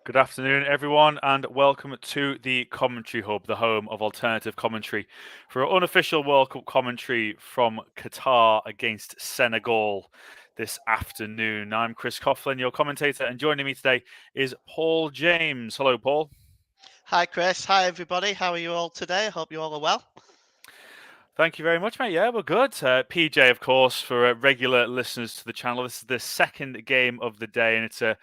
Good afternoon, everyone, and welcome to the Commentary Hub, the home of alternative commentary, for our unofficial World Cup commentary from Qatar against Senegal this afternoon. I'm Chris Coughlin, your commentator, and joining me today is Paul James. Hello, Paul. Hi, Chris. Hi, everybody. How are you all today? I hope you all are well. Thank you very much, mate. Yeah, we're good. PJ, of course, for regular listeners to the channel, this is the second game of the day, and it's a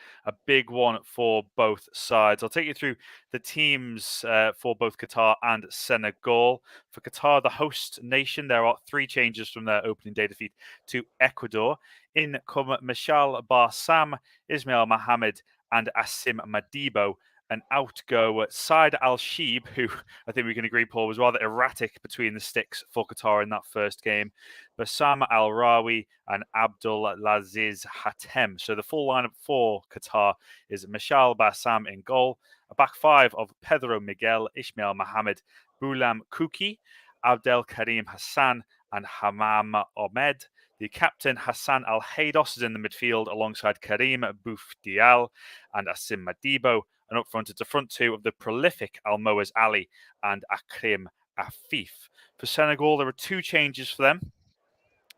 big one for both sides. I'll take you through the teams for both Qatar and Senegal. For Qatar, the host nation, there are three changes from their opening day defeat to Ecuador. In come Mishal Barsam, Ismail Mohamed, and Asim Madibo. And out go Said Al Sheeb, who I think we can agree, Paul, was rather erratic between the sticks for Qatar in that first game. Bassam Al Rawi and Abdul Laziz Hatem. So the full lineup for Qatar is Mishal Bassam in goal, a back five of Pedro Miguel, Ismail Mohamed, Boulam Kuki, Abdel Karim Hassan, and Hamam Ahmed. The captain Hassan Al Haydos is in the midfield alongside Karim Bouf Dial and Asim Madibo. And up front, it's a front two of the prolific Almoez Ali and Akrim Afif. For Senegal, there are two changes for them.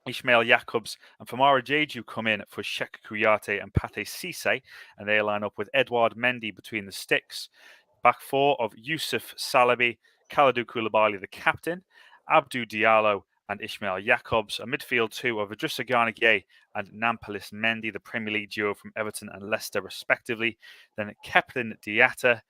Ismail Jacobs and Famara Jeju come in for Sheikh Kouyaté and Pate Cisse, and they line up with Edouard Mendy between the sticks. Back four of Yusuf Salabi, Kalidou Koulibaly, the captain, Abdou Diallo, and Ismail Jacobs. A midfield two of Idrissa Gana Gueye and Nampalys Mendy, the Premier League duo from Everton and Leicester, respectively. Then Keplin Diatta,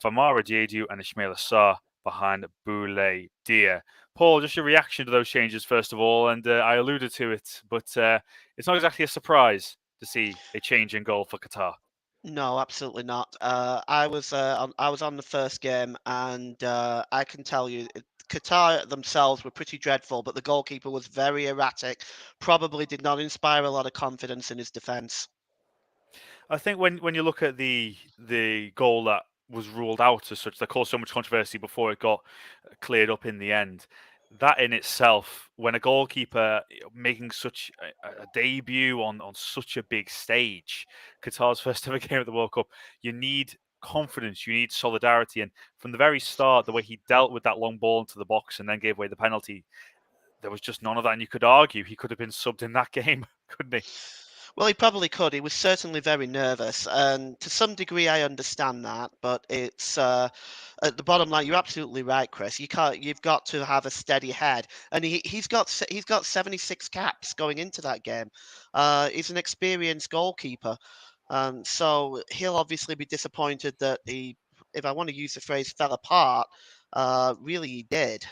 Famara Jeju, and Ismail Assar behind Boulaye Dia. Paul, just your reaction to those changes, first of all, and I alluded to it, but it's not exactly a surprise to see a change in goal for Qatar. No, absolutely not. I was on the first game, and I can tell you, Qatar themselves were pretty dreadful, but the goalkeeper was very erratic. Probably did not inspire a lot of confidence in his defence. I think when you look at the goal that was ruled out as such, that caused so much controversy before it got cleared up in the end. That in itself, when a goalkeeper making such a debut on such a big stage, Qatar's first ever game at the World Cup, you need confidence, you need solidarity, and from the very start, the way he dealt with that long ball into the box and then gave away the penalty, there was just none of that. And you could argue he could have been subbed in that game, couldn't he? Well, he probably could. He was certainly very nervous, and to some degree, I understand that. But it's at the bottom line. You're absolutely right, Chris. You can't. You've got to have a steady head, and he's got 76 caps going into that game. He's an experienced goalkeeper, so he'll obviously be disappointed that he, if I want to use the phrase, fell apart. Really, he did.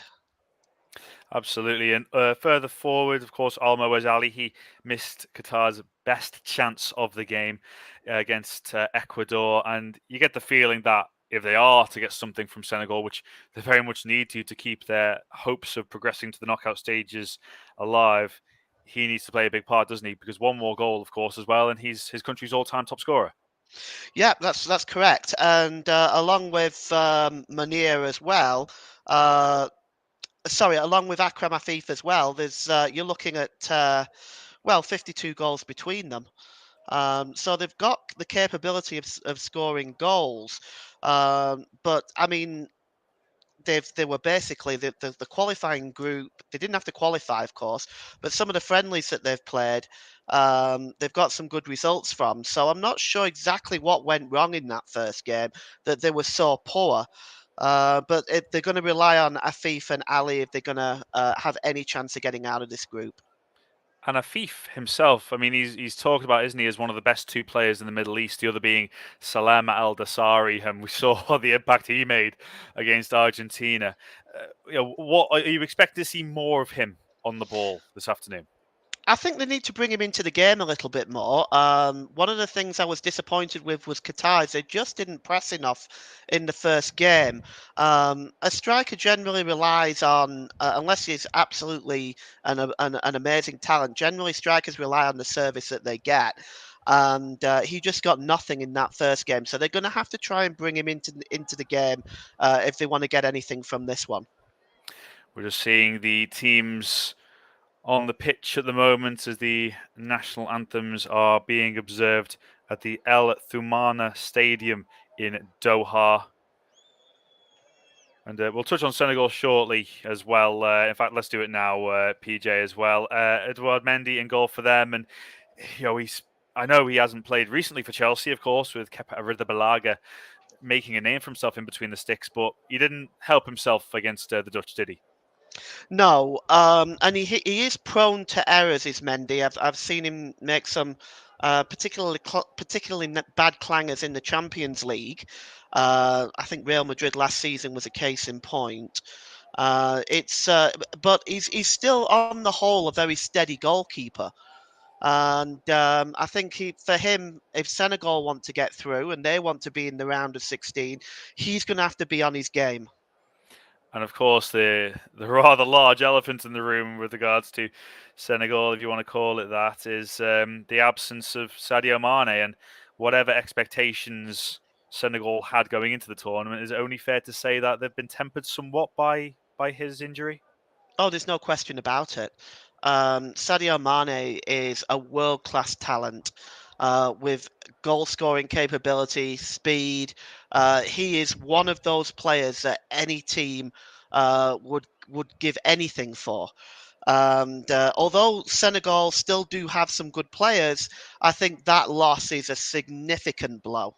Absolutely. And further forward, of course, Almoez Ali, he missed Qatar's best chance of the game against Ecuador. And you get the feeling that if they are to get something from Senegal, which they very much need to keep their hopes of progressing to the knockout stages alive, he needs to play a big part, doesn't he? Because one more goal, of course, as well, and he's his country's all-time top scorer. Yeah, that's correct. And along with Manir as well. Sorry, along with Akram Afif as well, there's you're looking at 52 goals between them. So they've got the capability of scoring goals. But I mean, they were basically the qualifying group. They didn't have to qualify, of course, but some of the friendlies that they've played, they've got some good results from. So I'm not sure exactly what went wrong in that first game that they were so poor. But they're going to rely on Afif and Ali if they're going to have any chance of getting out of this group. And Afif himself, I mean, he's talked about, isn't he, as one of the best two players in the Middle East, the other being Salem Al Dasari, and we saw the impact he made against Argentina. What are you expecting to see more of him on the ball this afternoon? I think they need to bring him into the game a little bit more. One of the things I was disappointed with was Qatar. Is they just didn't press enough in the first game. A striker generally relies on, unless he's absolutely an amazing talent, generally strikers rely on the service that they get. And he just got nothing in that first game. So they're going to have to try and bring him into the game if they want to get anything from this one. We're just seeing the teams on the pitch at the moment as the national anthems are being observed at the El Thumana Stadium in Doha. And we'll touch on Senegal shortly as well. In fact, let's do it now, PJ, as well. Edouard Mendy in goal for them. And, I know he hasn't played recently for Chelsea, of course, with Kepa Arrizabalaga making a name for himself in between the sticks, but he didn't help himself against the Dutch, did he? No, and he is prone to errors. Is Mendy? I've seen him make some particularly bad clangers in the Champions League. I think Real Madrid last season was a case in point. It's but he's still on the whole a very steady goalkeeper. And I think for him, if Senegal want to get through and they want to be in the round of 16, he's going to have to be on his game. And of course, the rather large elephant in the room with regards to Senegal, if you want to call it that, is the absence of Sadio Mane. And whatever expectations Senegal had going into the tournament, is it only fair to say that they've been tempered somewhat by his injury? Oh, there's no question about it. Sadio Mane is a world-class talent with goal-scoring capability, speed. He is one of those players that any team would give anything for. And although Senegal still do have some good players, I think that loss is a significant blow.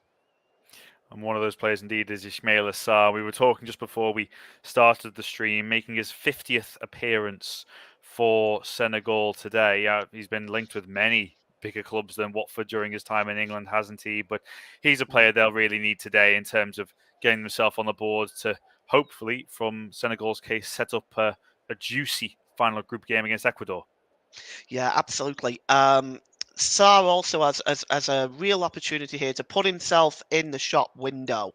And one of those players indeed is Ismail Assar. We were talking just before we started the stream, making his 50th appearance for Senegal today. He's been linked with many bigger clubs than Watford during his time in England, hasn't he? But he's a player they'll really need today in terms of getting themselves on the board to hopefully, from Senegal's case, set up a juicy final group game against Ecuador. Yeah, absolutely. Sarr also has a real opportunity here to put himself in the shop window,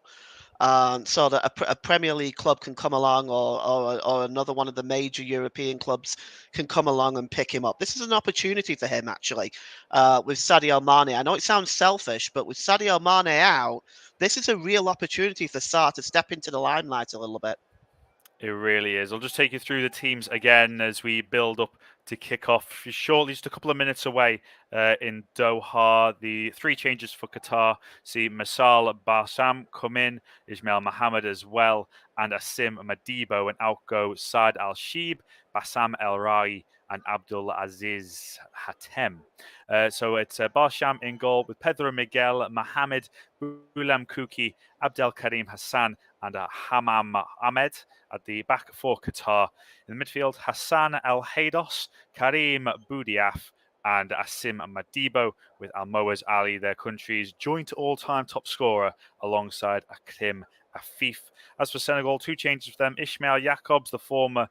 so that a Premier League club can come along, or another one of the major European clubs can come along and pick him up. This is an opportunity for him, actually, with Sadio Mane. I know it sounds selfish, but with Sadio Mane out, this is a real opportunity for Sarr to step into the limelight a little bit. It really is. I'll just take you through the teams again as we build up to kick off shortly, just a couple of minutes away in Doha. The three changes for Qatar see Masal Barsam come in, Ismail Mohammed as well, and Asim Madibo, and out go Saad Al Sheeb, Bassam El Rai, and Abdul Aziz Hatem. So it's Barsham in goal with Pedro Miguel, Mohamed, Bulam Kuki, Abdel Karim Hassan, and Hamam Ahmed at the back for Qatar. In the midfield, Hassan El Haydos, Karim Boudiaf, and Asim Madibo, with Almoaz Ali, their country's joint all-time top scorer, alongside Akrim Afif. As for Senegal, two changes for them. Ishmael Jacobs, the former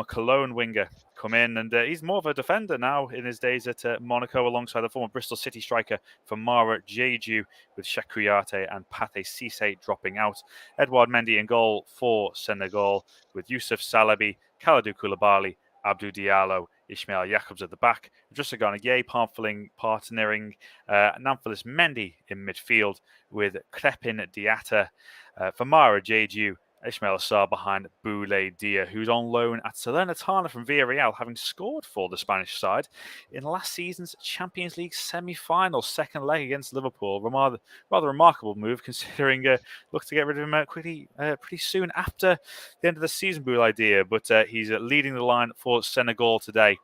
Cologne winger, come in, and he's more of a defender now in his days at Monaco, alongside the former Bristol City striker Famara Jeju, with Shakuyate and Pate Cisse dropping out. Edouard Mendy in goal for Senegal, with Youssef Salabi, Kalidou Koulibaly, Abdou Diallo, Ishmael Jacobs at the back, Idrissa Gana Gueye partnering Namphalis Mendy in midfield, with Crepin Diatta, Famara Jeju, Ismail Assar behind Boulaye Dia, who's on loan at Salernitana from Villarreal, having scored for the Spanish side in last season's Champions League semi-final, second leg against Liverpool. Rather remarkable move, considering look to get rid of him pretty soon after the end of the season, Boulaye Dia. But he's leading the line for Senegal today,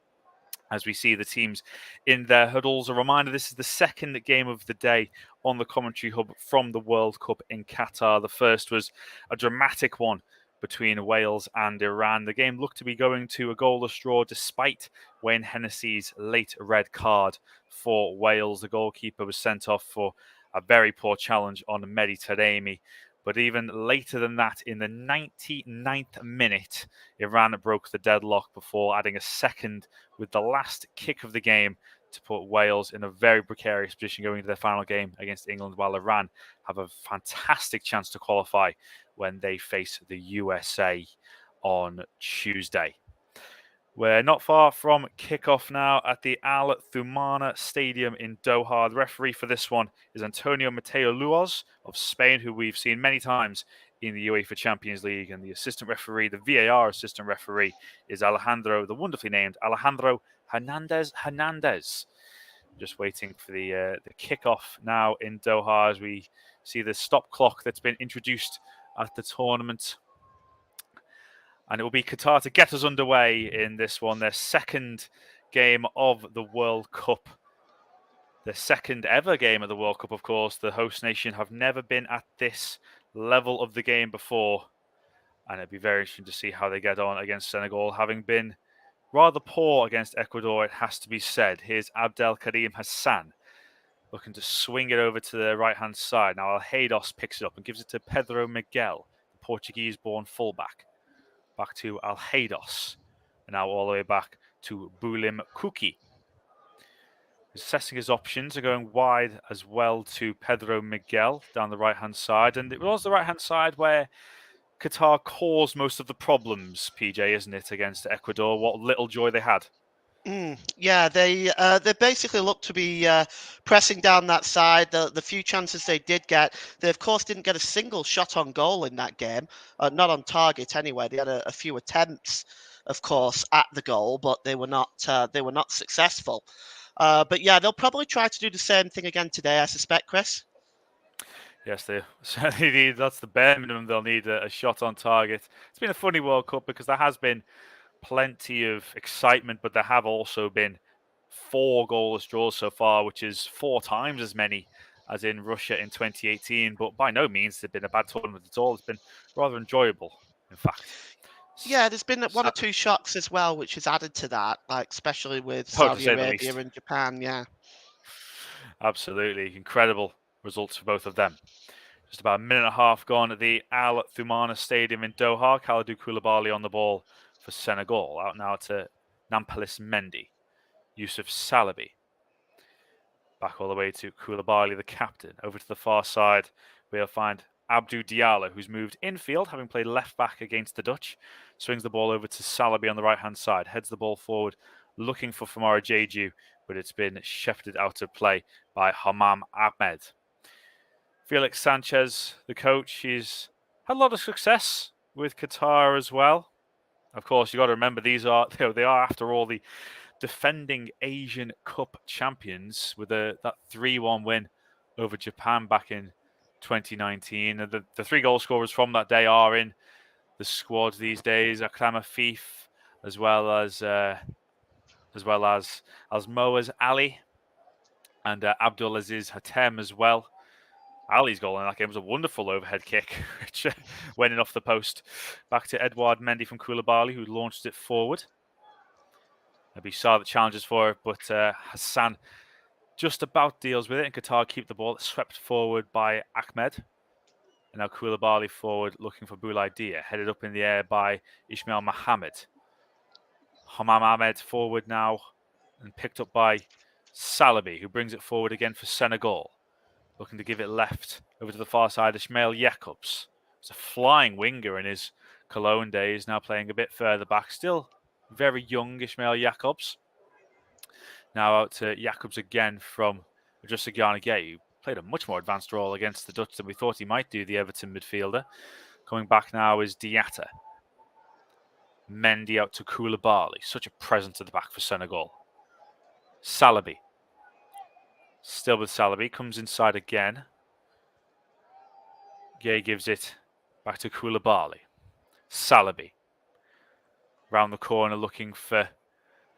as we see the teams in their huddles. A reminder, this is the second game of the day on the commentary hub from the World Cup in Qatar. The first was a dramatic one between Wales and Iran. The game looked to be going to a goalless draw despite Wayne Hennessy's late red card for Wales. The goalkeeper was sent off for a very poor challenge on Mehdi Taremi. But even later than that, in the 99th minute, Iran broke the deadlock before adding a second with the last kick of the game to put Wales in a very precarious position going into their final game against England, while Iran have a fantastic chance to qualify when they face the USA on Tuesday. We're not far from kickoff now at the Al Thumana Stadium in Doha. The referee for this one is Antonio Mateo Luoz of Spain, who we've seen many times in the UEFA Champions League. And the assistant referee, the VAR assistant referee, is the wonderfully named Alejandro Hernandez. Just waiting for the kickoff now in Doha as we see the stop clock that's been introduced at the tournament. And it will be Qatar to get us underway in this one, their second game of the World Cup. The second ever game of the World Cup, of course. The host nation have never been at this level of the game before. And it'd be very interesting to see how they get on against Senegal, having been rather poor against Ecuador, it has to be said. Here's Abdel Karim Hassan looking to swing it over to the right-hand side. Now Alheidos picks it up and gives it to Pedro Miguel, the Portuguese-born fullback. Back to Alheidos. And now all the way back to Bulim Kuki. Assessing his options are going wide as well to Pedro Miguel down the right-hand side. And it was the right-hand side where Qatar caused most of the problems, PJ, isn't it, against Ecuador? What little joy they had. Yeah, they basically look to be pressing down that side. The few chances they did get, they of course didn't get a single shot on goal in that game, not on target anyway. They had a few attempts, of course, at the goal, but they were not successful. But yeah, they'll probably try to do the same thing again today, I suspect, Chris. Yes, they certainly need. That's the bare minimum. They'll need a shot on target. It's been a funny World Cup because there has been plenty of excitement, but there have also been 4 goalless draws so far, which is 4 times as many as in Russia in 2018. But by no means it's been a bad tournament at all. It's been rather enjoyable, in fact. Yeah, there's been one or two shocks as well, which has added to that, like especially with To Saudi say the Arabia least. and Japan. Yeah. Absolutely. Incredible results for both of them. Just about a minute and a half gone at the Al Thumana Stadium in Doha. Kalidou Koulibaly on the ball for Senegal. Out now to Nampalys Mendy. Yusuf Salabi. Back all the way to Koulibaly, the captain. Over to the far side, we'll find Abdou Diallo, who's moved infield, having played left back against the Dutch. Swings the ball over to Salabi on the right-hand side. Heads the ball forward, looking for Famara Jeju, but it's been shepherded out of play by Hammam Ahmed. Felix Sanchez, the coach, he's had a lot of success with Qatar as well. Of course, you've got to remember they are, after all, the defending Asian Cup champions with that 3-1 win over Japan back in 2019. And the 3 goal scorers from that day are in the squad these days. Akram Afif, as well as Moaz Ali and Abdulaziz Hatem as well. Ali's goal in that game was a wonderful overhead kick, which went in off the post. Back to Edouard Mendy from Koulibaly, who launched it forward. Maybe saw the challenges for it, but Hassan just about deals with it, and Qatar keep the ball. It's swept forward by Ahmed. And now Koulibaly forward, looking for Boulaye Dia, headed up in the air by Ismail Mohammed. Hammam Ahmed forward now, and picked up by Salabi, who brings it forward again for Senegal. Looking to give it left over to the far side, Ismail Jakobs. It's a flying winger in his Cologne days, now playing a bit further back. Still very young, Ismail Jakobs. Now out to Jakobs again from Adrissa Gana Gueye, who played a much more advanced role against the Dutch than we thought he might do, the Everton midfielder. Coming back now is Diatta. Mendy out to Koulibaly. Such a presence at the back for Senegal. Salabi. Still with Salabi. Comes inside again. Gueye gives it back to Koulibaly. Salabi. Round the corner looking for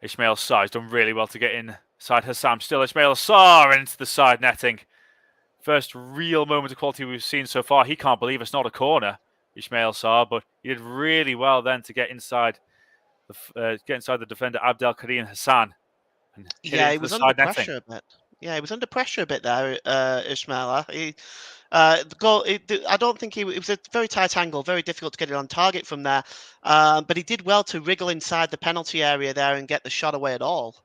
Ismail Sarr. He's done really well to get inside Hassan. Still Ismail Sarr into the side netting. First real moment of quality we've seen so far. He can't believe it's not a corner, Ismail Sarr, but he did really well then to get inside the defender Abdel Karim Hassan. And Yeah, he the was side under netting. pressure a bit. Yeah, he was under pressure a bit there, Ismaila. The goal. I don't think it was a very tight angle, very difficult to get it on target from there. But he did well to wriggle inside the penalty area there and get the shot away at all.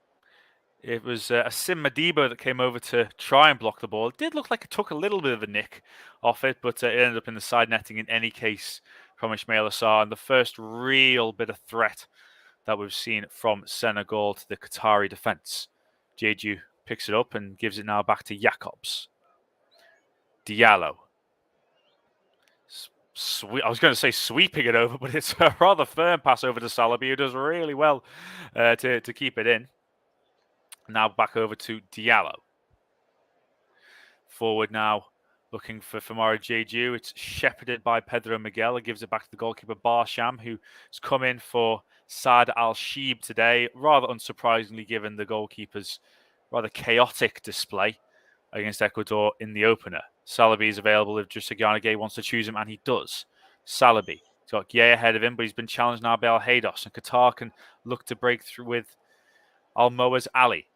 It was Asim Madibo that came over to try and block the ball. It did look like it took a little bit of a nick off it, but it ended up in the side netting in any case from Ismail Sarr. And the first real bit of threat that we've seen from Senegal to the Qatari defence. Jeju picks it up and gives it now back to Jakobs. Diallo. I was going to say sweeping it over, but it's a rather firm pass over to Salabi, who does really well to keep it in. Now back over to Diallo. Forward now, looking for Famara Jeju. It's shepherded by Pedro Miguel. It gives it back to the goalkeeper Barsham, who's come in for Saad Al-Sheeb today. Rather unsurprisingly, given the goalkeeper's rather chaotic display against Ecuador in the opener. Salabi is available if Jusagana Gay wants to choose him, and he does. Salabi. He's got Gay ahead of him, but he's been challenged now by Al-Haydos, and Qatar can look to break through with Al-Moaz Ali.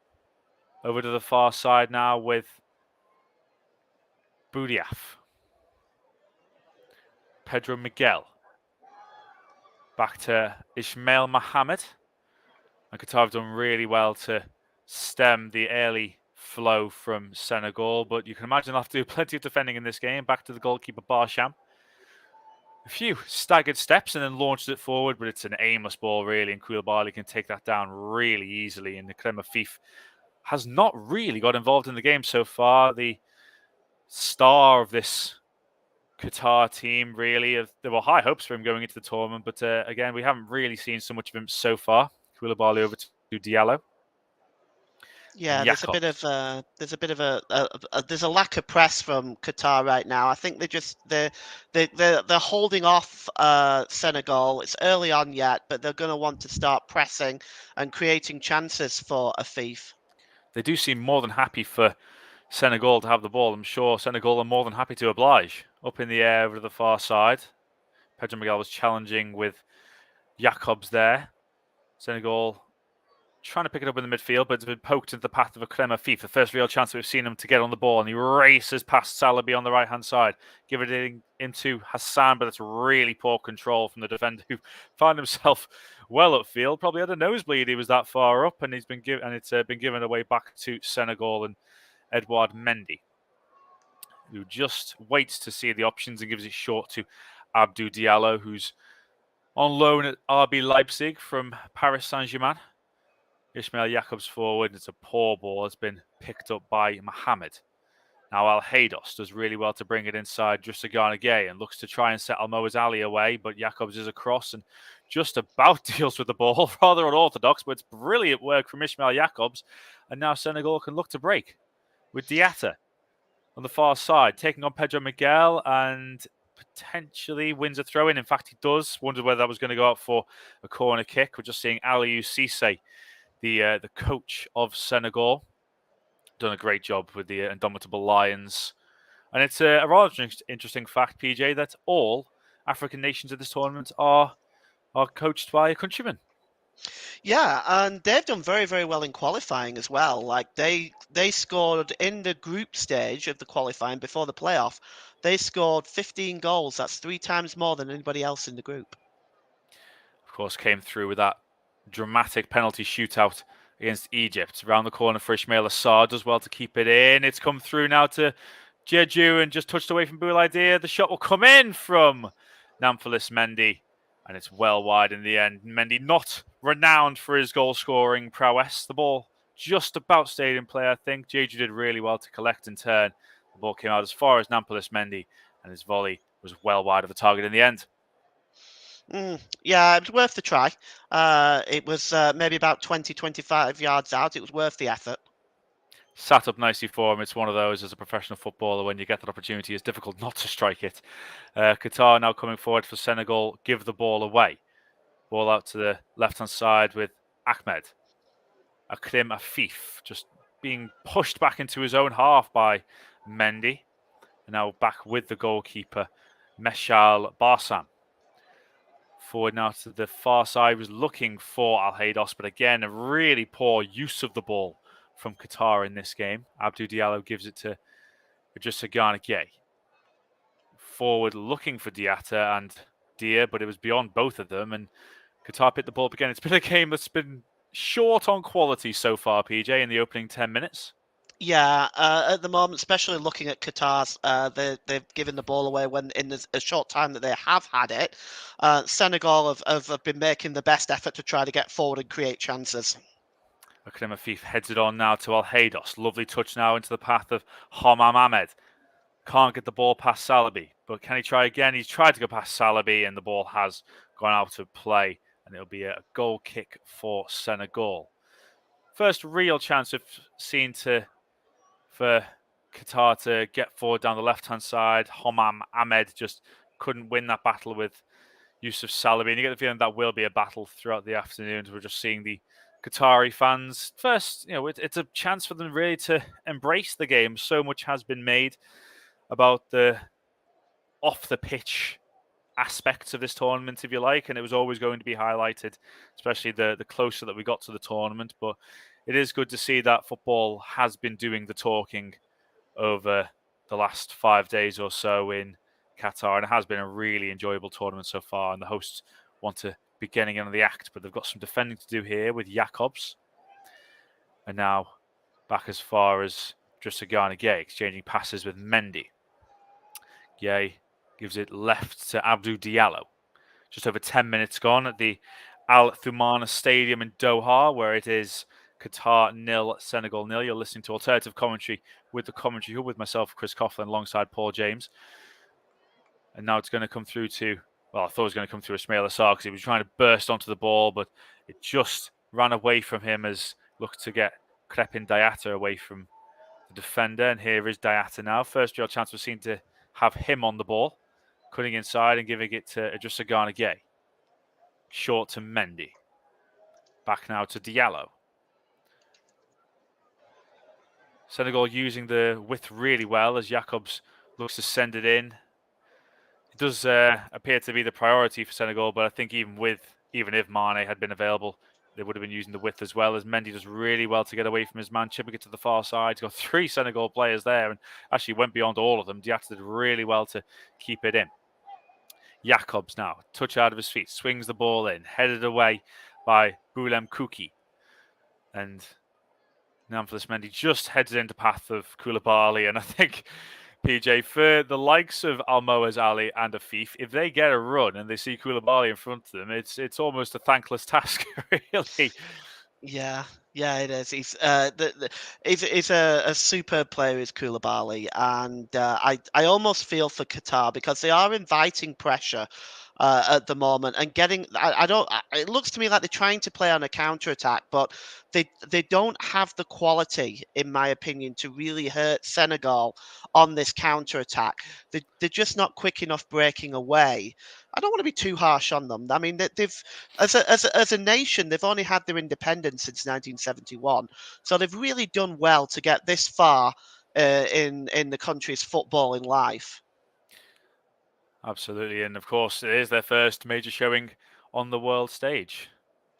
Over to the far side now with Boudiaf. Pedro Miguel. Back to Ismail Mohammed. And Qatar have done really well to stem the early flow from Senegal, but you can imagine they'll have to do plenty of defending in this game. Back to the goalkeeper Barsham. A few staggered steps and then launched it forward, but it's an aimless ball really, and Koulibaly can take that down really easily. And the Krema Fif has not really got involved in the game so far. The star of this Qatar team, really, there were high hopes for him going into the tournament, but again, we haven't really seen so much of him so far. Koulibaly over to Diallo. Yeah, there's a bit of there's a lack of press from Qatar right now. I think they're holding off Senegal. It's early on yet, but they're going to want to start pressing and creating chances for Afif. They do seem more than happy for Senegal to have the ball. I'm sure Senegal are more than happy to oblige. Up in the air over to the far side. Pedro Miguel was challenging with Jacobs there. Senegal trying to pick it up in the midfield, but it's been poked into the path of a Krema Fif. The first real chance that we've seen him to get on the ball, and he races past Salabi on the right-hand side. Give it into Hassan, but it's really poor control from the defender who found himself well upfield. Probably had a nosebleed. He was that far up, and it's been given away back to Senegal and Edouard Mendy, who just waits to see the options and gives it short to Abdou Diallo, who's on loan at RB Leipzig from Paris Saint-Germain. Ismail Jacobs forward. It's a poor ball. It's been picked up by Mohamed. Now Al-Haydos does really well to bring it inside Jusagana Gay and looks to try and set Al-Moaz Ali away, but Jacobs is across and just about deals with the ball. Rather unorthodox, but it's brilliant work from Ismail Jacobs. And now Senegal can look to break with Diatta on the far side, taking on Pedro Miguel and potentially wins a throw-in. In fact, he does. Wondered whether that was going to go out for a corner kick. We're just seeing Aliou Cisse, the coach of Senegal, done a great job with the Indomitable Lions. And it's a rather interesting fact, PJ, that all African nations at this tournament are coached by a countryman. Yeah, and they've done very, very well in qualifying as well. Like they scored in the group stage of the qualifying before the playoff. They scored 15 goals. That's 3 times more than anybody else in the group. Of course, came through with that dramatic penalty shootout against Egypt. Around the corner for Ismail Assar, does well to keep it in. It's come through now to Jeju and just touched away from Boulaïdia. The shot will come in from Namphalis Mendy, and it's well wide in the end. Mendy not renowned for his goal-scoring prowess. The ball just about stayed in play, I think. Jeju did really well to collect and turn. The ball came out as far as Namphalis Mendy, and his volley was well wide of the target in the end. Yeah, it was worth the try. It was maybe about 20, 25 yards out. It was worth the effort. Sat up nicely for him. It's one of those, as a professional footballer, when you get that opportunity, it's difficult not to strike it. Qatar now coming forward for Senegal, give the ball away. Ball out to the left-hand side with Ahmed. Akrim Afif just being pushed back into his own half by Mendy. And now back with the goalkeeper, Meshal Barsam. Forward now to the far side, was looking for Al-Haydos, but again, a really poor use of the ball from Qatar in this game. Abdou Diallo gives it to Jusagana Gay. Forward looking for Diatta and Dia, but it was beyond both of them, and Qatar picked the ball up again. It's been a game that's been short on quality so far, PJ, in the opening 10 minutes. Yeah, at the moment, especially looking at Qatar's, they've given the ball away when in a short time that they have had it. Senegal have been making the best effort to try to get forward and create chances. Akrim Afif heads it on now to Al-Haydos. Lovely touch now into the path of Homam Ahmed. Can't get the ball past Salabi, but can he try again? He's tried to go past Salabi, and the ball has gone out of play, and it'll be a goal kick for Senegal. first real chance we've seen for Qatar to get forward down the left-hand side. Homam Ahmed just couldn't win that battle with Yusuf Salabi, and you get the feeling that will be a battle throughout the afternoon. We're just seeing the Qatari fans first. It's a chance for them really to embrace the game. So much has been made about the off the pitch aspects of this tournament, if you like, and it was always going to be highlighted, especially the closer that we got to the tournament. But it is good to see that football has been doing the talking over the last 5 days or so in Qatar, and it has been a really enjoyable tournament so far. And the hosts want to be getting in on the act, but they've got some defending to do here with Jacobs, and now back as far as Drissagana Gay, exchanging passes with Mendy. Gay gives it left to Abdou Diallo. Just over 10 minutes gone at the Al Thumana Stadium in Doha, where it is Qatar 0, Senegal 0. You're listening to Alternative Commentary with the Commentary Hub with myself, Chris Coughlin, alongside Paul James. And now it's going to come through to, well, I thought it was going to come through Ismail Assar because he was trying to burst onto the ball, but it just ran away from him as looked to get Crepin Diatta away from the defender. And here is Diatta now. First real chance we've seen to have him on the ball, cutting inside and giving it to Idrissa Gay. Short to Mendy. Back now to Diallo. Senegal using the width really well as Jacobs looks to send it in. It does appear to be the priority for Senegal, but I think even if Mane had been available, they would have been using the width as well, as Mendy does really well to get away from his man, chipping it to the far side. He's got 3 Senegal players there and actually went beyond all of them. Diatta did really well to keep it in. Jacobs now, touch out of his feet, swings the ball in, headed away by Boulem Kouki. And Nampalys Mendy just heads into path of Koulibaly, and I think PJ, for the likes of Almoez Ali and Afif, if they get a run and they see Koulibaly in front of them, it's almost a thankless task, really. Yeah, yeah, it is. He's a superb player, is Koulibaly, and I almost feel for Qatar because they are inviting pressure at the moment and getting. I don't. It looks to me like they're trying to play on a counter attack, but they don't have the quality, in my opinion, to really hurt Senegal on this counter attack. They're just not quick enough breaking away. I don't want to be too harsh on them. I mean, they've as a nation, they've only had their independence since 1971, so they've really done well to get this far in the country's footballing life. Absolutely, and of course, it is their first major showing on the world stage.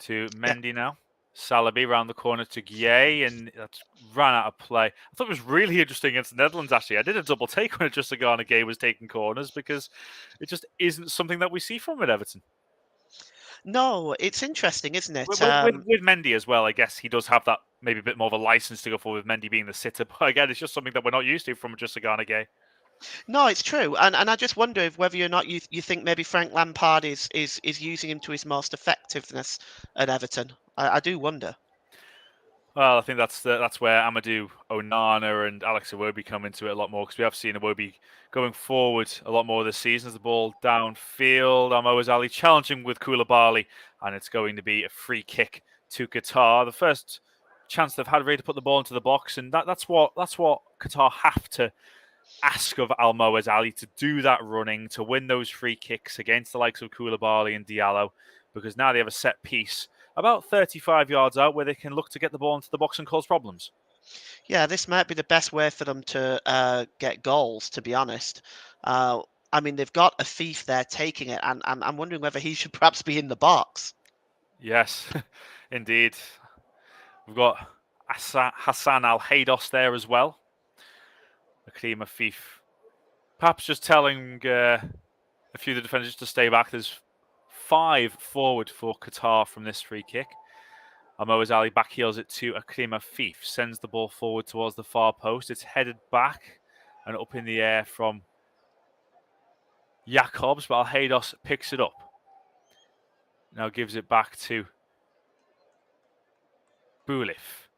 To Yeah. Mendy now. Salabi round the corner to Gueye, and that's ran out of play. I thought it was really interesting against the Netherlands, actually. I did a double take when just Gay was taking corners because it just isn't something that we see from him at Everton. No, it's interesting, isn't it? With Mendy as well, I guess he does have that maybe a bit more of a license to go forward with Mendy being the sitter. But again, it's just something that we're not used to from just Gay. No, it's true, and I just wonder if whether or not you think maybe Frank Lampard is using him to his most effectiveness at Everton. I do wonder. Well, I think that's where Amadou Onana and Alex Iwobi come into it a lot more because we have seen Iwobi going forward a lot more this season as the ball downfield. Almoez Ali challenging with Koulibaly, and it's going to be a free kick to Qatar. The first chance they've had really to put the ball into the box, and that's what Qatar have to ask of Almoez Ali, to do that running, to win those free kicks against the likes of Koulibaly and Diallo, because now they have a set piece about 35 yards out where they can look to get the ball into the box and cause problems. Yeah, this might be the best way for them to get goals, to be honest. I mean, they've got a thief there taking it, and I'm wondering whether he should perhaps be in the box. Yes, indeed. We've got Hassan Al-Haydos there as well. Akeem Afif. Perhaps just telling a few of the defenders to stay back. There's 5 forward for Qatar from this free kick. Almoez Ali backheels it to Akeem Afif, sends the ball forward towards the far post. It's headed back and up in the air from Jacobs, but Al-Haydos picks it up. Now gives it back to Boulif.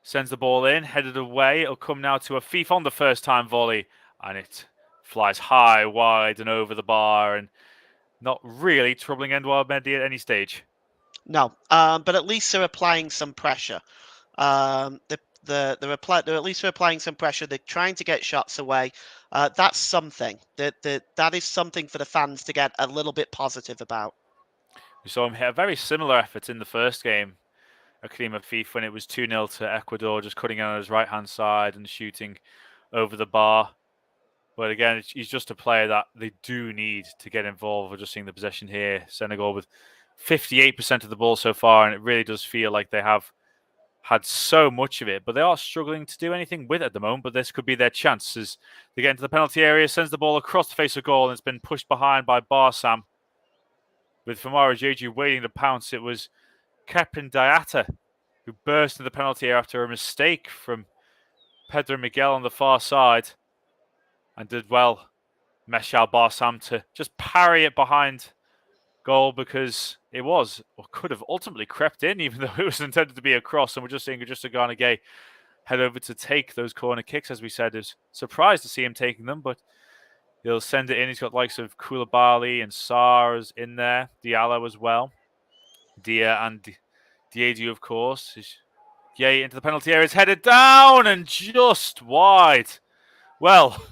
Sends the ball in, headed away. It'll come now to Afif on the first time volley, and it flies high, wide, and over the bar, and not really troubling Edouard Mendy at any stage. No, but at least they're applying some pressure. They're at least applying some pressure. They're trying to get shots away. That's something. That is something for the fans to get a little bit positive about. We saw him hit a very similar effort in the first game, Akeem Afif, when it was 2-0 to Ecuador, just cutting on his right-hand side and shooting over the bar. But again, he's just a player that they do need to get involved. We're just seeing the possession here. Senegal with 58% of the ball so far, and it really does feel like they have had so much of it, but they are struggling to do anything with it at the moment. But this could be their chance as they get into the penalty area, sends the ball across the face of goal, and it's been pushed behind by Barsam. With Famara Jeju waiting to pounce, it was Kepin Diatta who burst into the penalty area after a mistake from Pedro Miguel on the far side, and did well, Meshal Barsam, to just parry it behind goal because it was, or could have ultimately crept in, even though it was intended to be a cross. And we're just seeing Adjuster Garnegay head over to take those corner kicks, as we said. Is surprised to see him taking them, but he'll send it in. He's got likes of Koulibaly and Sars in there, Diallo as well, Dia and Diédiou, of course. Yay, into the penalty area. It's headed down and just wide. Well,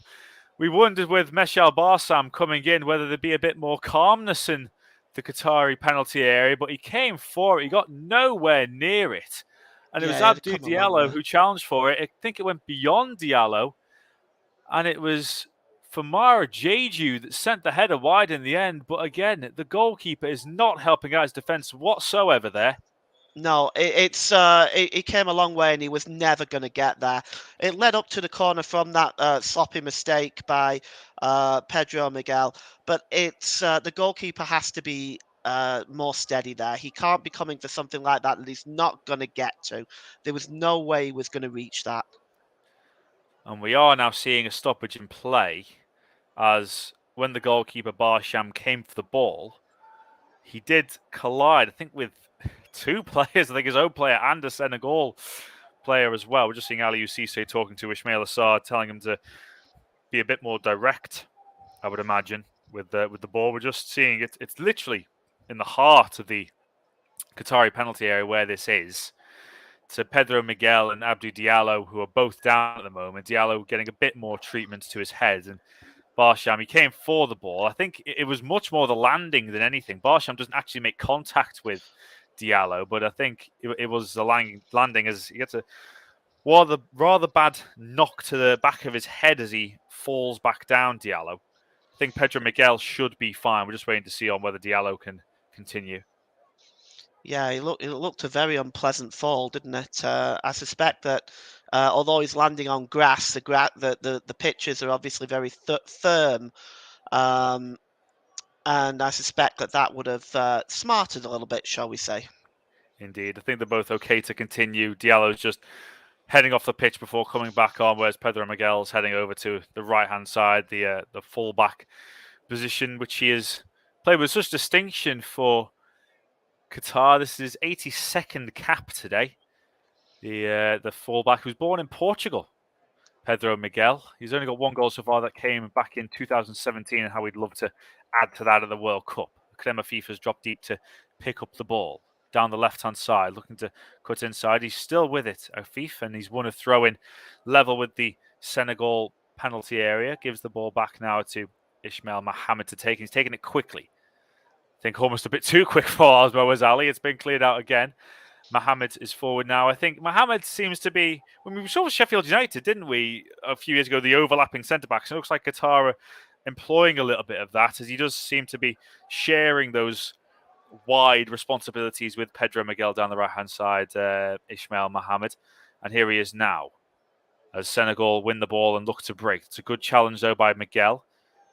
we wondered with Meshal Barsam coming in whether there'd be a bit more calmness in the Qatari penalty area, but he came for it. He got nowhere near it. And it was Yeah, they've Abdou come a long Diallo way. who challenged for it. I think it went beyond Diallo. And it was Famara Jeju that sent the header wide in the end. But again, the goalkeeper is not helping out his defence whatsoever there. No, it came a long way, and he was never going to get there. It led up to the corner from that sloppy mistake by Pedro Miguel, but it's the goalkeeper has to be more steady there. He can't be coming for something like that he's not going to get to. There was no way he was going to reach that. And we are now seeing a stoppage in play, as when the goalkeeper Barsham came for the ball, he did collide, I think, with two players. I think his own player and a Senegal player as well. We're just seeing Ali Cisse talking to Ismail Assar, telling him to be a bit more direct, I would imagine, with the ball. We're just seeing it. It's literally in the heart of the Qatari penalty area where this is. To Pedro Miguel and Abdou Diallo, who are both down at the moment. Diallo getting a bit more treatment to his head, and Barsham, he came for the ball. I think it was much more the landing than anything. Barsham doesn't actually make contact with Diallo, but I think it was the landing as he gets a rather bad knock to the back of his head as he falls back down, Diallo. I think Pedro Miguel should be fine. We're just waiting to see on whether Diallo can continue. Yeah, it looked a very unpleasant fall, didn't it? I suspect that although he's landing on grass, the pitches are obviously very firm, um, and I suspect that that would have smarted a little bit, shall we say? Indeed. I think they're both okay to continue. Diallo's just heading off the pitch before coming back on, whereas Pedro Miguel's heading over to the right-hand side, the full-back position, which he has played with such distinction for Qatar. This is his 82nd cap today. The full-back who was born in Portugal, Pedro Miguel. He's only got one goal so far that came back in 2017, and how we'd love to add to that at the World Cup. Krema FIFA's dropped deep to pick up the ball down the left-hand side, looking to cut inside. He's still with it, Afif, and he's won a throw-in level with the Senegal penalty area. Gives the ball back now to Ismail Mohammed to take. He's taking it quickly. I think almost a bit too quick for Asma Ali. It's been cleared out again. Mohammed is forward now. I think Mohammed seems to be, when we saw Sheffield United, didn't we, a few years ago, the overlapping centre-backs. It looks like Qatar are employing a little bit of that, as he does seem to be sharing those wide responsibilities with Pedro Miguel down the right-hand side, Ismail Mohammed. And here he is now, as Senegal win the ball and look to break. It's a good challenge, though, by Miguel.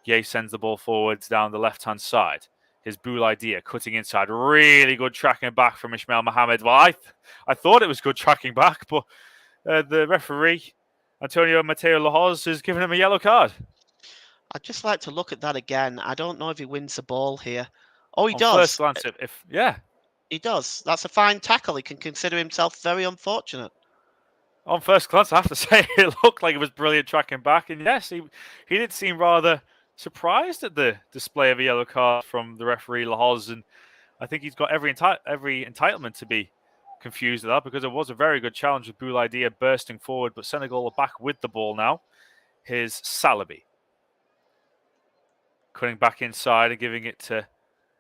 Ye sends the ball forwards down the left-hand side. His Boulaïdia cutting inside. Really good tracking back from Ismail Mohammed. Well, I thought it was good tracking back, but the referee, Antonio Mateo Lahoz, has given him a yellow card. I'd just like to look at that again. I don't know if he wins the ball here. Oh, he On first does. glance, yeah. He does. That's a fine tackle. He can consider himself very unfortunate. On first glance, I have to say, it looked like it was brilliant tracking back. And yes, he did seem rather surprised at the display of a yellow card from the referee Lahoz, and I think he's got every entitlement to be confused at that because it was a very good challenge with Boulaïdia bursting forward, but Senegal are back with the ball now. Here's Salabi. Cutting back inside and giving it to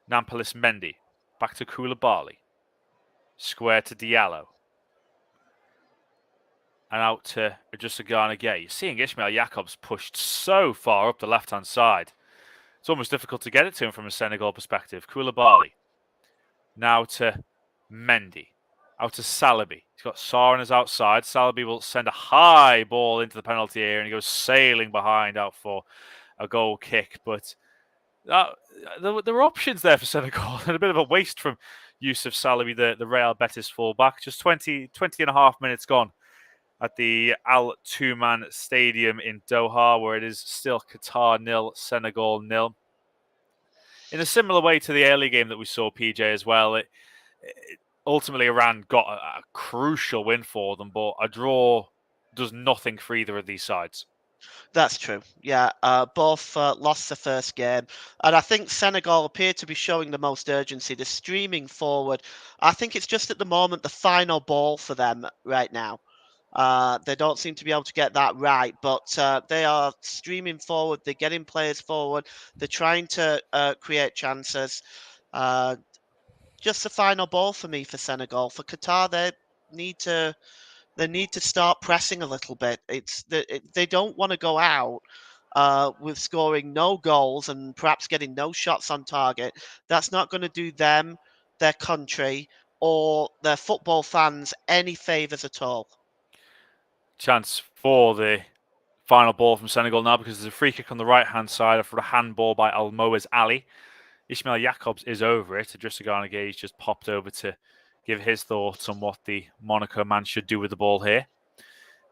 Nampalys Mendy. Back to Koulibaly. Square to Diallo. And out to Idrissa Gay. You're seeing Ismail Jakobs pushed so far up the left-hand side. It's almost difficult to get it to him from a Senegal perspective. Koulibaly. Now to Mendy. Out to Salabi. He's got Sarr on his outside. Salabi will send a high ball into the penalty area and he goes sailing behind out for a goal kick. But there were options there for Senegal and a bit of a waste from Youssouf Salabi, the Real Betis fullback. Just 20 and a half minutes gone at the Al Touman Stadium in Doha, where it is still Qatar 0, Senegal 0. In a similar way to the early game that we saw, PJ, as well, it ultimately Iran got a crucial win for them, but a draw does nothing for either of these sides. That's true. Yeah, both lost the first game, and I think Senegal appear to be showing the most urgency. They're streaming forward. I think it's just at the moment the final ball for them right now. They don't seem to be able to get that right, but they are streaming forward. They're getting players forward. They're trying to create chances. Just the final ball for me for Senegal. For Qatar, need to they need to start pressing a little bit. They don't want to go out with scoring no goals and perhaps getting no shots on target. That's not going to do them, their country, or their football fans any favours at all. Chance for the final ball from Senegal now because there's a free kick on the right-hand side for a handball by Almoez Ali. Ismail Jakobs is over it. Idrissa Gay just popped over to give his thoughts on what the Monaco man should do with the ball here.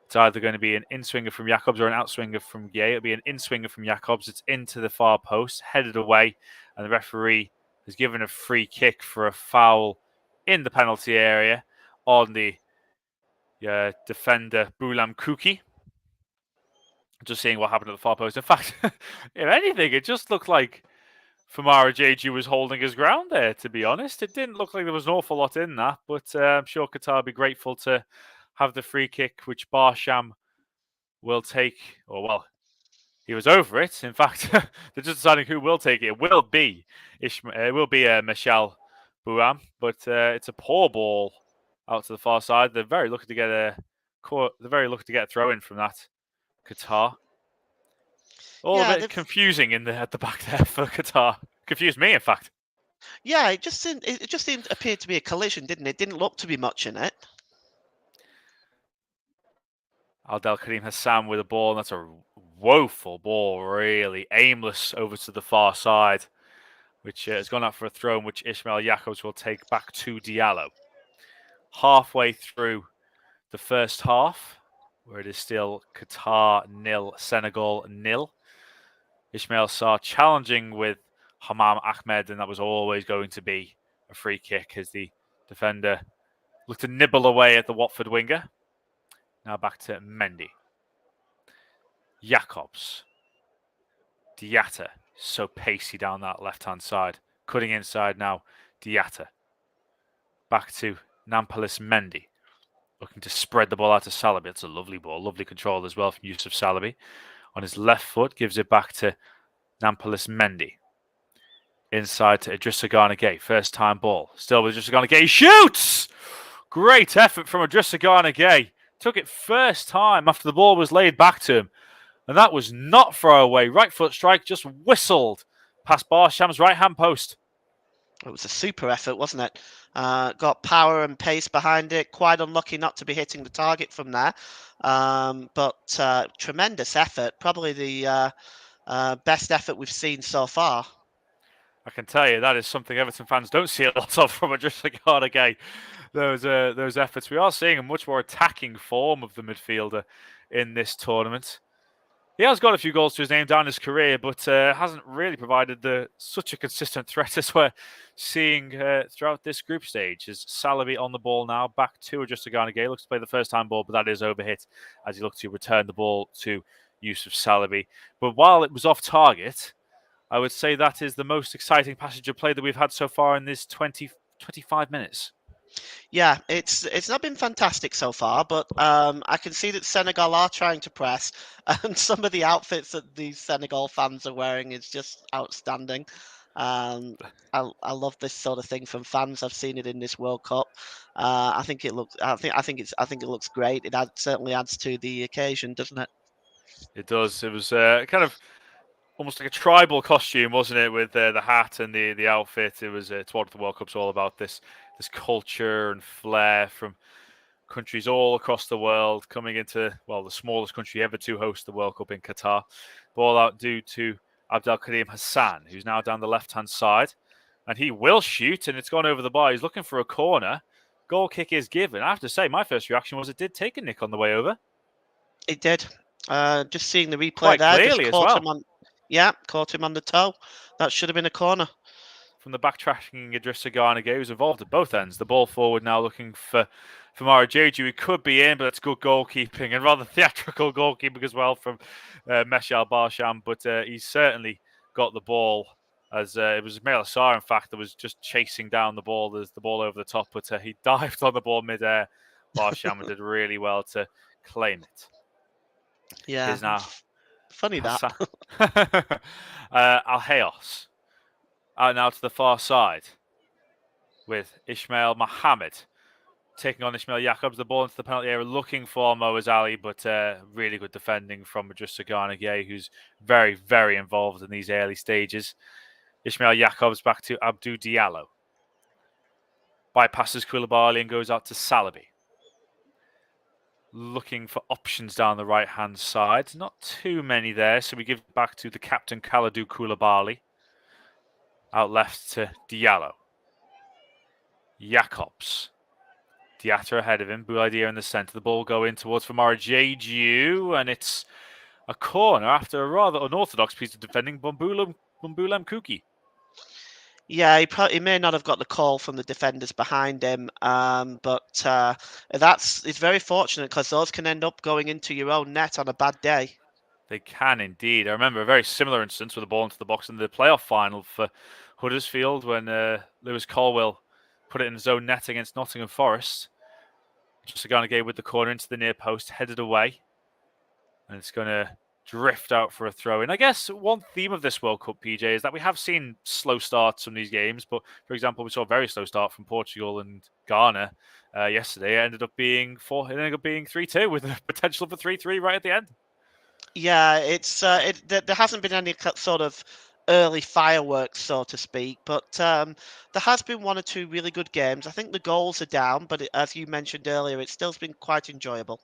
It's either going to be an in-swinger from Jakobs or an out-swinger from Gay. It'll be an in-swinger from Jakobs. It's into the far post, headed away, and the referee has given a free kick for a foul in the penalty area on the defender Boulam Kouki. Just seeing what happened at the far post. In fact, if anything, it just looked like Famara Jeju was holding his ground there, to be honest. It didn't look like there was an awful lot in that, but I'm sure Qatar will be grateful to have the free kick, which Barsham will take. Or, well, he was over it. In fact, they're just deciding who will take it. It will be Michel Bouam, but it's a poor ball out to the far side. They're very lucky to get a throw in from that Qatar. All a bit confusing at the back there for Qatar. Confused me, in fact. Yeah, it just appeared to be a collision, didn't it? It didn't look to be much in it. Abdel Karim Hassan with a ball, and that's a woeful ball, really aimless over to the far side, which has gone out for a throw, in which Ismail Jakobs will take back to Diallo. Halfway through the first half, where it is still Qatar 0, Senegal 0. Ismail Sarr challenging with Hamam Ahmed, and that was always going to be a free kick as the defender looked to nibble away at the Watford winger. Now back to Mendy. Jakobs. Diatta, so pacey down that left-hand side. Cutting inside now, Diatta. Back to Nampalys Mendy. Looking to spread the ball out to Salabi. It's a lovely ball, lovely control as well from Youssouf Salabi. On his left foot, gives it back to Nampalys Mendy. Inside to Idrissa Gay. First time ball. Still with Idrissa Gay. Shoots! Great effort from Idrissa Gay. Took it first time after the ball was laid back to him. And that was not throwaway. Right foot strike just whistled past Barsham's right-hand post. It was a super effort, wasn't it? Got power and pace behind it. Quite unlucky not to be hitting the target from there. But tremendous effort. Probably the best effort we've seen so far. I can tell you that is something Everton fans don't see a lot of from Idrissa Gay. Those efforts. We are seeing a much more attacking form of the midfielder in this tournament. He has got a few goals to his name down his career, but hasn't really provided such a consistent threat as we're seeing throughout this group stage. As Salabi on the ball now, back to Idrissa Gay. Looks to play the first time ball, but that is overhit as he looks to return the ball to Youssouf Salabi. But while it was off target, I would say that is the most exciting passage of play that we've had so far in this 25 minutes. Yeah, it's not been fantastic so far, but I can see that Senegal are trying to press, and some of the outfits that these Senegal fans are wearing is just outstanding. Um, I love this sort of thing from fans. I've seen it in this World Cup. I think it looks. I think it looks great. Certainly adds to the occasion, doesn't it? It does. It was kind of almost like a tribal costume, wasn't it, with the hat and the outfit? It was it's what the World Cup's all about. This culture and flair from countries all across the world coming into, well, the smallest country ever to host the World Cup in Qatar. Ball out due to Abdel Karim Hassan, who's now down the left-hand side. And he will shoot, and it's gone over the bar. He's looking for a corner. Goal kick is given. I have to say, my first reaction was it did take a nick on the way over. It did. Just seeing the replay Quite there, just clearly as caught him well. on. Yeah, caught him on the toe. That should have been a corner. From the backtracking Idrissa Gana Gueye, who's involved at both ends. The ball forward now looking for Marajeju. He could be in, but it's good goalkeeping and rather theatrical goalkeeping as well from Meshal Barsham. But he's certainly got the ball as it was Ismail Assar, in fact, that was just chasing down the ball as the ball over the top. But he dived on the ball mid-air, Barsham, and did really well to claim it. Yeah, Here's now funny that. Hassan. Alheos out now to the far side with Ismail Mohammed taking on Ismail Jacobs. The ball into the penalty area, looking for Moaz Ali, but really good defending from Idrissa Gana Gueye, who's very, very involved in these early stages. Ismail Jacobs back to Abdou Diallo. Bypasses Koulibaly and goes out to Salabi. Looking for options down the right-hand side. Not too many there, so we give it back to the captain, Kalidou Koulibaly. Out left to Diallo. Jacobs. Diatta ahead of him. Bouladia in the centre. The ball going towards Famara Jeju, and it's a corner after a rather unorthodox piece of defending. Bumbulem Kuki. Yeah, he may not have got the call from the defenders behind him, but it's very fortunate because those can end up going into your own net on a bad day. They can indeed. I remember a very similar instance with a ball into the box in the playoff final for Huddersfield when Lewis Colwill put it in his own net against Nottingham Forest. Just a Gana with the corner into the near post, headed away. And it's going to drift out for a throw in. I guess one theme of this World Cup, PJ, is that we have seen slow starts from these games. But, for example, we saw a very slow start from Portugal and Ghana yesterday. It ended up being 3-2 with the potential for 3-3 right at the end. Yeah, there hasn't been any sort of early fireworks, so to speak, but there has been one or two really good games. I think the goals are down, but as you mentioned earlier, it's still been quite enjoyable.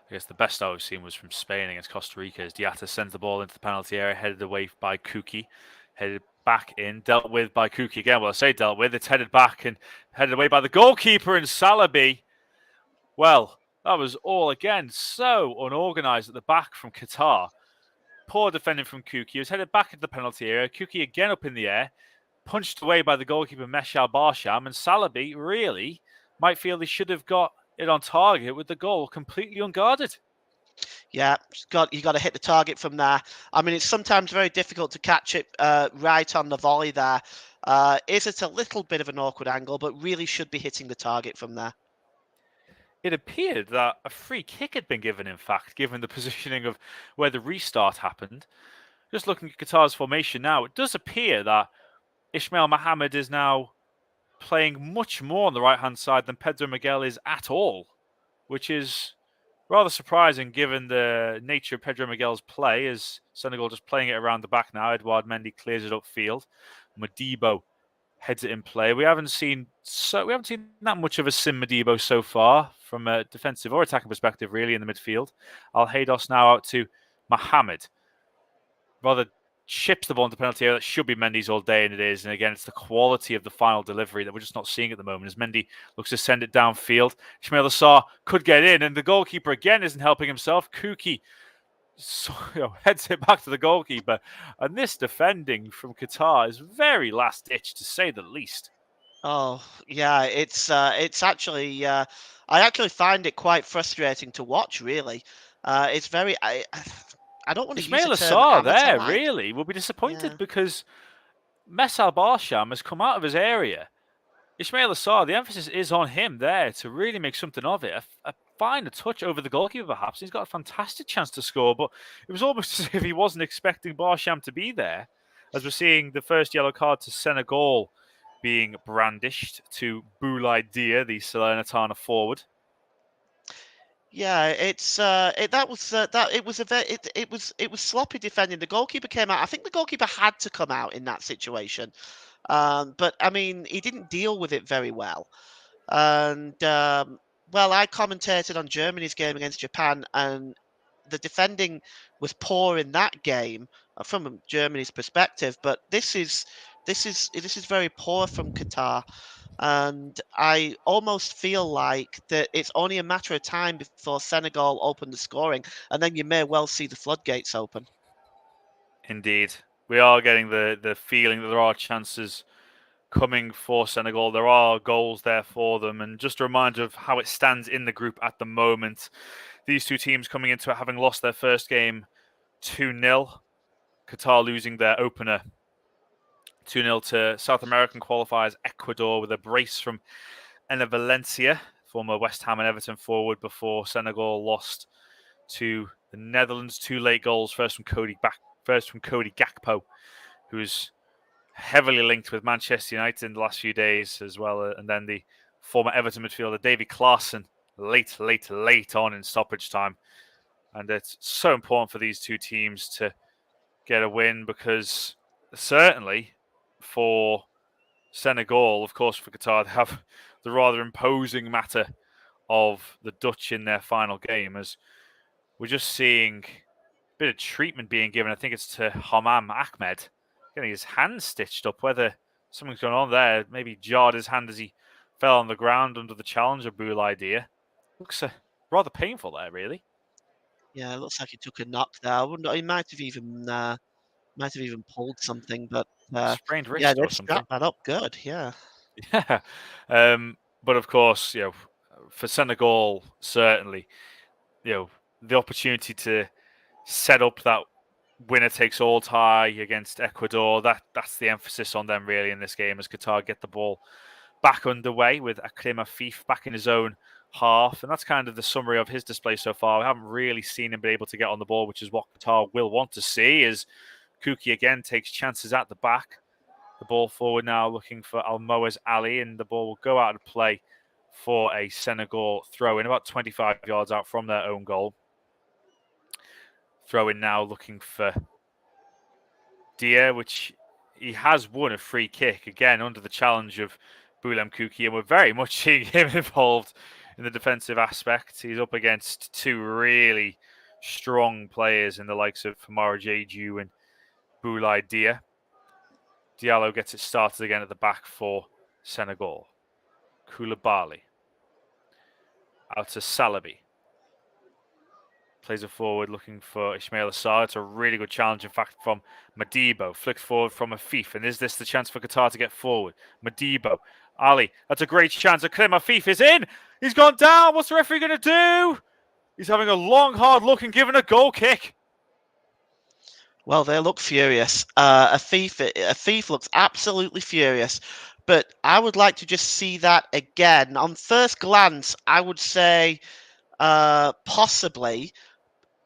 I guess the best I've seen was from Spain against Costa Rica as Diatta sends the ball into the penalty area, headed away by Kuki, headed back in, dealt with by Kuki again. Well, I say dealt with, it's headed back and headed away by the goalkeeper and Salabi. Well, that was all again so unorganised at the back from Qatar. Poor defending from Kuki. He was headed back into the penalty area. Kuki again up in the air, punched away by the goalkeeper Meshal Barsham, and Salabi really might feel he should have got it on target with the goal completely unguarded. Yeah, you got to hit the target from there. I mean, it's sometimes very difficult to catch it right on the volley there. Is it a little bit of an awkward angle, but really should be hitting the target from there. It appeared that a free kick had been given, in fact, given the positioning of where the restart happened. Just looking at Qatar's formation now, it does appear that Ismail Mohammed is now playing much more on the right-hand side than Pedro Miguel is at all, which is rather surprising given the nature of Pedro Miguel's play, as Senegal just playing it around the back now. Edouard Mendy clears it upfield. Modibo heads it in play. We haven't seen that much of a Sim Modibo so far from a defensive or attacking perspective, really, in the midfield. Al-Haydos now out to Mohammed. Rather chips the ball into the penalty area. That should be Mendy's all day, and it is. And again, it's the quality of the final delivery that we're just not seeing at the moment as Mendy looks to send it downfield. Ismail Assar could get in, and the goalkeeper again isn't helping himself. Kuki heads it back to the goalkeeper. And this defending from Qatar is very last ditch, to say the least. Oh yeah, it's actually I actually find it quite frustrating to watch. Really, it's very I don't want to use Ismail the term Assar there amateur-like. really will be disappointed Yeah. because Messal Barsham has come out of his area. Ismail Assar, the emphasis is on him there to really make something of it. A finer touch over the goalkeeper, perhaps. He's got a fantastic chance to score, but it was almost as if he wasn't expecting Barsham to be there, as we're seeing the first yellow card to Senegal being brandished to Boulaye Dia, the Salernitana forward. Yeah, that was it was a very it was sloppy defending. The goalkeeper came out. I think the goalkeeper had to come out in that situation, but I mean he didn't deal with it very well. And well, I commentated on Germany's game against Japan, and the defending was poor in that game from Germany's perspective. But this is very poor from Qatar. And I almost feel like that it's only a matter of time before Senegal open the scoring, and then you may well see the floodgates open. Indeed. We are getting the feeling that there are chances coming for Senegal. There are goals there for them. And just a reminder of how it stands in the group at the moment. These two teams coming into it having lost their first game 2-0. Qatar losing their opener 2-0 to South American qualifiers Ecuador with a brace from Enna Valencia, former West Ham and Everton forward, before Senegal lost to the Netherlands. 2 late goals, first from Cody Gakpo, who's heavily linked with Manchester United in the last few days as well, and then the former Everton midfielder Davy Klaassen late on in stoppage time. And it's so important for these two teams to get a win, because certainly for Senegal, of course, for Qatar, they have the rather imposing matter of the Dutch in their final game, as we're just seeing a bit of treatment being given. I think it's to Hamam Ahmed, getting his hand stitched up. Whether something's going on there, maybe jarred his hand as he fell on the ground under the challenge of Boulaye Dia. Looks rather painful there, really. Yeah, it looks like he took a knock there. I wouldn't, he might have even pulled something, but Sprained yeah, wrist they've or something. strapped that up good. Yeah. Yeah. But of course, for Senegal, certainly, the opportunity to set up that winner takes all tie against Ecuador, that's the emphasis on them really in this game, as Qatar get the ball back underway with Akrim Afif back in his own half. And that's kind of the summary of his display so far. We haven't really seen him be able to get on the ball, which is what Qatar will want to see, as Kuki again takes chances at the back. The ball forward now looking for Almoez Ali, and the ball will go out of play for a Senegal throw in about 25 yards out from their own goal. Throw in now looking for Dia, which he has won a free kick, again under the challenge of Boulem Kuki, and we're very much seeing him involved in the defensive aspect. He's up against 2 really strong players in the likes of Famara Jeju and Boulaye Dia. Diallo gets it started again at the back for Senegal. Koulibaly. Out to Salabi. Plays it forward looking for Ismail Assar. It's a really good challenge, in fact, from Madibo. Flicked forward from Afif. And is this the chance for Qatar to get forward? Madibo. Ali. That's a great chance. Akrim Afif is in. He's gone down. What's the referee going to do? He's having a long, hard look and giving a goal kick. Well, they look furious. Afif looks absolutely furious. But I would like to just see that again. On first glance, I would say possibly.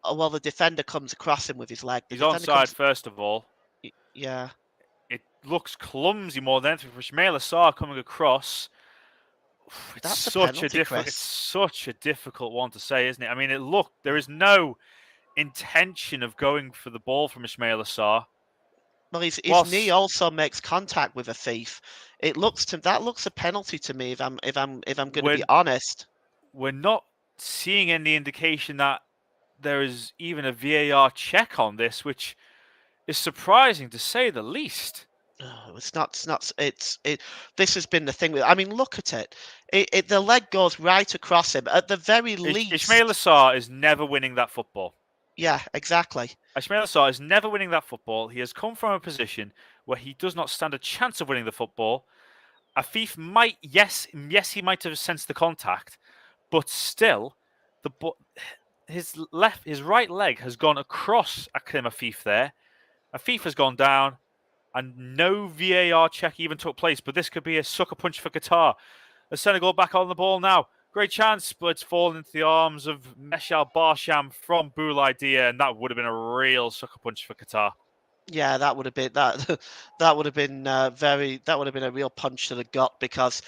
Well, the defender comes across him with his leg. He's onside, first of all. Yeah. It looks clumsy more than anything for Ismail Assar coming across. It's such a difficult one to say, isn't it? I mean, there is no intention of going for the ball from Ismail Assar. Well, his knee also makes contact with Afif. That looks a penalty to me. If I'm going to be honest, we're not seeing any indication that there is even a VAR check on this, which is surprising to say the least. It's not. This has been the thing. I mean, look at it. The leg goes right across him. At the very least, Ismail Assar is never winning that football. Yeah, exactly. Ismail Assar is never winning that football. He has come from a position where he does not stand a chance of winning the football. Afif might, yes, he might have sensed the contact, but still, his right leg has gone across Akrim Afif there. Afif has gone down, and no VAR check even took place. But this could be a sucker punch for Qatar. As Senegal back on the ball now. Great chance, but it's fallen into the arms of Meshal Barsham from Boulaye Dia, and that would have been a real sucker punch for Qatar. Yeah, that would have been that. That would have been very. That would have been a real punch to the gut because,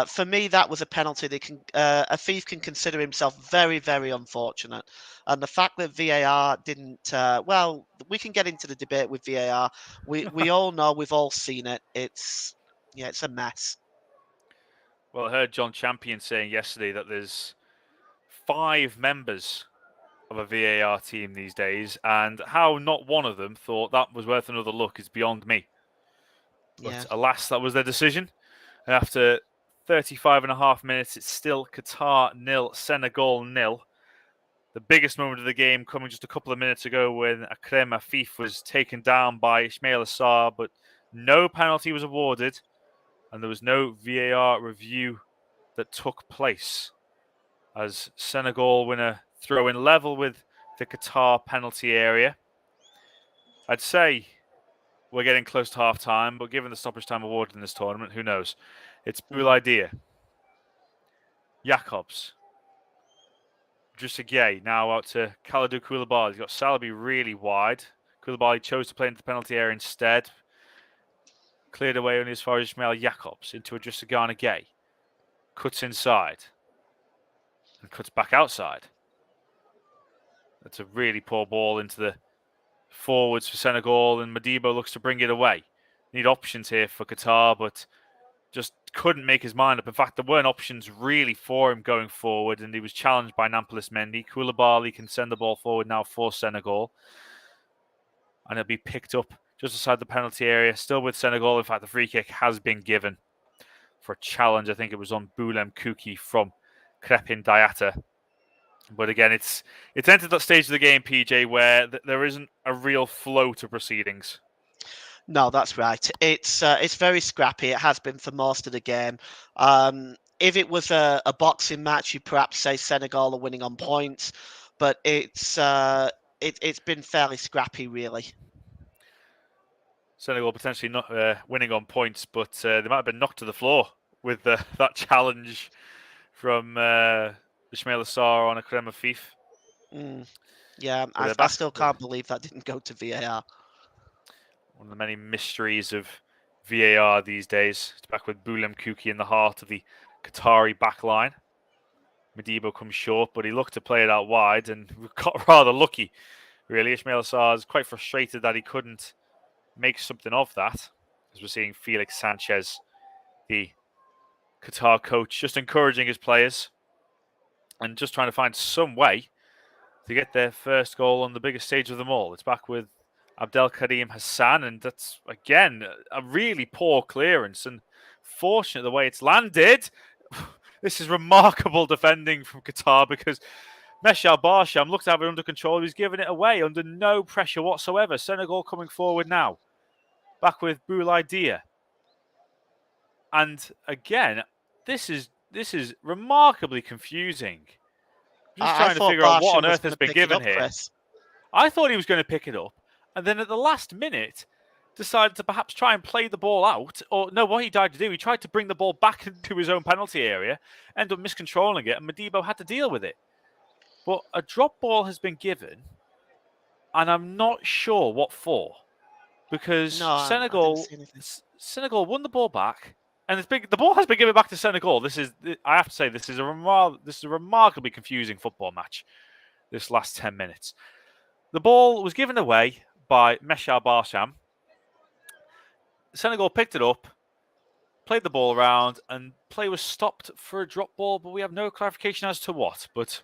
for me, that was a penalty. They can a thief can consider himself very, very unfortunate, and the fact that VAR didn't. Well, we can get into the debate with VAR. We all know. We've all seen it. It's it's a mess. Well, I heard John Champion saying yesterday that there's 5 members of a VAR team these days, and how not one of them thought that was worth another look is beyond me. Yeah. But alas, that was their decision. And after 35 and a half minutes, it's still Qatar 0, Senegal 0. The biggest moment of the game coming just a couple of minutes ago when Akrem Afif was taken down by Ismail Assar, but no penalty was awarded, and there was no VAR review that took place as Senegal win a throw-in level with the Qatar penalty area. I'd say we're getting close to half-time, but given the stoppage time awarded in this tournament, who knows? It's Boulaye Dia, Jacobs, Drissagay now out to Kalidou Koulibaly. He's got Salabi really wide. Koulibaly chose to play into the penalty area instead. Cleared away only as far as Ismail Jacobs into a Drissagana Gay. Cuts inside and cuts back outside. That's a really poor ball into the forwards for Senegal, and Modibo looks to bring it away. Need options here for Qatar, but just couldn't make his mind up. In fact, there weren't options really for him going forward, and he was challenged by Nampalys Mendy. Koulibaly can send the ball forward now for Senegal, and it'll be picked up just outside the penalty area, still with Senegal. In fact, the free kick has been given for a challenge. I think it was on Boulem Kouki from Crepin Diatta. But again, it's entered that stage of the game, PJ, where there isn't a real flow to proceedings. No, that's right. It's very scrappy. It has been for most of the game. If it was a boxing match, you'd perhaps say Senegal are winning on points, but it's been fairly scrappy, really. Senegal potentially not winning on points, but they might have been knocked to the floor with that challenge from Ismail Assar on Akrem Afif. Yeah, I still can't believe that didn't go to VAR. One of the many mysteries of VAR these days. It's back with Boulem Kouki in the heart of the Qatari backline. Modibo comes short, but he looked to play it out wide, and we got rather lucky, really. Ismail Assar is quite frustrated that he couldn't make something of that, as we're seeing Felix Sanchez, the Qatar coach, just encouraging his players and just trying to find some way to get their first goal on the biggest stage of them all. It's back with Abdelkarim Hassan, and that's, again, a really poor clearance, and fortunate the way it's landed. This is remarkable defending from Qatar because Meshal Barsham looked to have it under control. He's giving it away under no pressure whatsoever. Senegal coming forward now. Back with Boulaye Dia. And again, this is remarkably confusing. I'm just trying to figure out what on earth has been given here. Chris. I thought he was going to pick it up, and then at the last minute decided to perhaps try and play the ball out. Or no, what he tried to do, he tried to bring the ball back into his own penalty area, ended up miscontrolling it, and Modibo had to deal with it. But a drop ball has been given, and I'm not sure what for, because Senegal won the ball back, and the ball has been given back to Senegal. I have to say, this is a remarkably confusing football match. This last 10 minutes, the ball was given away by Meshal Barsham. Senegal picked it up, played the ball around, and play was stopped for a drop ball, but we have no clarification as to what. But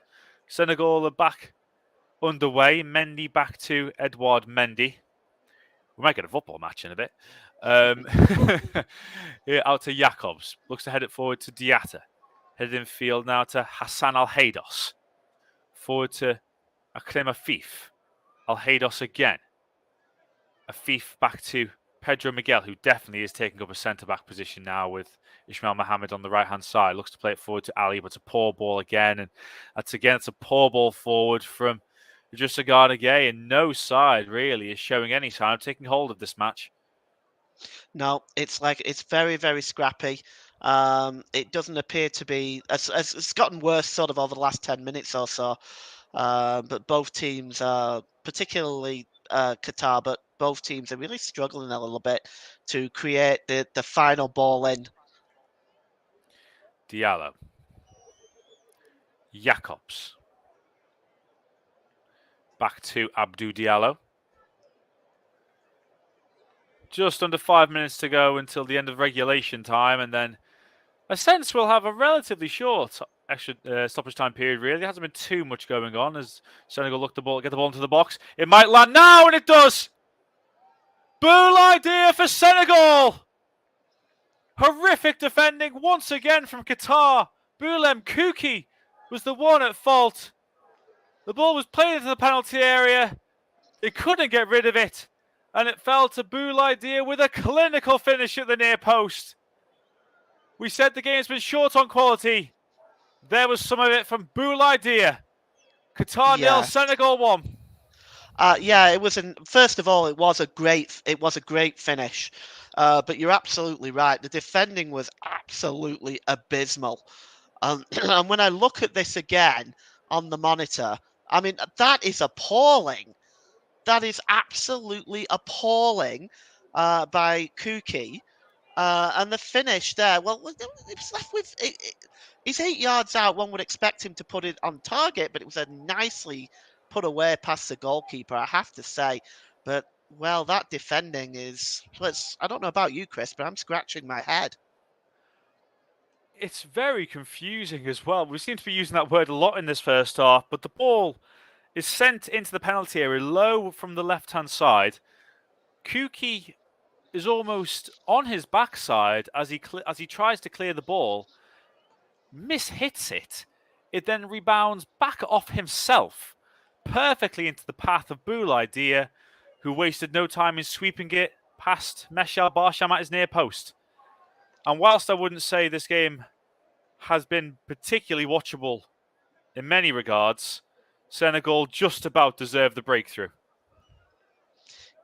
Senegal are back underway. Mendy back to Edouard Mendy. We might get a football match in a bit. Here, out to Jacobs. Looks to head it forward to Diatta. Headed in field now to Hassan Al-Haydos. Forward to Akrem Afif. Al-Haydos again. Afif back to Pedro Miguel, who definitely is taking up a centre-back position now with Ismail Mohammed on the right-hand side. Looks to play it forward to Ali, but it's a poor ball again. And it's a poor ball forward from Drissagana Gay, and no side really is showing any sign of taking hold of this match. No, it's very, very scrappy. It doesn't appear to be as it's gotten worse sort of over the last 10 minutes or so. But both teams are particularly Qatar, but both teams are really struggling a little bit to create the final ball in. Diallo. Jacobs. Back to Abdou Diallo. Just under 5 minutes to go until the end of regulation time, and then I sense we'll have a relatively short extra stoppage time period. Really, there hasn't been too much going on as Senegal get the ball into the box. It might land now, and it does. Bull idea for Senegal. Horrific defending once again from Qatar. Boulem Kouki was the one at fault. The ball was played into the penalty area. They couldn't get rid of it, and it fell to Boulaïdia with a clinical finish at the near post. We said the game's been short on quality. There was some of it from Boulaïdia. Qatar 0, Yes. Senegal 1. Yeah, it was first of all, it was a great finish. But you're absolutely right. The defending was absolutely abysmal. And when I look at this again on the monitor, I mean, that is appalling. That is absolutely appalling by Kuki. And the finish there, well, it was left with. He's 8 yards out. One would expect him to put it on target, but it was a nicely put away past the goalkeeper, I have to say. But, well, that defending is. I don't know about you, Chris, but I'm scratching my head. It's very confusing as well. We seem to be using that word a lot in this first half, but the ball is sent into the penalty area low from the left-hand side. Kuki is almost on his backside as he tries to clear the ball, mishits it. It then rebounds back off himself, perfectly into the path of Boulaïdia, who wasted no time in sweeping it past Meshal Barsham at his near post. And whilst I wouldn't say this game has been particularly watchable in many regards, Senegal just about deserved the breakthrough.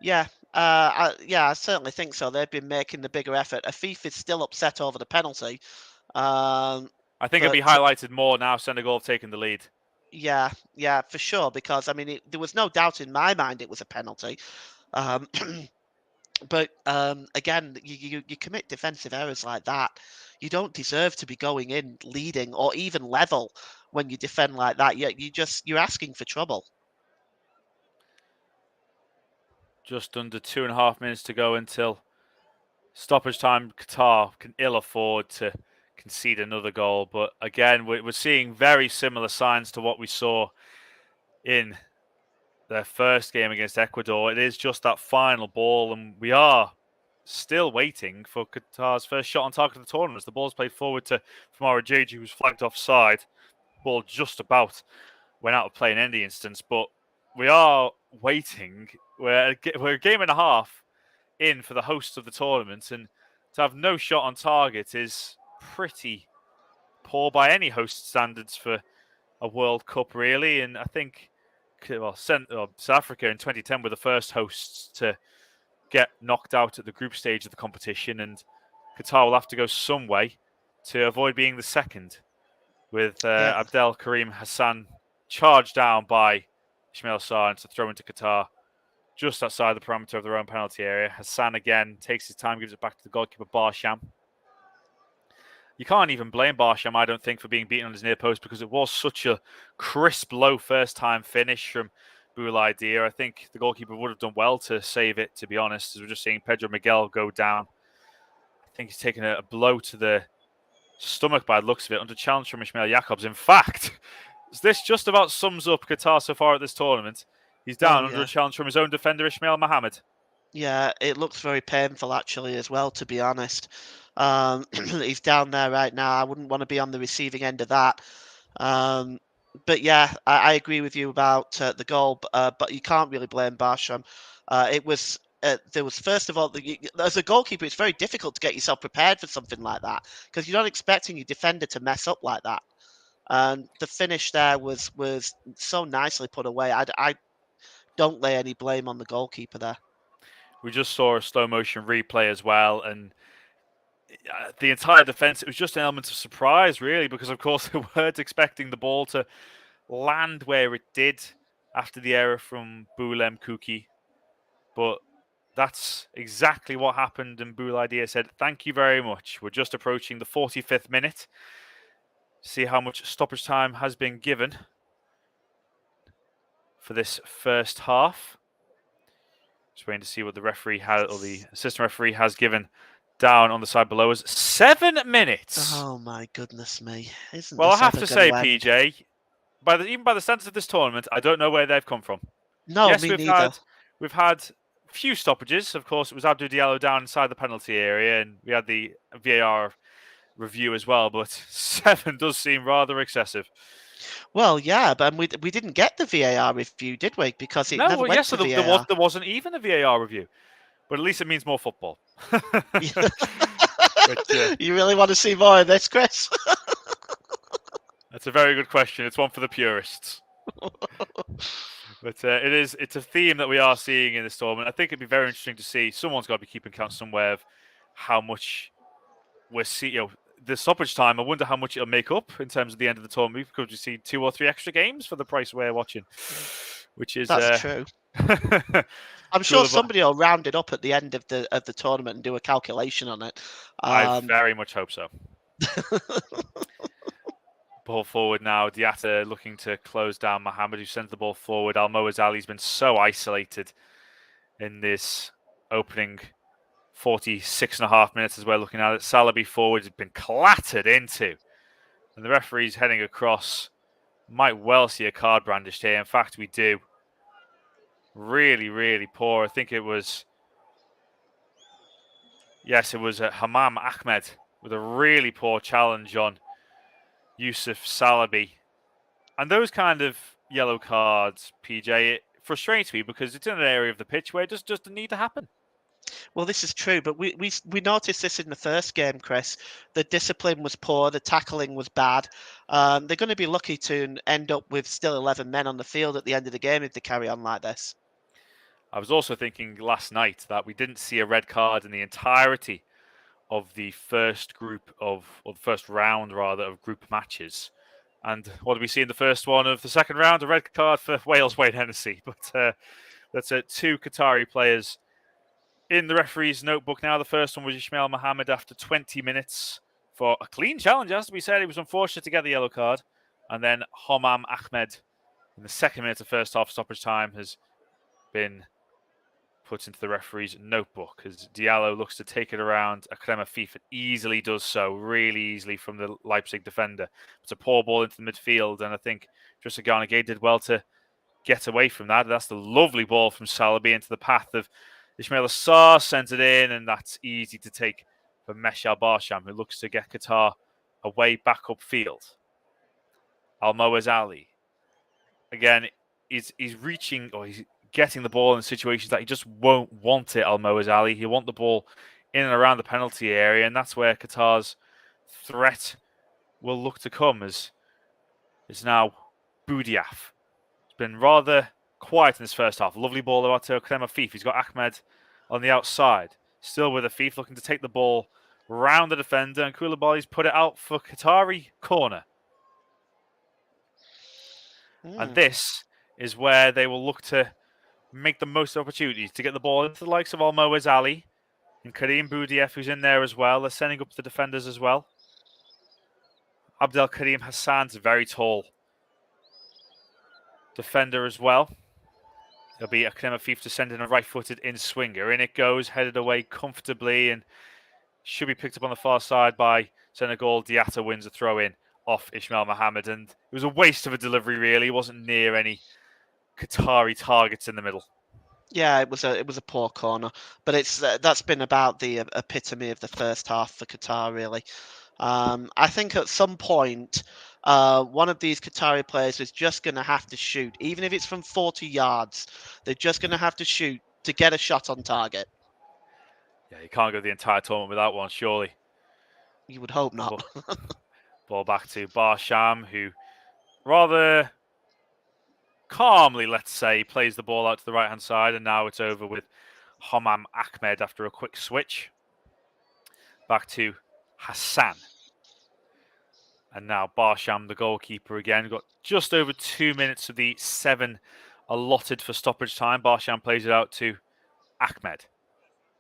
Yeah, I certainly think so. They've been making the bigger effort. Afif is still upset over the penalty. I think it'll be highlighted more now Senegal have taken the lead. Yeah, for sure. Because I mean, there was no doubt in my mind it was a penalty. Um, but again, you commit defensive errors like that. You don't deserve to be going in leading or even level when you defend like that. You're asking for trouble. Just under 2.5 minutes to go until stoppage time. Qatar can ill afford to concede another goal. But again, we're seeing very similar signs to what we saw in their first game against Ecuador. It is just that final ball, and we are still waiting for Qatar's first shot on target of the tournament. As the ball's played forward to Famara Jeju, who's flagged offside. Ball just about went out of play in any instance, but we are waiting. We're a game and a half in for the hosts of the tournament, and to have no shot on target is pretty poor by any host standards for a World Cup, really. And I think, well, South Africa in 2010 were the first hosts to get knocked out at the group stage of the competition, and Qatar will have to go some way to avoid being the second, with Abdel Karim Hassan charged down by Ismail Sarr to throw into Qatar just outside the perimeter of their own penalty area. Hassan again takes his time, gives it back to the goalkeeper Barsham. You can't even blame Barsham, I don't think, for being beaten on his near post, because it was such a crisp, low first-time finish from Boulaïdia. I think the goalkeeper would have done well to save it, to be honest, as we're just seeing Pedro Miguel go down. I think he's taken a blow to the stomach by the looks of it, under challenge from Ismail Jacobs. In fact, this just about sums up Qatar so far at this tournament. He's down under a challenge from his own defender, Ismail Mohammed. Yeah, it looks very painful actually as well, to be honest. He's down there right now. I wouldn't want to be on the receiving end of that. But yeah, I agree with you about the goal, but you can't really blame Barsham. There was first of all, as a goalkeeper, it's very difficult to get yourself prepared for something like that because you're not expecting your defender to mess up like that. And the finish there was so nicely put away. I don't lay any blame on the goalkeeper there. We just saw a slow motion replay as well, and the entire defense, it was just an element of surprise, really, because of course they weren't expecting the ball to land where it did after the error from Boulem Kuki. But that's exactly what happened, and Bouladia said, "Thank you very much. We're just approaching the 45th minute. See how much stoppage time has been given for this first half." Just waiting to see what the referee had, or the assistant referee has given down on the side below us. 7 minutes. Oh my goodness me! Isn't Well, I this have ever to going say, to end? PJ, even by the standards of this tournament, I don't know where they've come from. No, Yes, me neither. we've had few stoppages. Of course, it was Abdou Diallo down inside the penalty area, and we had the VAR review as well. But 7 does seem rather excessive. Well, yeah, but we didn't get the VAR review, did we? Because it No, never well, went yes, so to there VAR. wasn't even a VAR review, but at least it means more football. Which You really want to see more of this, Chris? that's a very good question. It's one for the purists. But it's a theme that we are seeing in this tournament. I think it'd be very interesting to see. Someone's got to be keeping count somewhere of how much we're seeing. The stoppage time. I wonder how much it'll make up in terms of the end of the tournament. Could we see 2 or 3 extra games for the price we're watching? Which is That's true. I'm sure somebody will round it up at the end of the tournament and do a calculation on it. I very much hope so. Ball forward now. Diatta looking to close down Mohammed, who sends the ball forward. Almoez Ali's been so isolated in this opening 46 and a half minutes as we're looking at it. Salabi forward has been clattered into. And the referee's heading across. Might well see a card brandished here. In fact, we do. Really, really poor. I think it was... Yes, it was Hammam Ahmed with a really poor challenge on Yusuf Salabi. And those kind of yellow cards, PJ, it frustrates me because it's in an area of the pitch where it just doesn't need to happen. Well, this is true, but we noticed this in the first game, Chris. The discipline was poor, the tackling was bad. They're going to be lucky to end up with still 11 men on the field at the end of the game if they carry on like this. I was also thinking last night that we didn't see a red card in the entirety of the first group or the first round rather of group matches. And what did we see in the first one of the second round? A red card for Wales, Wayne Hennessy. But that's 2 Qatari players in the referee's notebook now. The first one was Ismail Mohammed after 20 minutes for a clean challenge, as we said. It was unfortunate to get the yellow card. And then Hammam Ahmed in the second minute of first half stoppage time has been put into the referee's notebook as Diallo looks to take it around Akrem Afif. It easily does so, really easily from the Leipzig defender. It's a poor ball into the midfield, and I think Drissa Gana Gay did well to get away from that. That's the lovely ball from Salabi into the path of Ismail Assar, sends it in, and that's easy to take for Mesh Al-Barsham, who looks to get Qatar away back upfield. Almoez Ali. Again, he's reaching, or he's getting the ball in situations that he just won't want it, Almoez Ali. He'll want the ball in and around the penalty area, and that's where Qatar's threat will look to come, as it's now Boudiaf. It's been rather quiet in this first half. Lovely ball out to Akrem Afif. He's got Ahmed on the outside. Still with Afif, looking to take the ball round the defender, and Koulibaly's put it out for Qatari corner. And this is where they will look to make the most opportunities to get the ball into the likes of Almoez Ali and Karim Boudiaf, who's in there as well. They're sending up the defenders as well. Abdel Karim Hassan's a very tall defender as well. There'll be Akrem Afif to send in a right-footed in-swinger. In it goes, headed away comfortably, and should be picked up on the far side by Senegal. Diatta wins a throw-in off Ismail Mohammed, and it was a waste of a delivery, really. It wasn't near any Qatari targets in the middle. Yeah, it was a poor corner, but it's that's been about the epitome of the first half for Qatar, really. I think at some point, one of these Qatari players is just going to have to shoot, even if it's from 40 yards. They're just going to have to shoot to get a shot on target. Yeah, you can't go the entire tournament without one, surely. You would hope not. Ball back to Barsham, who rather calmly, let's say, plays the ball out to the right-hand side, and now it's over with Homam Ahmed after a quick switch. Back to Hassan. And now Barsham, the goalkeeper again. Got just over 2 minutes of the 7 allotted for stoppage time. Barsham plays it out to Ahmed.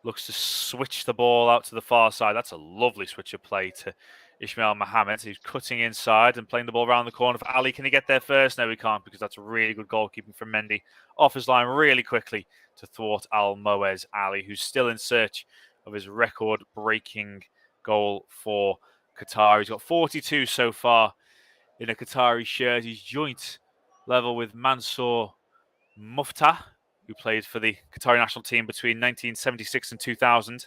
Looks to switch the ball out to the far side. That's a lovely switch of play to Ismail Mohammed. He's cutting inside and playing the ball around the corner for Ali. Can he get there first? No, he can't, because that's really good goalkeeping from Mendy. Off his line really quickly to thwart Al Moez Ali, who's still in search of his record-breaking goal for Qatar. He's got 42 so far in a Qatari shirt. He's joint level with Mansour Muftah, who played for the Qatari national team between 1976 and 2000.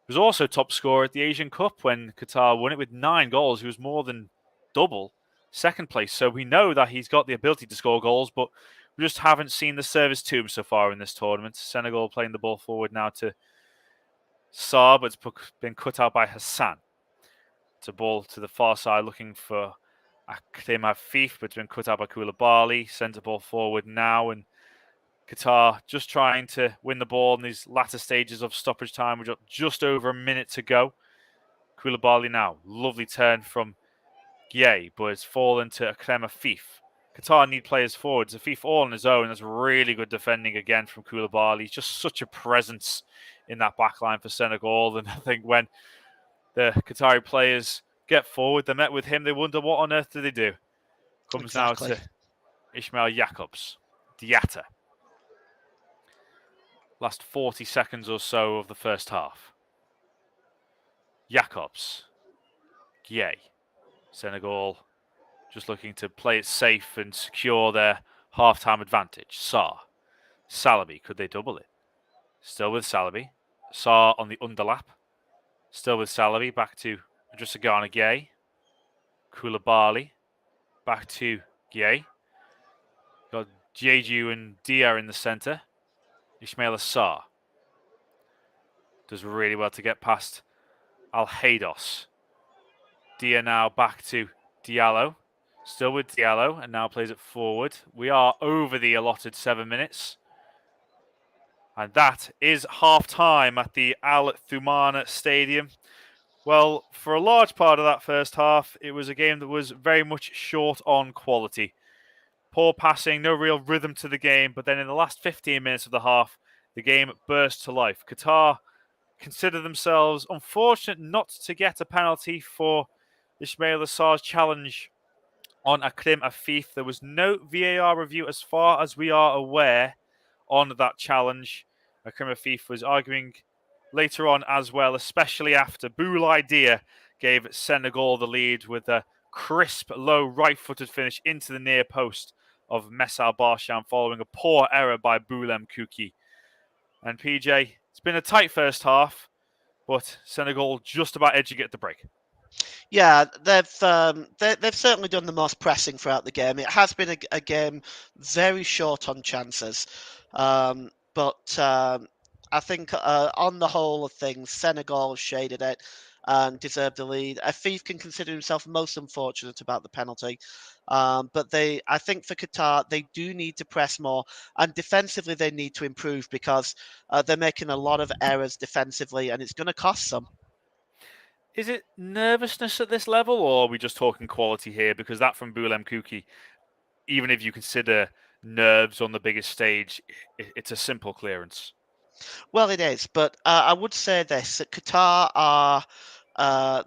He was also top scorer at the Asian Cup when Qatar won it with 9 goals. He was more than double second place. So we know that he's got the ability to score goals, but we just haven't seen the service to him so far in this tournament. Senegal playing the ball forward now to Saar, but it's been cut out by Hassan. It's a ball to the far side looking for Akrim Afif, but it's been cut out by Koulibaly. Centre ball forward now, and Qatar just trying to win the ball in these latter stages of stoppage time. We've got just over a minute to go. Koulibaly now. Lovely turn from Gueye, but it's fallen to Akram Afif. Qatar need players forwards. Afif all on his own. That's really good defending again from Koulibaly. He's just such a presence in that back line for Senegal. And I think when the Qatari players get forward, they're met with him, they wonder what on earth do they do. Comes Exactly. now to Ismail Jacobs. Diatta. Last 40 seconds or so of the first half. Jacobs. Gueye. Senegal just looking to play it safe and secure their half-time advantage. Saar. Salabi. Could they double it? Still with Salabi. Saar on the underlap. Still with Salabi. Back to Idrissa Gana Gueye. Koulibaly. Back to Gueye. Got Jeju and Dia in the centre. Ismail Assar does really well to get past Al-Haydos. Dia now back to Diallo. Still with Diallo, and now plays it forward. We are over the allotted 7 minutes. And that is half-time at the Al Thumana Stadium. Well, for a large part of that first half, it was a game that was very much short on quality. Poor passing, no real rhythm to the game, but then in the last 15 minutes of the half, the game burst to life. Qatar consider themselves unfortunate not to get a penalty for Ismail Assar's challenge on Akrim Afif. There was no VAR review as far as we are aware on that challenge. Akrim Afif was arguing later on as well, especially after Boulaye Dia gave Senegal the lead with a crisp, low right-footed finish into the near post of Messal Barsham following a poor error by Boulem Kouki. And PJ, it's been a tight first half, but Senegal just about edging it at the break. Yeah, they've certainly done the most pressing throughout the game. It has been a game very short on chances, but I think on the whole of things, Senegal shaded it and deserved the lead. Afif can consider himself most unfortunate about the penalty, but I think for Qatar, they do need to press more, and defensively they need to improve because they're making a lot of errors defensively, and it's going to cost them. Is it nervousness at this level, or are we just talking quality here? Because that from Boulem Kouki, even if you consider nerves on the biggest stage, it's a simple clearance. Well, it is, but I would say this: that Qatar are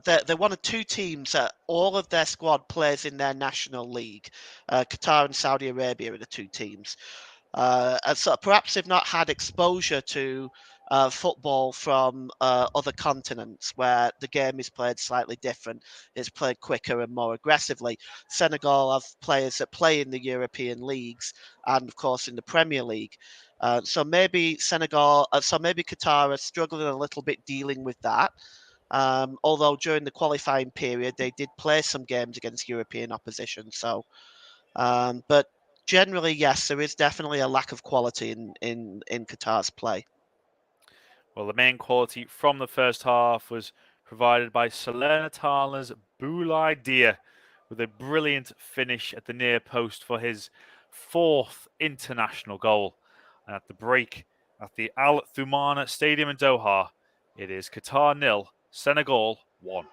they're one of two teams that all of their squad plays in their national league. Qatar and Saudi Arabia are the two teams. And so perhaps they've not had exposure to football from other continents where the game is played slightly different. It's played quicker and more aggressively. Senegal have players that play in the European leagues and, of course, in the Premier League. So maybe Qatar are struggling a little bit dealing with that. Although during the qualifying period they did play some games against European opposition. So, but generally, yes, there is definitely a lack of quality in Qatar's play. Well, the main quality from the first half was provided by Salernitana's Boulaye Dia with a brilliant finish at the near post for his 4th international goal. And at the break, at the Al Thumana Stadium in Doha. It is Qatar 0, Senegal 1.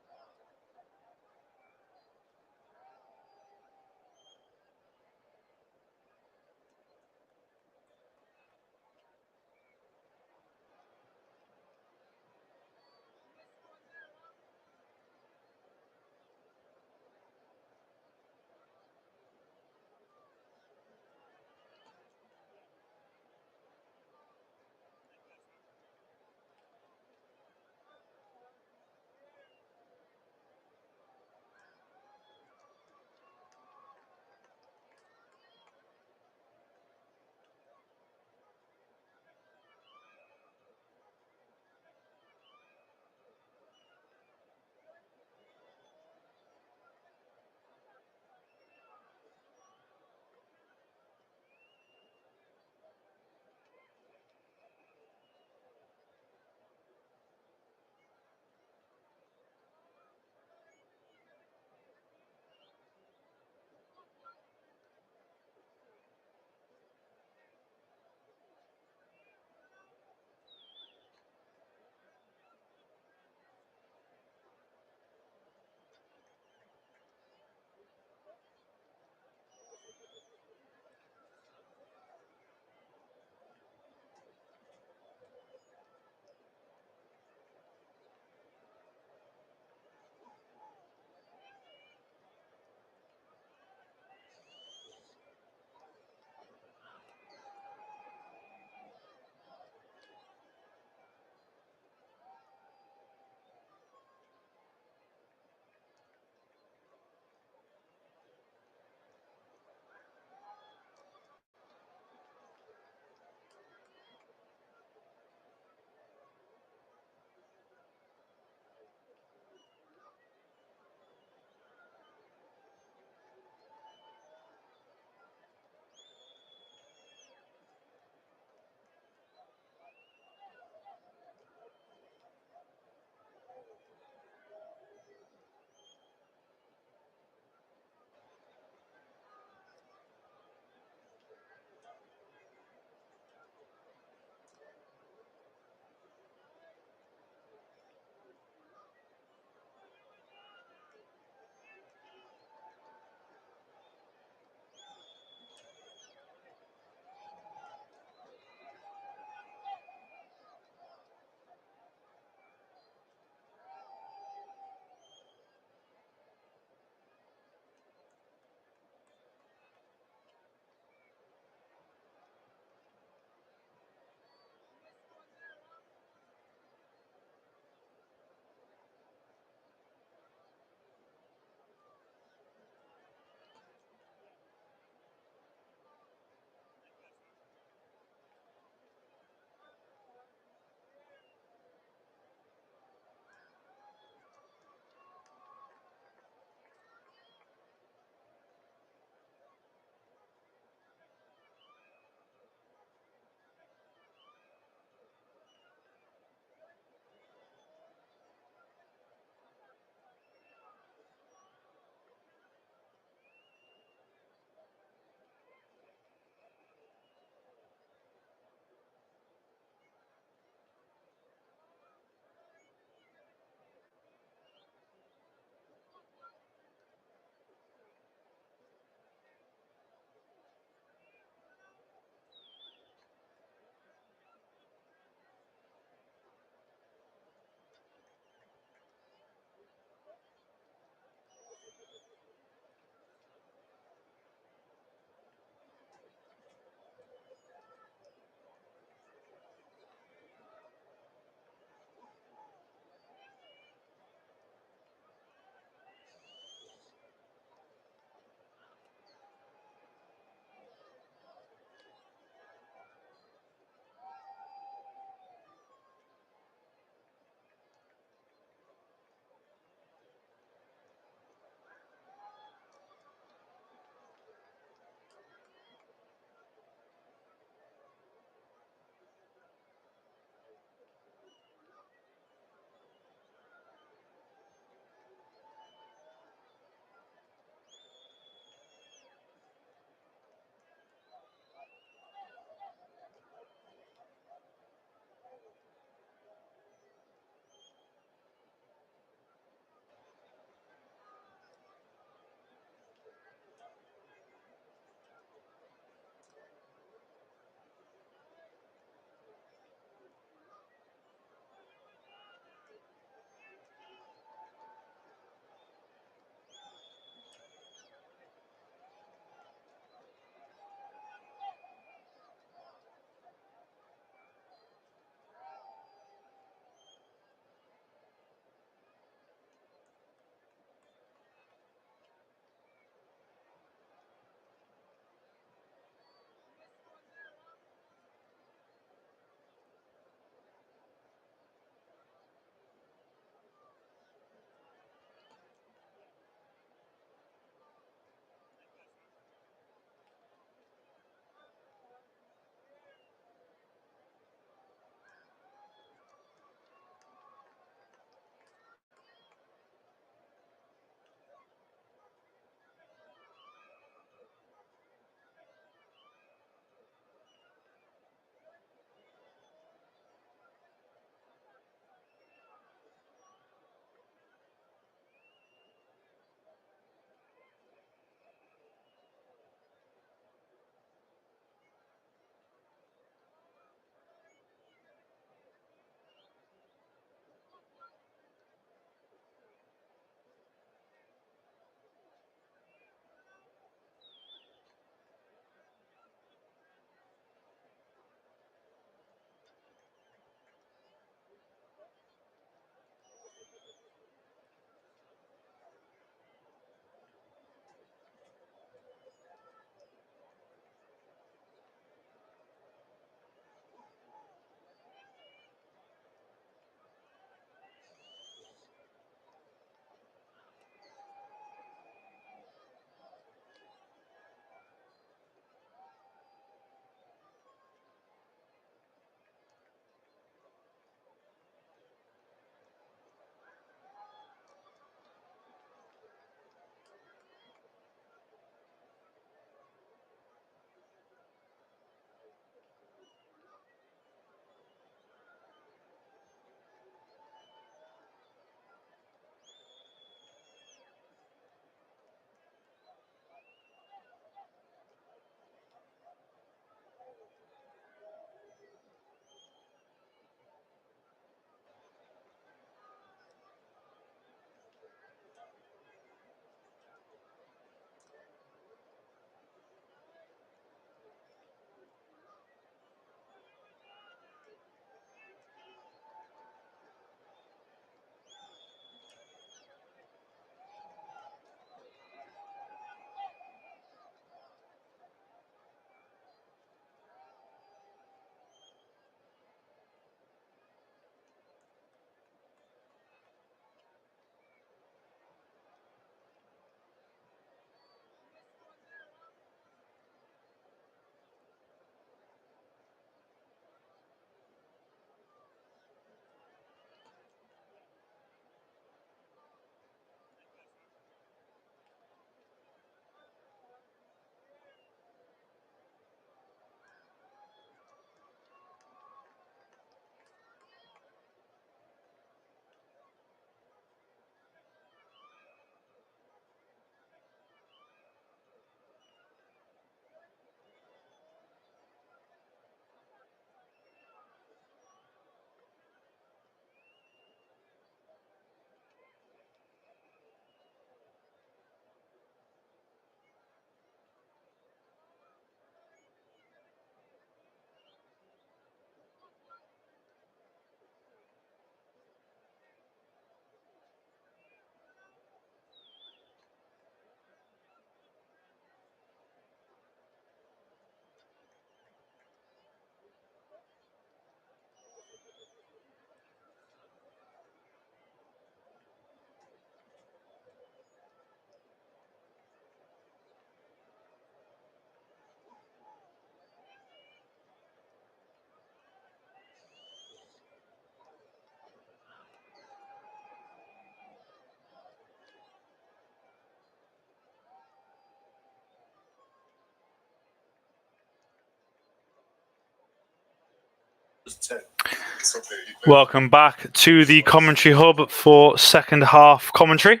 Welcome back to the commentary hub for second half commentary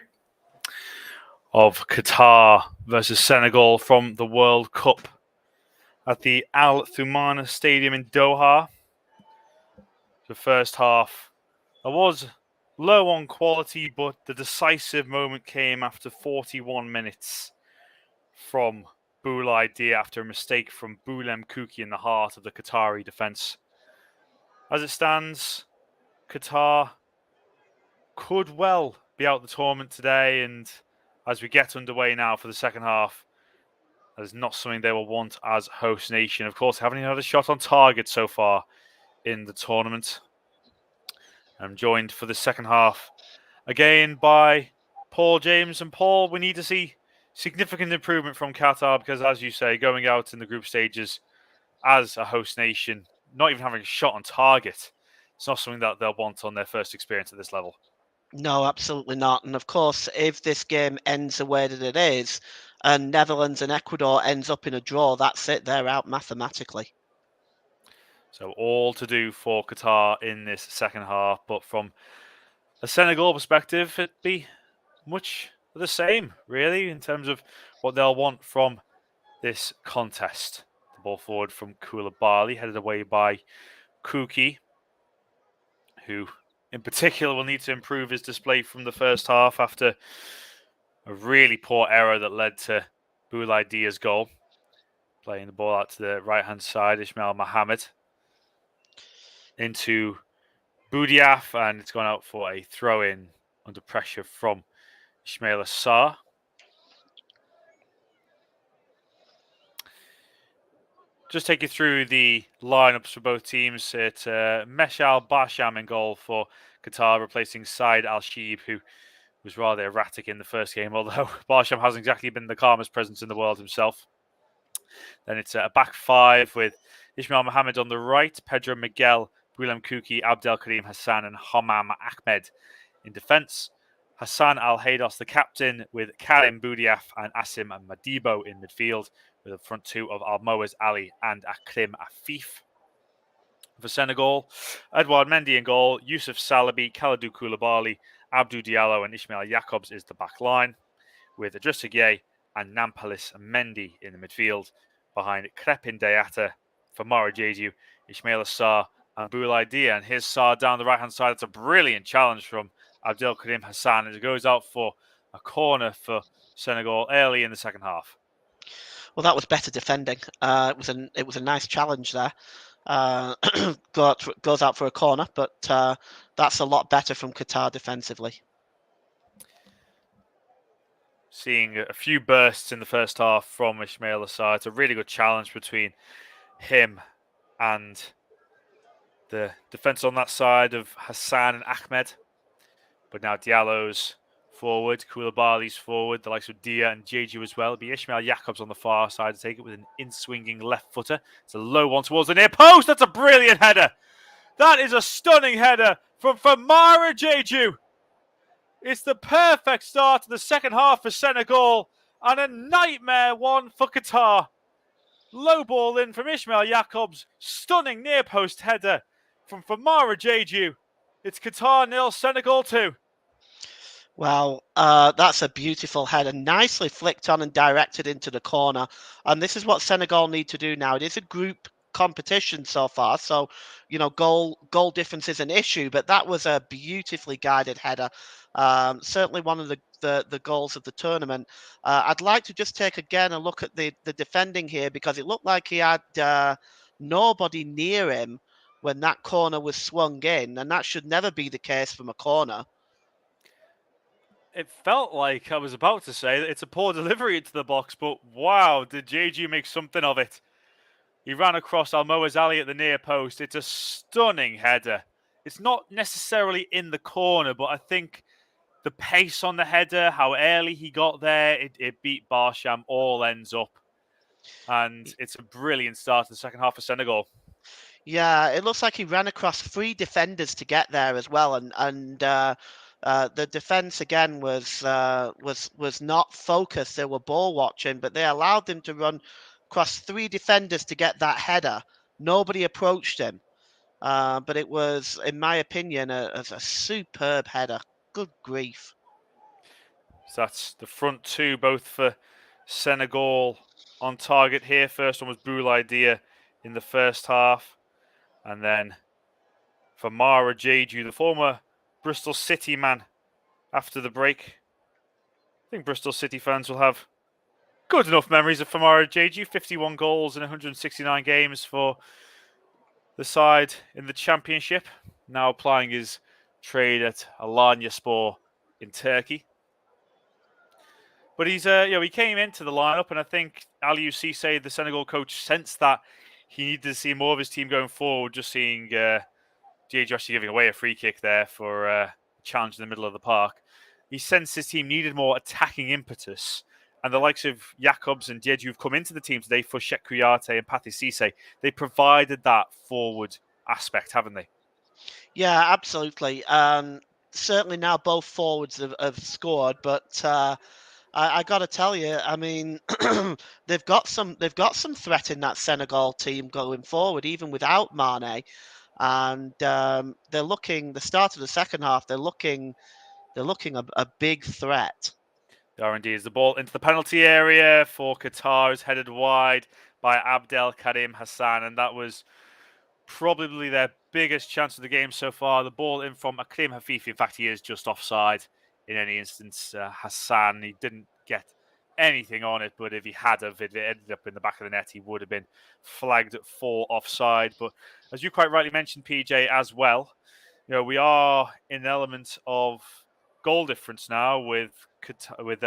of Qatar versus Senegal from the World Cup at the Al Thumana Stadium in Doha. The first half, I was low on quality, but the decisive moment came after 41 minutes from Boulaye Dia after a mistake from Boulem Kouki in the heart of the Qatari defence. As it stands, Qatar could well be out the tournament today, and as we get underway now for the second half, that is not something they will want as host nation. Of course, haven't even had a shot on target so far in the tournament. I'm joined for the second half again by Paul, James, and Paul. We need to see significant improvement from Qatar because, as you say, going out in the group stages as a host nation, not even having a shot on target, it's not something that they'll want on their first experience at this level. No, absolutely not. And of course, if this game ends the way that it is, and Netherlands and Ecuador ends up in a draw, that's it. They're out mathematically. So all to do for Qatar in this second half. But from a Senegal perspective, it'd be much the same, really, in terms of what they'll want from this contest. The ball forward from Koulibaly, headed away by Kouki, who in particular will need to improve his display from the first half after a really poor error that led to Boulaye Dia's goal. Playing the ball out to the right-hand side, Ismail Mohamed into Boudiaf, and it's gone out for a throw-in under pressure from Ismail Assar. Just take you through the lineups for both teams. It's Meshal Barsham in goal for Qatar, replacing Said Al-Sheeb, who was rather erratic in the first game, although Barsham hasn't exactly been the calmest presence in the world himself. Then it's a back five with Ismail Mohamed on the right, Pedro Miguel, Boulem Kouki, Abdel Karim Hassan, and Homam Ahmed in defence. Hassan Al-Haydos, the captain, with Karim Boudiaf and Asim Madibo in midfield, with a front two of Almoez Ali and Akrim Afif. For Senegal, Edouard Mendy in goal, Youssouf Salabi, Kalidou Koulibaly, Abdou Diallo, and Ismail Jacobs is the back line, with Idrissa Gueye and Nampalis Mendy in the midfield, behind Crepin Diatta, Famara Jeju, Ismail Assar, and Boulaye Dia. And here's Sarr down the right-hand side. It's a brilliant challenge from Abdel Karim Hassan, as it goes out for a corner for Senegal early in the second half. Well, that was better defending. It was a nice challenge there. Goes out for a corner, but that's a lot better from Qatar defensively. Seeing a few bursts in the first half from Ismail Assar. It's a really good challenge between him and the defence on that side of Hassan and Ahmed. But now Diallo's forward, Koulibaly's forward, the likes of Dia and Jeju as well. It'll be Ismail Jacobs on the far side to take it with an in-swinging left footer. It's a low one towards the near post. That's a brilliant header. That is a stunning header from Famara Jeju. It's the perfect start to the second half for Senegal and a nightmare one for Qatar. Low ball in from Ismail Jacobs. Stunning near post header from Famara Jeju. It's Qatar 0, Senegal 2. Well, that's a beautiful header, nicely flicked on and directed into the corner. And this is what Senegal need to do now. It is a group competition so far, so goal difference is an issue, but that was a beautifully guided header. Certainly one of the goals of the tournament. I'd like to just take again a look at the defending here, because it looked like he had nobody near him when that corner was swung in, and that should never be the case from a corner. It felt like I was about to say that it's a poor delivery into the box, but wow, did JG make something of it. He ran across Almoez Ali at the near post. It's a stunning header. It's not necessarily in the corner, but I think the pace on the header, how early he got there, it beat Barsham all ends up. And it's a brilliant start to the second half of Senegal. Yeah, it looks like he ran across 3 defenders to get there as well, and the defense again was not focused. They were ball watching, but they allowed him to run across 3 defenders to get that header. Nobody approached him. But it was, in my opinion, a superb header. Good grief. So that's the front two, both for Senegal on target here. First one was Boulaye Dia in the first half. And then for Mara Jeju, the former Bristol City man, after the break. I think Bristol City fans will have good enough memories of Famara Jeju. 51 goals in 169 games for the side in the Championship. Now applying his trade at Alanyaspor in Turkey. But he's he came into the lineup, and I think Aliou Cisse, the Senegal coach, sensed that he needed to see more of his team going forward. Just seeing Jeju actually giving away a free kick there for a challenge in the middle of the park. He sensed his team needed more attacking impetus. And the likes of Jacobs and Jeju who've come into the team today for Sheikh Kouyaté and Pathé Cisse, they provided that forward aspect, haven't they? Yeah, absolutely. Certainly now both forwards have scored, but I got to tell you, I mean, they've got some threat in that Senegal team going forward, even without Mane. And they're looking. The start of the second half, they're looking a big threat. They are indeed. The ball into the penalty area for Qatar is headed wide by Abdel Karim Hassan, and that was probably their biggest chance of the game so far. The ball in from Akrim Hafifi. In fact, he is just offside in any instance. Hassan, he didn't get anything on it, but if he had have, it ended up in the back of the net, he would have been flagged for offside. But as you quite rightly mentioned, PJ, as well, we are in an element of goal difference now with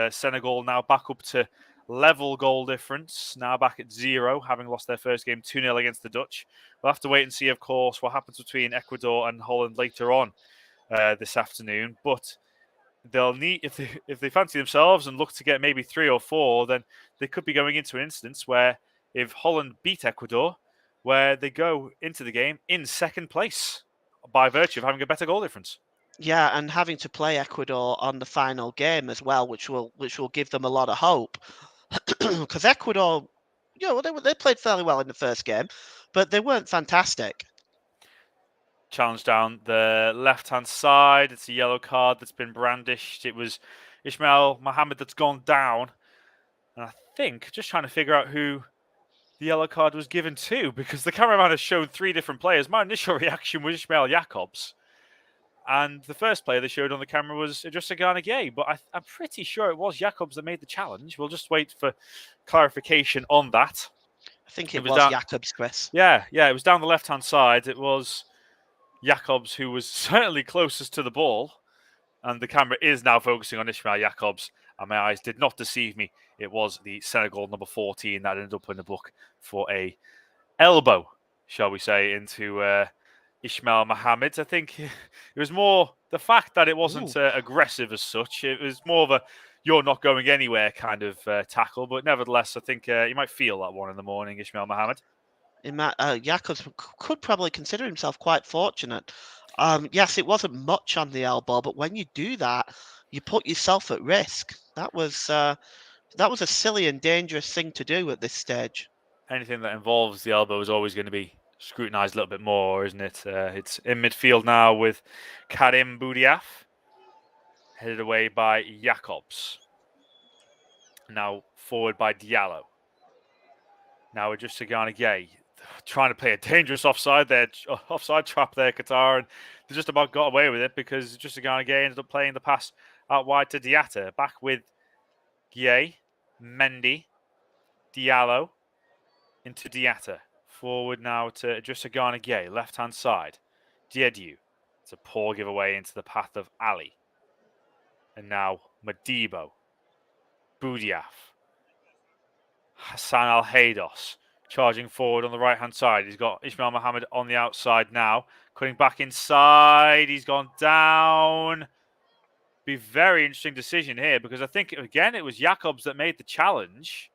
Senegal now back up to level goal difference, now back at 0, having lost their first game 2-0 against the Dutch. We'll have to wait and see, of course, what happens between Ecuador and Holland later on this afternoon. But they'll need, if they fancy themselves and look to get maybe 3 or 4, then they could be going into an instance where if Holland beat Ecuador, where they go into the game in second place by virtue of having a better goal difference. Yeah, and having to play Ecuador on the final game as well, which will give them a lot of hope, because Ecuador, they played fairly well in the first game, but they weren't fantastic. Challenge down the left-hand side. It's a yellow card that's been brandished. It was Ismail Mohammed that's gone down. And I think, just trying to figure out who the yellow card was given to, because the cameraman has shown 3 different players. My initial reaction was Ismail Jacobs. And the first player they showed on the camera was Idrissa Gana Gueye, but I'm pretty sure it was Jacobs that made the challenge. We'll just wait for clarification on that. I think it was Jacobs, Chris. Yeah, it was down the left-hand side. It was Jacobs who was certainly closest to the ball. And the camera is now focusing on Ismail Jacobs. And my eyes did not deceive me. It was the Senegal number 14 that ended up in the book for a elbow, shall we say, into Ismail Mohammed. I think it was more the fact that it wasn't aggressive as such. It was more of a you're not going anywhere kind of tackle. But nevertheless, I think you might feel that one in the morning, Ismail Mohammed. Jacobs could probably consider himself quite fortunate. Yes, it wasn't much on the elbow, but when you do that, you put yourself at risk. That was a silly and dangerous thing to do at this stage. Anything that involves the elbow is always going to be scrutinised a little bit more, isn't it? It's in midfield now with Karim Boudiaf, headed away by Jacobs. Now forward by Diallo. Now Idrissa Gana Gueye trying to play a dangerous offside trap there, Qatar, and they just about got away with it because Idrissa Gana Gueye ended up playing the pass out wide to Diatta. Back with Gueye, Mendy, Diallo into Diatta. Forward now to Idrissa Gana Gueye, left-hand side. Diediu. It's a poor giveaway into the path of Ali. And now Madibo. Boudiaf. Hassan Al-Haydos charging forward on the right-hand side. He's got Ismail Mohammed on the outside now. Cutting back inside. He's gone down. Be very interesting decision here because I think, again, it was Jacobs that made the challenge.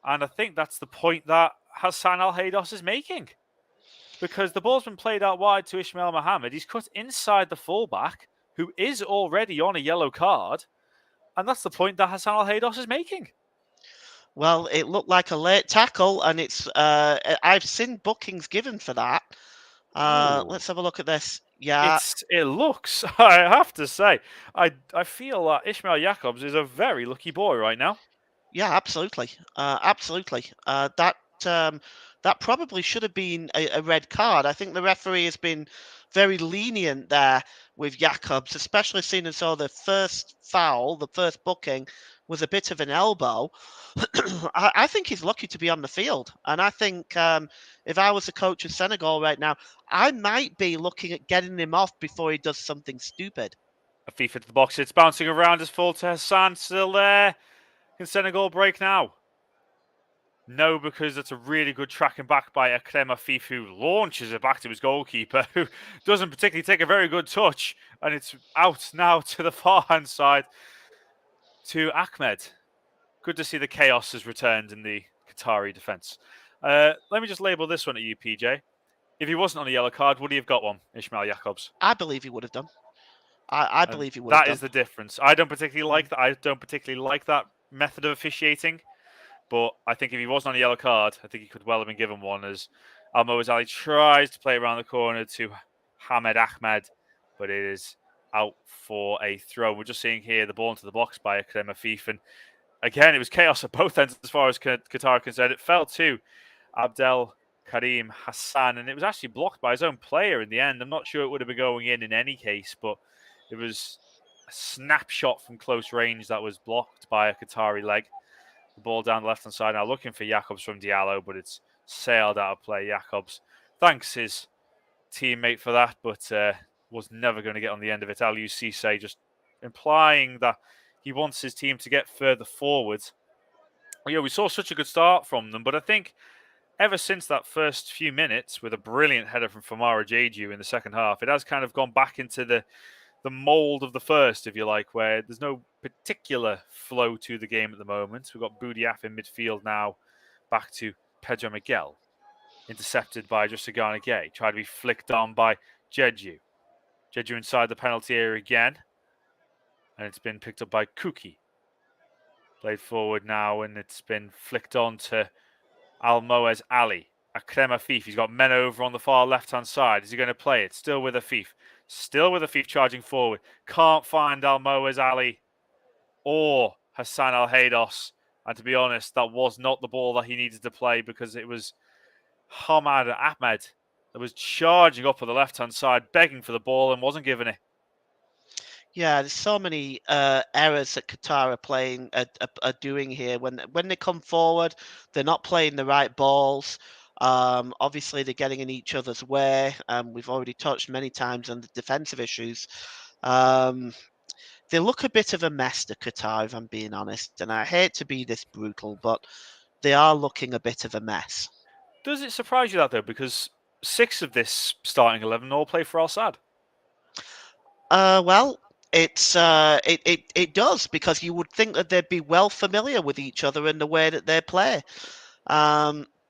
And I think that's the point that Hassan Al-Haydos is making. Because the ball's been played out wide to Ismail Mohammed. He's cut inside the fullback, who is already on a yellow card. And that's the point that Hassan Al-Haydos is making. Well, it looked like a late tackle, and it's I've seen bookings given for that. Ooh. Let's have a look at this. Yeah, It looks, I have to say, I feel that Ishmael Jacobs is a very lucky boy right now. yeah, absolutely, absolutely. Um, that probably should have been a red card. I think the referee has been very lenient there with Jacobs, especially seeing as though the first foul, the first booking, was a bit of an elbow. I think he's lucky to be on the field, and I think if I was the coach of Senegal right now, I might be looking at getting him off before he does something stupid. A FIFA to the box, it's bouncing around as full to Hassan, still there. Can Senegal break now? No, because that's a really good tracking back by Akrem Afif, who launches it back to his goalkeeper, who doesn't particularly take a very good touch, and it's out now to the far hand side to Ahmed. Good to see the chaos has returned in the Qatari defence. Let me just label this one at you, PJ. If he wasn't on a yellow card, would he have got one, Ishmael Jacobs? I believe he would have done. I And believe he would have that is done. the difference. I don't particularly Mm. like that. I don't particularly like that method of officiating. But I think if he wasn't on a yellow card, I think he could well have been given one as Almo Ali tries to play around the corner to Hamed Ahmed, but it is out for a throw. We're just seeing here the ball into the box by Akrem Afif. And again, it was chaos at both ends as far as Qatar are concerned. It fell to Abdel Karim Hassan, and it was actually blocked by his own player in the end. I'm not sure it would have been going in any case, but it was a snapshot from close range that was blocked by a Qatari leg. The ball down the left-hand side now looking for Jacobs from Diallo, but it's sailed out of play. Jacobs thanks his teammate for that, but was never going to get on the end of it. Aliou Cisse just implying that he wants his team to get further forward. Yeah, we saw such a good start from them, but I think ever since that first few minutes with a brilliant header from Famara Jeju in the second half, it has kind of gone back into the mold of the first, if you like, where there's no particular flow to the game at the moment. We've got Boudiaf in midfield now, back to Pedro Miguel, intercepted by Jusagana Gay, tried to be flicked on by Jeju. Jeju inside the penalty area again, and it's been picked up by Kuki. Played forward now, and it's been flicked on to Almoez Ali. Akrem Afif. He's got men over on the far left-hand side. Is he going to play it? Still with Afif. Still with Afif charging forward. Can't find Almoez Ali or Hassan Al Haydos. And to be honest, that was not the ball that he needed to play because it was Hamad Ahmed that was charging up on the left-hand side, begging for the ball and wasn't given it. Yeah, there's so many errors that Qatar are playing are doing here. When they come forward, they're not playing the right balls. Obviously, they're getting in each other's way. We've already touched many times on the defensive issues. Um, they look a bit of a mess, the Qatar, if I'm being honest. And I hate to be this brutal, but they are looking a bit of a mess. Does it surprise you that, though? Because 6 of this starting 11 all play for Al Sadd. Well, it does because you would think that they'd be well familiar with each other in the way that they play.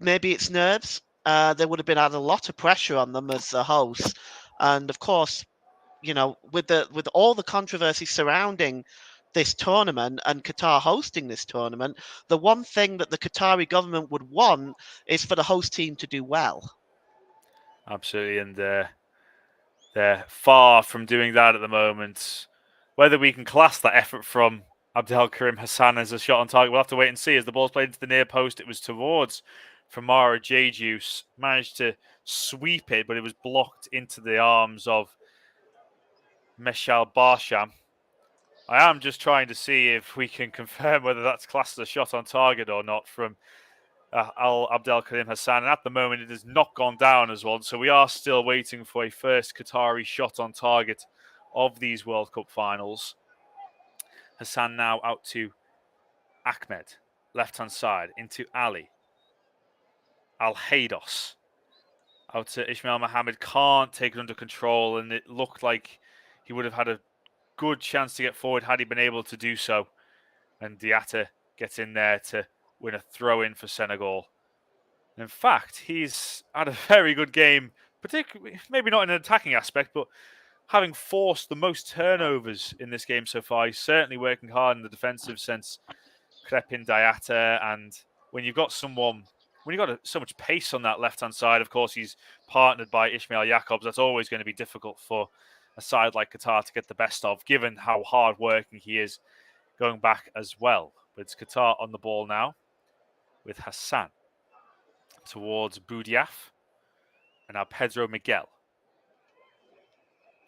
Maybe it's nerves. There would have been had a lot of pressure on them as a host, and of course, with all the controversy surrounding this tournament and Qatar hosting this tournament, the one thing that the Qatari government would want is for the host team to do well. Absolutely, and they're far from doing that at the moment. Whether we can class that effort from Abdel Karim Hassan as a shot on target, we'll have to wait and see. As the ball's played into the near post, it was towards Famara Jeju. Managed to sweep it, but it was blocked into the arms of Meshal Barsham. I am just trying to see if we can confirm whether that's classed as a shot on target or not from Al Abdel Karim Hassan. And at the moment, it has not gone down as one. So we are still waiting for a first Qatari shot on target of these World Cup finals. Hassan now out to Ahmed, left-hand side, into Ali. Al Haydos. Out to Ismail Mohammed. Can't take it under control. And it looked like he would have had a good chance to get forward had he been able to do so. And Diatta gets in there to win a throw-in for Senegal. In fact, he's had a very good game, particularly maybe not in an attacking aspect, but having forced the most turnovers in this game so far. He's certainly working hard in the defensive sense. Crepin Diatta, and when you've got someone when you got so much pace on that left-hand side, of course, he's partnered by Ismail Jakobs. That's always going to be difficult for a side like Qatar to get the best of, given how hard-working he is going back as well. But it's Qatar on the ball now with Hassan towards Boudiaf. And now Pedro Miguel.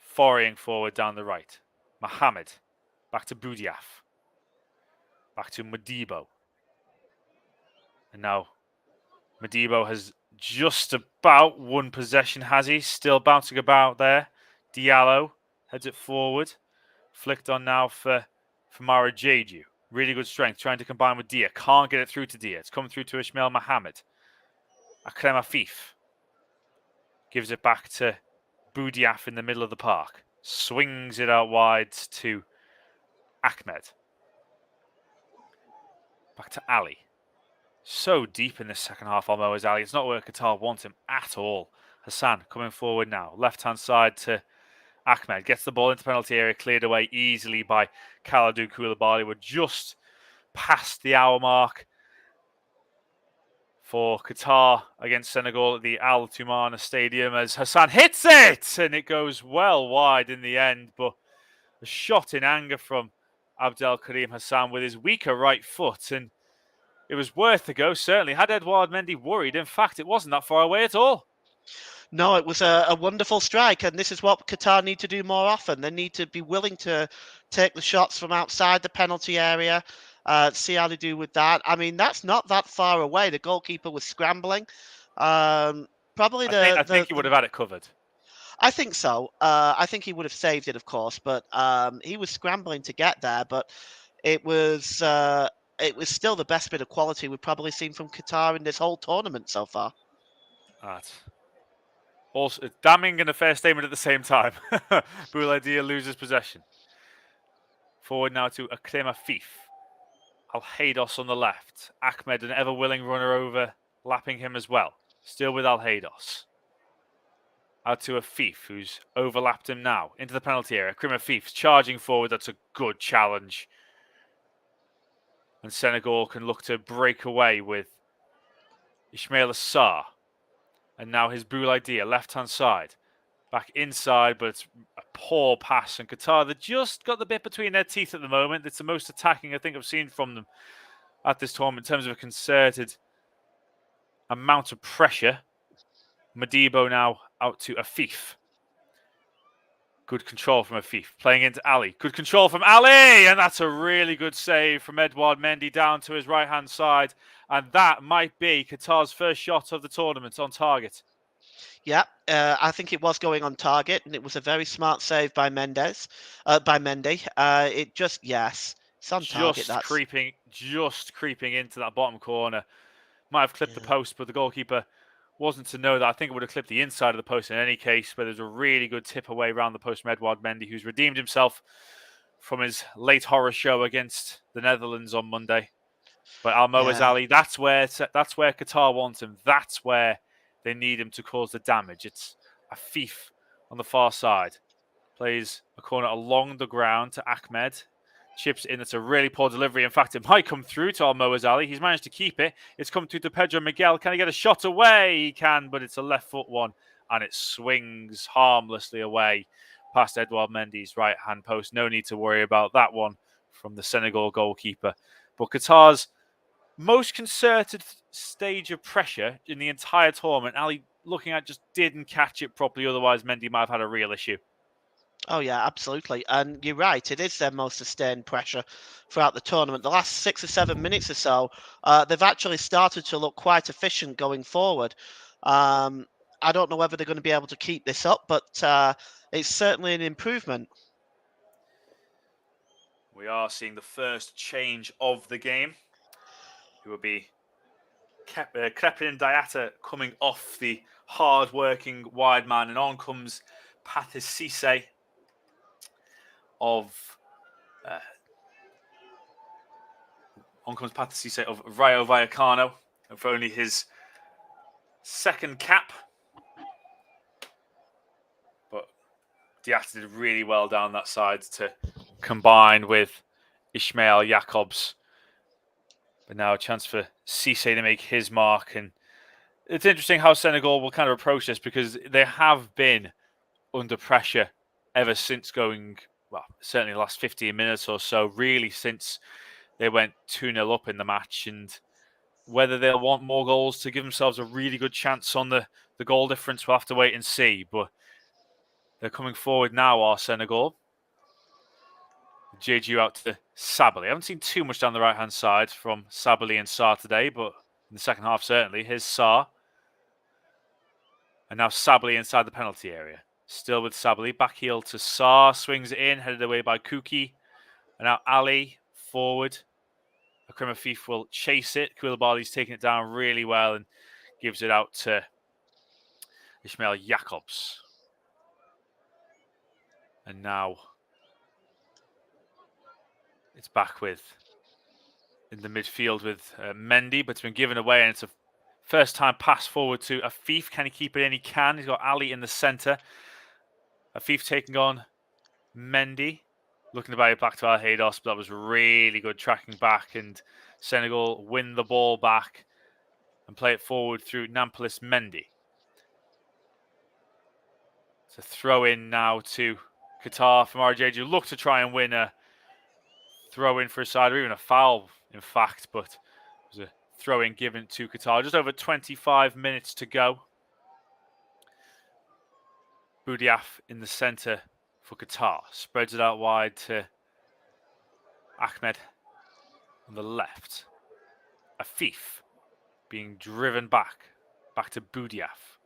Foraying forward down the right. Mohamed. Back to Boudiaf. Back to Modibo. And now Modibo has just about one possession, has he? Still bouncing about there. Diallo heads it forward. Flicked on now for Mara Jeju. Really good strength, trying to combine with Dia. Can't get it through to Dia. It's coming through to Ismail Mohamed. Akrem Afif gives it back to Boudiaf in the middle of the park. Swings it out wide to Ahmed. Back to Ali. So deep in the second half, Almoez Ali. It's not where Qatar want him at all. Hassan coming forward now. Left-hand side to Ahmed. Gets the ball into the penalty area. Cleared away easily by Kalidou Koulibaly. We're just past the hour mark for Qatar against Senegal at the Al Toumana Stadium as Hassan hits it! And it goes well wide in the end. But a shot in anger from Abdel Karim Hassan with his weaker right foot. And it was worth the go, certainly. Had Edouard Mendy worried, in fact, it wasn't that far away at all. No, it was a wonderful strike, and this is what Qatar need to do more often. They need to be willing to take the shots from outside the penalty area, see how they do with that. I mean, that's not that far away. The goalkeeper was scrambling. Probably I think he would have had it covered. I think so. I think he would have saved it, of course, but he was scrambling to get there. But it was still the best bit of quality we've probably seen from Qatar in this whole tournament so far. Also, damning and a fair statement at the same time. Bouladia loses possession. Forward now to Akrem Afif. Al-Haydos on the left. Ahmed, an ever-willing runner over, lapping him as well. Still with Al-Haydos. Out to Afif, who's overlapped him now. Into the penalty area. Akrem Afif's charging forward. That's a good challenge. And Senegal can look to break away with Ismail Assar. And now his Bouladia, left-hand side. Back inside, but it's a poor pass. And Qatar, they just got the bit between their teeth at the moment. It's the most attacking I think I've seen from them at this tournament in terms of a concerted amount of pressure. Modibo now out to Afif. Good control from Afif. Playing into Ali. Good control from Ali! And that's a really good save from Edouard Mendy down to his right-hand side. And that might be Qatar's first shot of the tournament on target. Yeah, I think it was going on target, and it was a very smart save by Mendy. It just, yes, it's on target. Just creeping into that bottom corner. Might have clipped the post, but the goalkeeper wasn't to know that. I think it would have clipped the inside of the post in any case, but there's a really good tip away around the post from Edouard Mendy, who's redeemed himself from his late horror show against the Netherlands on Monday. But Almoez Ali, that's where Qatar wants him. That's where they need him to cause the damage. It's Afif on the far side. Plays a corner along the ground to Ahmed. Chips in. It's a really poor delivery. In fact, it might come through to Almoez Ali. He's managed to keep it. It's come through to Pedro Miguel. Can he get a shot away? He can, but it's a left foot one. And it swings harmlessly away past Edouard Mendy's right-hand post. No need to worry about that one from the Senegal goalkeeper. But Qatar's most concerted stage of pressure in the entire tournament, Ali looking at just didn't catch it properly. Otherwise, Mendy might have had a real issue. Oh, yeah, absolutely. And you're right. It is their most sustained pressure throughout the tournament. The last 6 or 7 minutes or so, they've actually started to look quite efficient going forward. I don't know whether they're going to be able to keep this up, but it's certainly an improvement. We are seeing the first change of the game. It will be Crepin Diatta coming off the hard-working wide man, and on comes Pathis Cisse of Rayo Vallecano, and for only his second cap. But Diatta did really well down that side to combine with Ismail Jakobs. But now a chance for Cisse to make his mark, and It's interesting how Senegal will kind of approach this because they have been under pressure ever since going, well, certainly the last 15 minutes or so, really since they went 2-0 up in the match. And whether they'll want more goals to give themselves a really good chance on the goal difference, we'll have to wait and see. But they're coming forward now, are Senegal. JG out to Sabali. I haven't seen too much down the right-hand side from Sabali and Sarr today, but in the second half, certainly. Here's Sarr. And now Sabali inside the penalty area. Still with Sabali. Back heel to Sarr. Swings it in. Headed away by Kuki. And now Ali forward. Akram Afif will chase it. Koulibaly's taking it down really well and gives it out to Ismail Jakobs. And now it's back with in the midfield with Mendy, but it's been given away, and it's a first time pass forward to Afif. Can he keep it in? He can. He's got Ali in the centre. Afif taking on Mendy. Looking to buy it back to Al-Haydos, but that was really good tracking back, and Senegal win the ball back and play it forward through Nampalys Mendy. It's a throw in now to Qatar from RJJ. Look to try and win a throw in for a side, or even a foul, in fact, but it was a throw in given to Qatar. Just over 25 minutes to go. Boudiaf in the centre for Qatar. Spreads it out wide to Ahmed on the left. Afif being driven back to Boudiaf.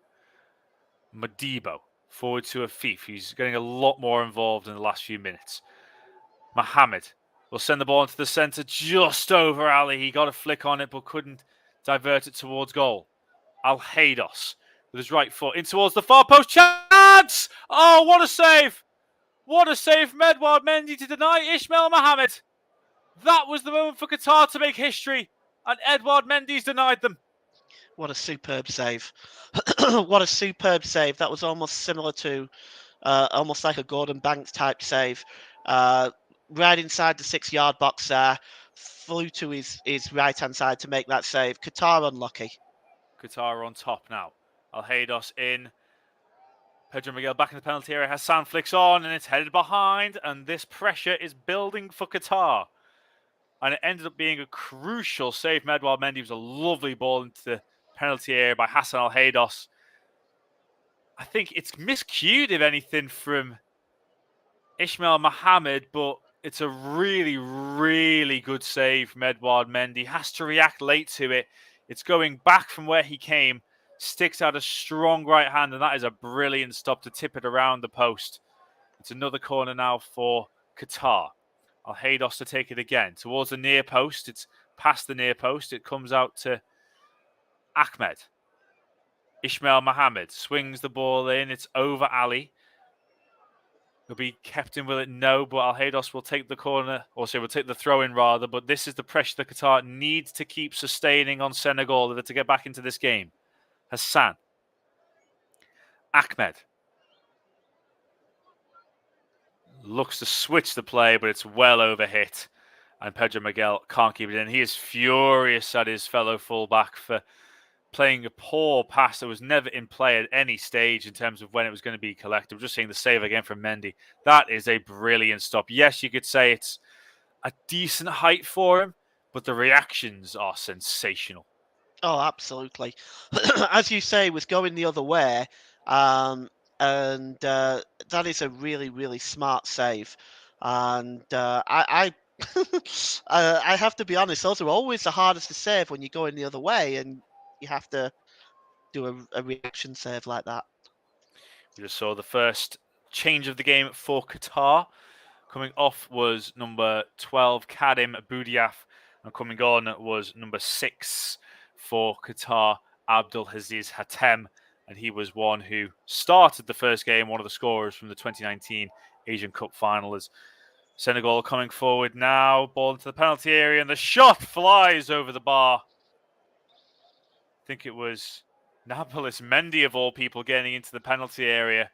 Madibo forward to Afif. He's getting a lot more involved in the last few minutes. Mohamed will send the ball into the centre just over Ali. He got a flick on it but couldn't divert it towards goal. Al-Haydos with his right foot in towards the far post. Chance! Oh, what a save! What a save from Edouard Mendy to deny Ismail Mohamed. That was the moment for Qatar to make history, and Edouard Mendy's denied them. What a superb save. What a superb save. That was almost similar to, almost like a Gordon Banks type save. Right inside the 6-yard box there. Flew to his right-hand side to make that save. Qatar unlucky. Qatar on top now. Al-Haydos in. Pedro Miguel back in the penalty area. Hassan flicks on and it's headed behind. And this pressure is building for Qatar. And it ended up being a crucial save from Edouard Mendy. It was a lovely ball into the penalty area by Hassan Al-Haydos. I think it's miscued, if anything, from Ismail Mohamed, but it's a really, really good save from Edouard Mendy. Has to react late to it. It's going back from where he came. Sticks out a strong right hand, and that is a brilliant stop to tip it around the post. It's another corner now for Qatar. Al-Haydos to take it again towards the near post. It's past the near post. It comes out to Ahmed. Ismail Mohamed swings the ball in. It's over Ali. He'll be kept in, will it? No, but Al-Haydos will take the corner. Also, will take the throw in rather. But this is the pressure that Qatar needs to keep sustaining on Senegal to get back into this game. Hassan. Ahmed. Looks to switch the play, but it's well overhit. And Pedro Miguel can't keep it in. He is furious at his fellow fullback for playing a poor pass that was never in play at any stage in terms of when it was going to be collected. We're just seeing the save again from Mendy. That is a brilliant stop. Yes, you could say it's a decent height for him, but the reactions are sensational. Oh, absolutely. As you say, was going the other way. And that is a really, really smart save. And I I have to be honest, those are always the hardest to save when you're going the other way and you have to do a reaction save like that. We just saw the first change of the game for Qatar. Coming off was number 12, Karim Boudiaf, and coming on was number 6 for Qatar, Abdulaziz Hatem, and he was one who started the first game, one of the scorers from the 2019 Asian Cup final. As Senegal coming forward now, ball into the penalty area, and the shot flies over the bar. I think it was Nampalys Mendy, of all people, getting into the penalty area,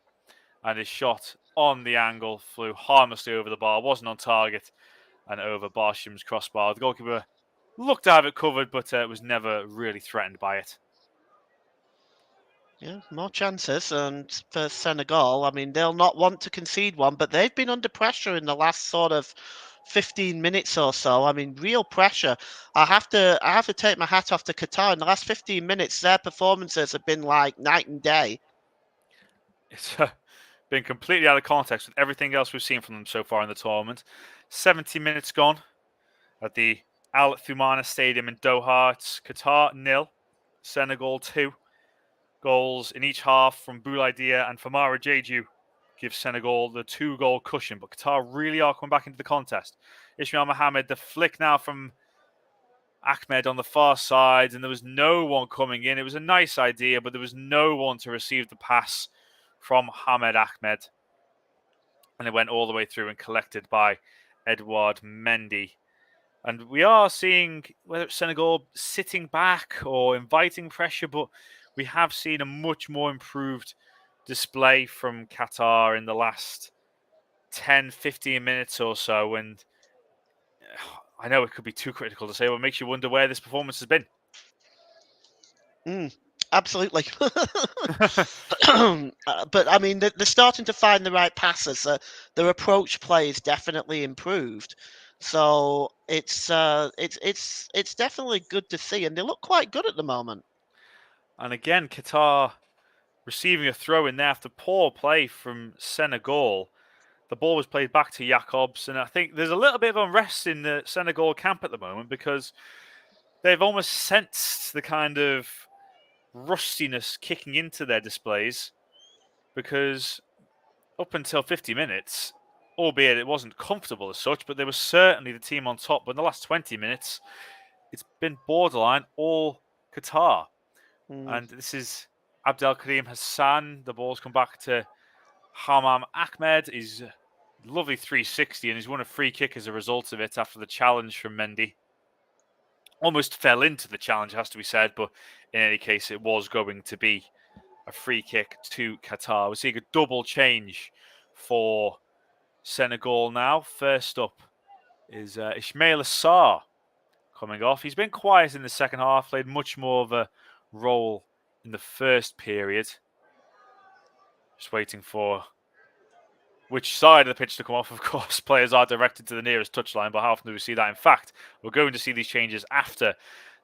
and his shot on the angle flew harmlessly over the bar, wasn't on target, and over Barshim's crossbar. The goalkeeper looked to have it covered, but was never really threatened by it. Yeah, more chances. And for Senegal, I mean, they'll not want to concede one, but they've been under pressure in the last sort of 15 minutes or so. I mean, real pressure. I have to take my hat off to Qatar. In the last 15 minutes, their performances have been like night and day. It's been completely out of context with everything else we've seen from them so far in the tournament. 70 minutes gone at the Al Thumana Stadium in Doha. It's Qatar 0, Senegal 2. Goals in each half from Boulaïdia and Famara Jeju give Senegal the 2-goal cushion, but Qatar really are coming back into the contest. Ismail Mohammed, the flick now from Ahmed on the far side, and there was no one coming in. It was a nice idea, but there was no one to receive the pass from Hamed Ahmed. And it went all the way through and collected by Edouard Mendy. And we are seeing whether it's Senegal sitting back or inviting pressure, but we have seen a much more improved display from Qatar in the last 10, 15 minutes or so. And I know it could be too critical to say, but it makes you wonder where this performance has been. Absolutely. But I mean, they're starting to find the right passes. Their approach play is definitely improved. So it's definitely good to see, and they look quite good at the moment. And again, Qatar receiving a throw in there after poor play from Senegal. The ball was played back to Jacobs, and I think there's a little bit of unrest in the Senegal camp at the moment because they've almost sensed the kind of rustiness kicking into their displays because up until 50 minutes, albeit it wasn't comfortable as such, but they were certainly the team on top. But in the last 20 minutes, it's been borderline all Qatar. Mm, And this is Abdel Karim Hassan. The ball's come back to Hamam Ahmed. He's lovely 360, and he's won a free kick as a result of it after the challenge from Mendy. Almost fell into the challenge, has to be said, but in any case, it was going to be a free kick to Qatar. We're seeing a double change for Senegal now. First up is Ismail Assar coming off. He's been quiet in the second half, played much more of a role in the first period. Just waiting for which side of the pitch to come off. Of course, players are directed to the nearest touchline, but how often do we see that? In fact, we're going to see these changes after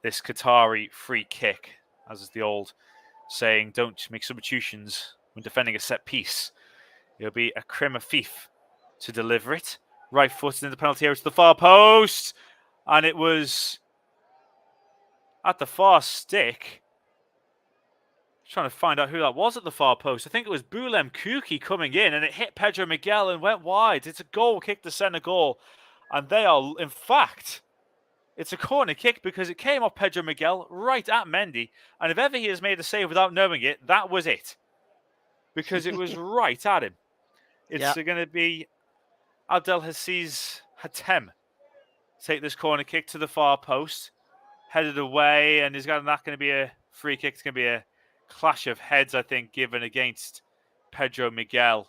this Qatari free kick, as is the old saying, don't make substitutions when defending a set piece. It'll be a Akrim Afif to deliver it. Right footed in the penalty area to the far post. And it was at the far stick. Trying to find out who that was at the far post. I think it was Boulem Kouki coming in, and it hit Pedro Miguel and went wide. It's a goal kick to Senegal. And they are, in fact, it's a corner kick because it came off Pedro Miguel right at Mendy. And if ever he has made a save without knowing it, that was it. Because it was right at him. It's going to be Abdelhaziz Hatem take this corner kick to the far post, headed away, and is not going to be a free kick. It's going to be a clash of heads, I think, given against Pedro Miguel.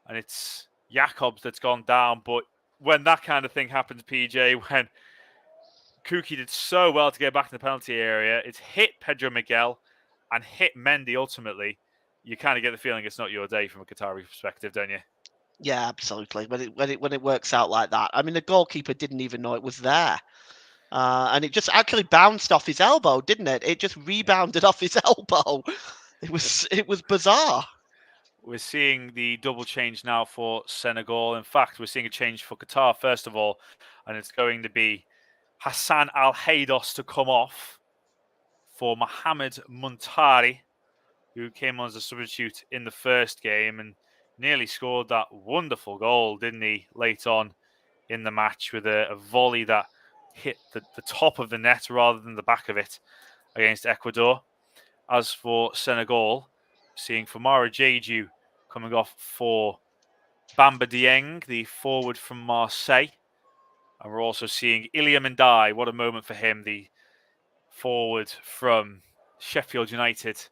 And it's Jacobs that's gone down. But when that kind of thing happens, PJ, when Kouki did so well to get back in the penalty area, it's hit Pedro Miguel and hit Mendy ultimately. You kind of get the feeling it's not your day from a Qatari perspective, don't you? yeah, absolutely. When it works out like that, I mean, the goalkeeper didn't even know it was there. And it just actually bounced off his elbow, didn't it? It just rebounded off his elbow. It was bizarre. We're seeing the double change now for Senegal. In fact, we're seeing a change for Qatar, first of all, and it's going to be Hassan Al Haydos to come off for Mohamed Muntari, who came on as a substitute in the first game and nearly scored that wonderful goal, didn't he, late on in the match with a volley that hit the top of the net rather than the back of it against Ecuador. As for Senegal, seeing Famara Jeju coming off for Bamba Dieng, the forward from Marseille. And we're also seeing Ilya Mendai. What a moment for him, the forward from Sheffield United,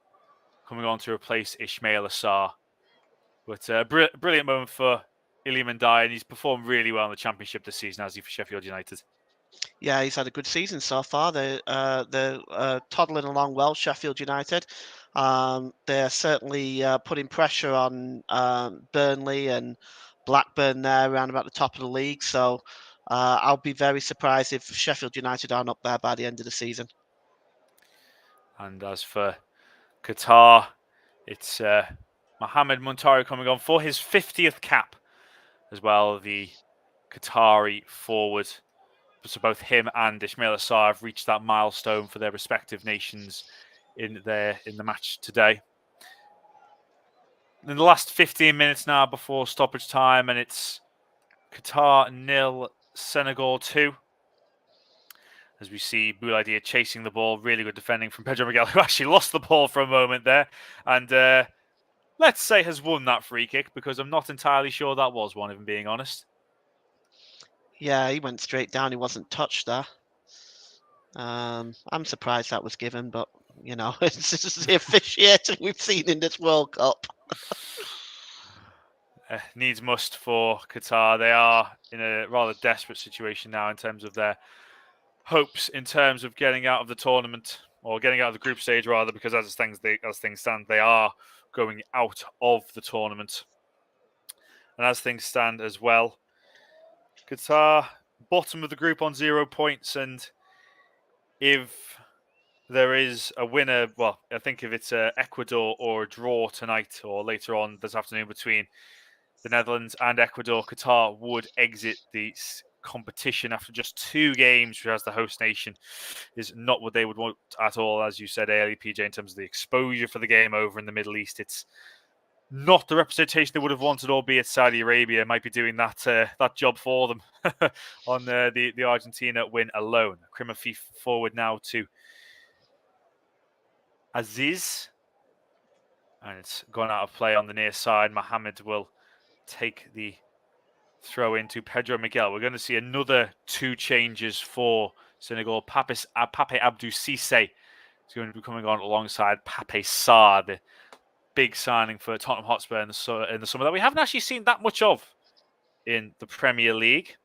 coming on to replace Ismail Assar. But a brilliant moment for Ilya Mendai, and he's performed really well in the Championship this season, has he, for Sheffield United? Yeah, he's had a good season so far. They're toddling along well, Sheffield United. They're certainly putting pressure on Burnley and Blackburn there around about the top of the league. So I'll be very surprised if Sheffield United aren't up there by the end of the season. And as for Qatar, it's Mohamed Muntari coming on for his 50th cap as well. The Qatari forward. So both him and Ismail Assar have reached that milestone for their respective nations in the match today. In the last 15 minutes now before stoppage time, and it's Qatar 0, Senegal 2. As we see Bouladia chasing the ball, really good defending from Pedro Miguel, who actually lost the ball for a moment there, and let's say has won that free kick, because I'm not entirely sure that was one, if I'm being honest. Yeah, he went straight down. He wasn't touched there. I'm surprised that was given, but you know, it's just the officiating we've seen in this World Cup. Needs must for Qatar. They are in a rather desperate situation now in terms of their hopes in terms of getting out of the tournament, or getting out of the group stage rather, because as things stand, they are going out of the tournament. And as things stand as well, Qatar bottom of the group on 0 points, and if there is a winner, well, I think if it's Ecuador or a draw tonight or later on this afternoon between the Netherlands and Ecuador, Qatar would exit the competition after just 2 games, whereas the host nation is not what they would want at all. As you said earlier, PJ, in terms of the exposure for the game over in the Middle East, it's not the representation they would have wanted, albeit Saudi Arabia might be doing that job for them on the Argentina win alone. Krima forward now to Aziz, and it's gone out of play on the near side. Mohamed will take the throw into Pedro Miguel. We're going to see another 2 changes for Senegal. Pape Abdou Cisse is going to be coming on alongside Pape Sarr, the big signing for Tottenham Hotspur in the summer that we haven't actually seen that much of in the Premier League,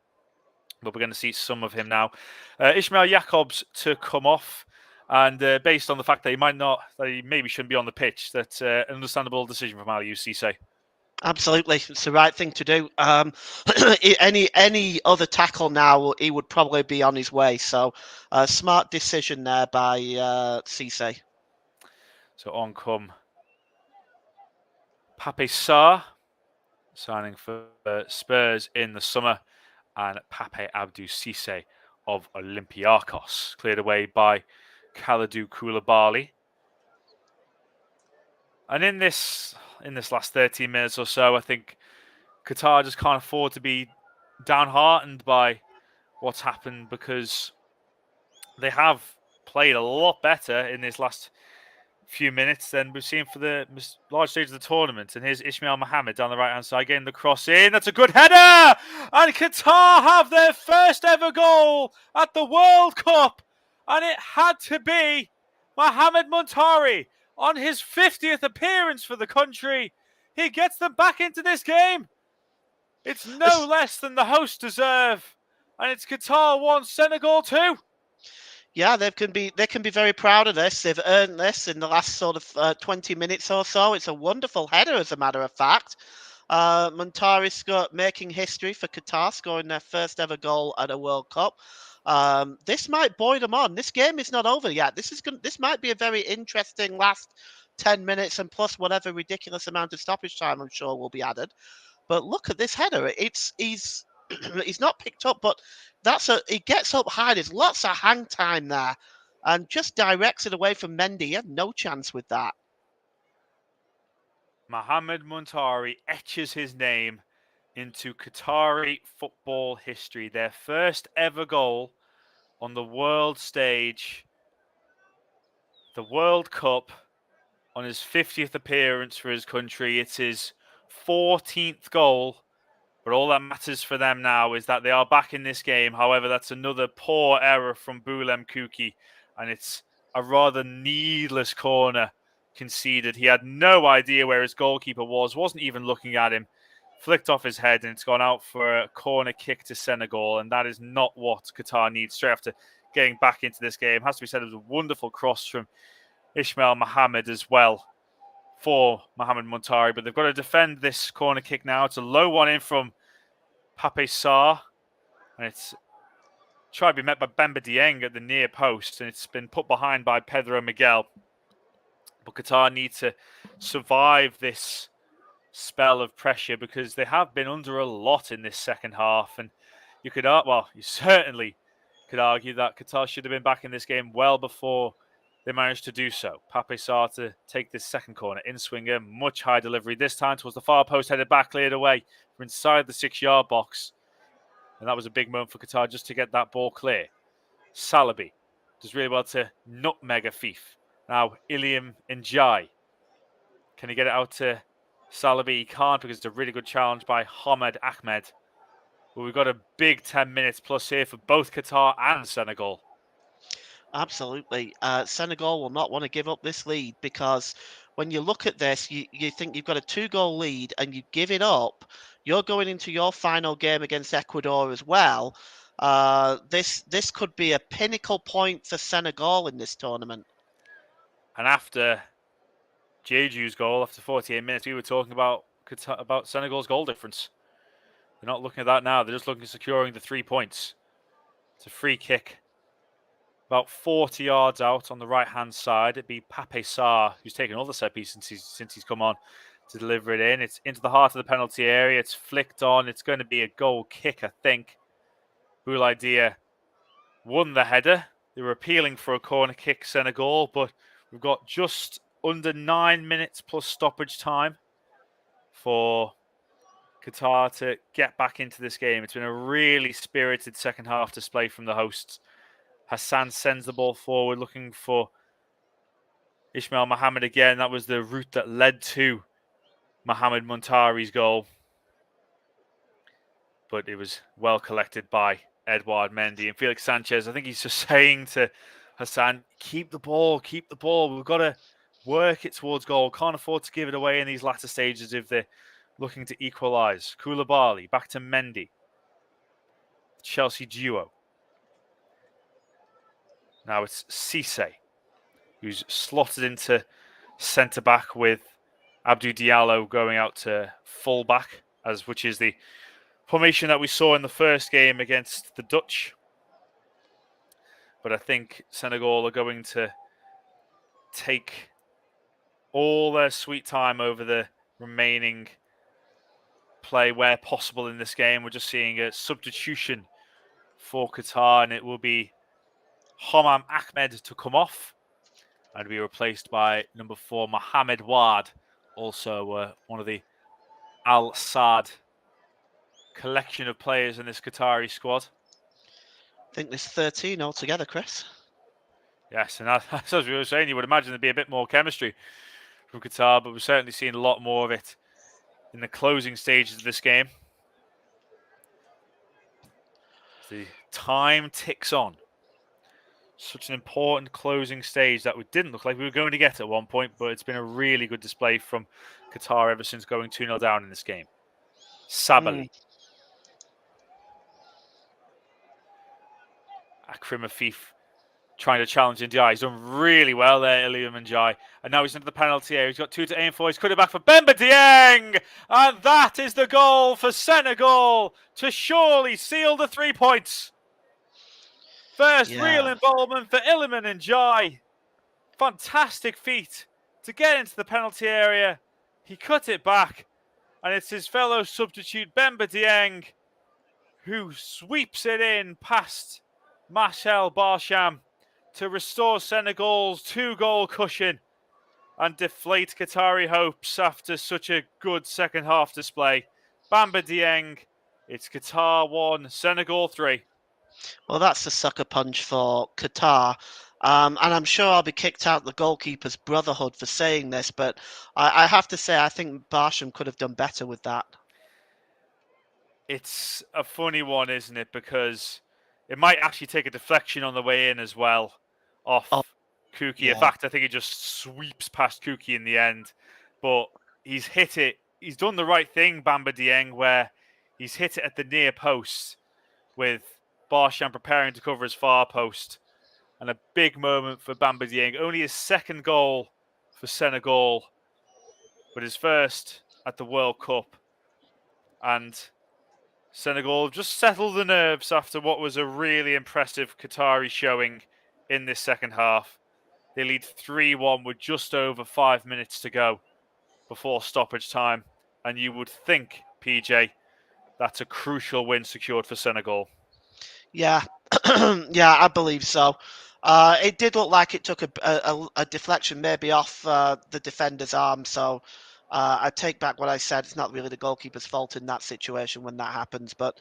but we're going to see some of him now. Ismail Jacobs to come off, and based on the fact that he maybe shouldn't be on the pitch, that's an understandable decision from Aliou Cisse. Absolutely, it's the right thing to do. Any other tackle now, he would probably be on his way. So, smart decision there by Cisse. So on come Pape Sarr, signing for Spurs in the summer, and Pape Abdou Cisse of Olympiacos, cleared away by Kalidou Koulibaly. And in this last 13 minutes or so, I think Qatar just can't afford to be downhearted by what's happened, because they have played a lot better in this last few minutes than we've seen for the large stage of the tournament. And here's Ismail Mohamed down the right-hand side, getting the cross in. That's a good header! And Qatar have their first ever goal at the World Cup. And it had to be Mohamed Muntari on his 50th appearance for the country. He gets them back into this game. It's no less than the hosts deserve. And it's Qatar 1, Senegal 2. Yeah, they can be very proud of this. They've earned this in the last sort of 20 minutes or so. It's a wonderful header, as a matter of fact. Muntari making history for Qatar, scoring their first ever goal at a World Cup. This might buoy them on. This game is not over yet. This might be a very interesting last 10 minutes, and plus whatever ridiculous amount of stoppage time I'm sure will be added. But look at this header. He's not picked up, but he gets up high. There's lots of hang time there, and just directs it away from Mendy. He had no chance with that. Mohamed Muntari etches his name into Qatari football history. Their first ever goal on the world stage, the World Cup, on his 50th appearance for his country. It's his 14th goal. But all that matters for them now is that they are back in this game. However, that's another poor error from Boulem Kuki, and it's a rather needless corner conceded. He had no idea where his goalkeeper was, wasn't even looking at him, flicked off his head, and it's gone out for a corner kick to Senegal, and that is not what Qatar needs straight after getting back into this game. It has to be said, it was a wonderful cross from Ismail Mohammed as well for Mohamed Montari. But they've got to defend this corner kick now. It's a low one in from Pape Sarr. And it's tried to be met by Bemba Dieng at the near post. And it's been put behind by Pedro Miguel. But Qatar need to survive this spell of pressure because they have been under a lot in this second half. And you certainly could argue that Qatar should have been back in this game well before they managed to do so. Pape Sarr to take this second corner. In-swinger, much high delivery. This time towards the far post, headed back, cleared away from inside the 6-yard box. And that was a big moment for Qatar just to get that ball clear. Salabi does really well to nutmeg Afif. Now, Iliam Njai. Can he get it out to Salabi? He can't because it's a really good challenge by Hamed Ahmed. But we've got a big 10 minutes plus here for both Qatar and Senegal. Absolutely. Senegal will not want to give up this lead because when you look at this, you think you've got a 2-goal lead and you give it up. You're going into your final game against Ecuador as well. This could be a pinnacle point for Senegal in this tournament. And after Jeju's goal, after 48 minutes, we were talking about Senegal's goal difference. They're not looking at that now. They're just looking at securing the 3 points. It's a free kick about 40 yards out on the right-hand side. It'd be Pape Sarr, who's taken all the set piece since he's come on to deliver it in. It's into the heart of the penalty area. It's flicked on. It's going to be a goal kick, I think. Boulaïdia won the header. They were appealing for a corner kick, Senegal, but we've got just under 9 minutes plus stoppage time for Qatar to get back into this game. It's been a really spirited second half display from the hosts. Hassan sends the ball forward, looking for Ismail Mohammed again. That was the route that led to Mohamed Montari's goal. But it was well collected by Edouard Mendy. And Felix Sanchez, I think he's just saying to Hassan, keep the ball. We've got to work it towards goal. Can't afford to give it away in these latter stages if they're looking to equalise. Koulibaly, back to Mendy. Chelsea duo. Now it's Cisse, who's slotted into centre-back with Abdou Diallo going out to full-back, which is the formation that we saw in the first game against the Dutch. But I think Senegal are going to take all their sweet time over the remaining play where possible in this game. We're just seeing a substitution for Qatar, and it will be Hamed Ahmed to come off and be replaced by number 4, Mohamed Wad, also one of the Al Saad collection of players in this Qatari squad. I think there's 13 altogether, Chris. Yes, and as we were saying, you would imagine there'd be a bit more chemistry from Qatar, but we've certainly seen a lot more of it in the closing stages of this game. The time ticks on. Such an important closing stage that we didn't look like we were going to get at one point, but it's been a really good display from Qatar ever since going 2-0 down in this game. Sabali. Akrim Afif trying to challenge Ndiaye. He's done really well there, Iliam Ndiaye. And now he's into the penalty area. He's got 2 to aim for. He's cut it back for Bemba Dieng. And that is the goal for Senegal to surely seal the 3 points. First real involvement for Iliman Ndiaye. Fantastic feat to get into the penalty area. He cut it back. And it's his fellow substitute, Bemba Dieng, who sweeps it in past Marcel Barsham to restore Senegal's 2-goal cushion and deflate Qatari hopes after such a good second half display. Bamba Dieng, it's Qatar 1, Senegal 3. Well, that's a sucker punch for Qatar. And I'm sure I'll be kicked out the goalkeeper's brotherhood for saying this, but I have to say I think Barsham could have done better with that. It's a funny one, isn't it? Because it might actually take a deflection on the way in as well off Kuki. Yeah. In fact, I think it just sweeps past Kuki in the end. But he's hit it. He's done the right thing, Bamba Dieng, where he's hit it at the near post with Barsham preparing to cover his far post. and a big moment for Bamba Dieng. Only his second goal for Senegal, but his first at the World Cup. And Senegal just settled the nerves after what was a really impressive Qatari showing in this second half. They lead 3-1 with just over 5 minutes to go before stoppage time. And you would think, PJ, that's a crucial win secured for Senegal. Yeah, yeah, I believe so. It did look like it took a deflection maybe off the defender's arm, so I take back what I said. It's not really the goalkeeper's fault in that situation when that happens, but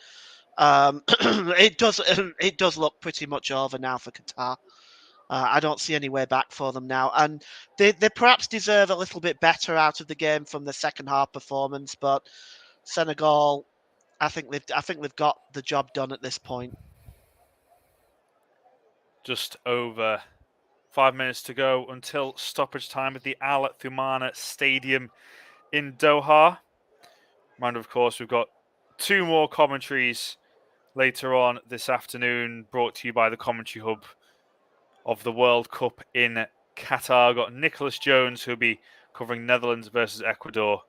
it does look pretty much over now for Qatar. I don't see any way back for them now, and they perhaps deserve a little bit better out of the game from the second half performance. But Senegal, I think they've got the job done at this point. Just over 5 minutes to go until stoppage time at the Al Thumana Stadium in Doha. Mind, of course, we've got 2 more commentaries later on this afternoon, brought to you by the commentary hub of the World Cup in Qatar. We've got Nicholas Jones, who'll be covering Netherlands versus Ecuador,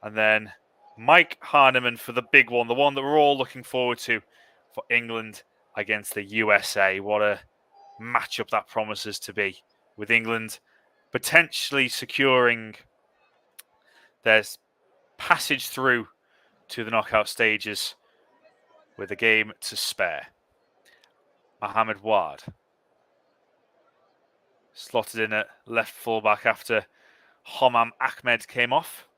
and then Mike Harneman for the big one, the one that we're all looking forward to, for England against the USA. What a matchup that promises to be, with England potentially securing their passage through to the knockout stages with a game to spare. Mohamed Ward slotted in at left fullback after Homam Ahmed came off.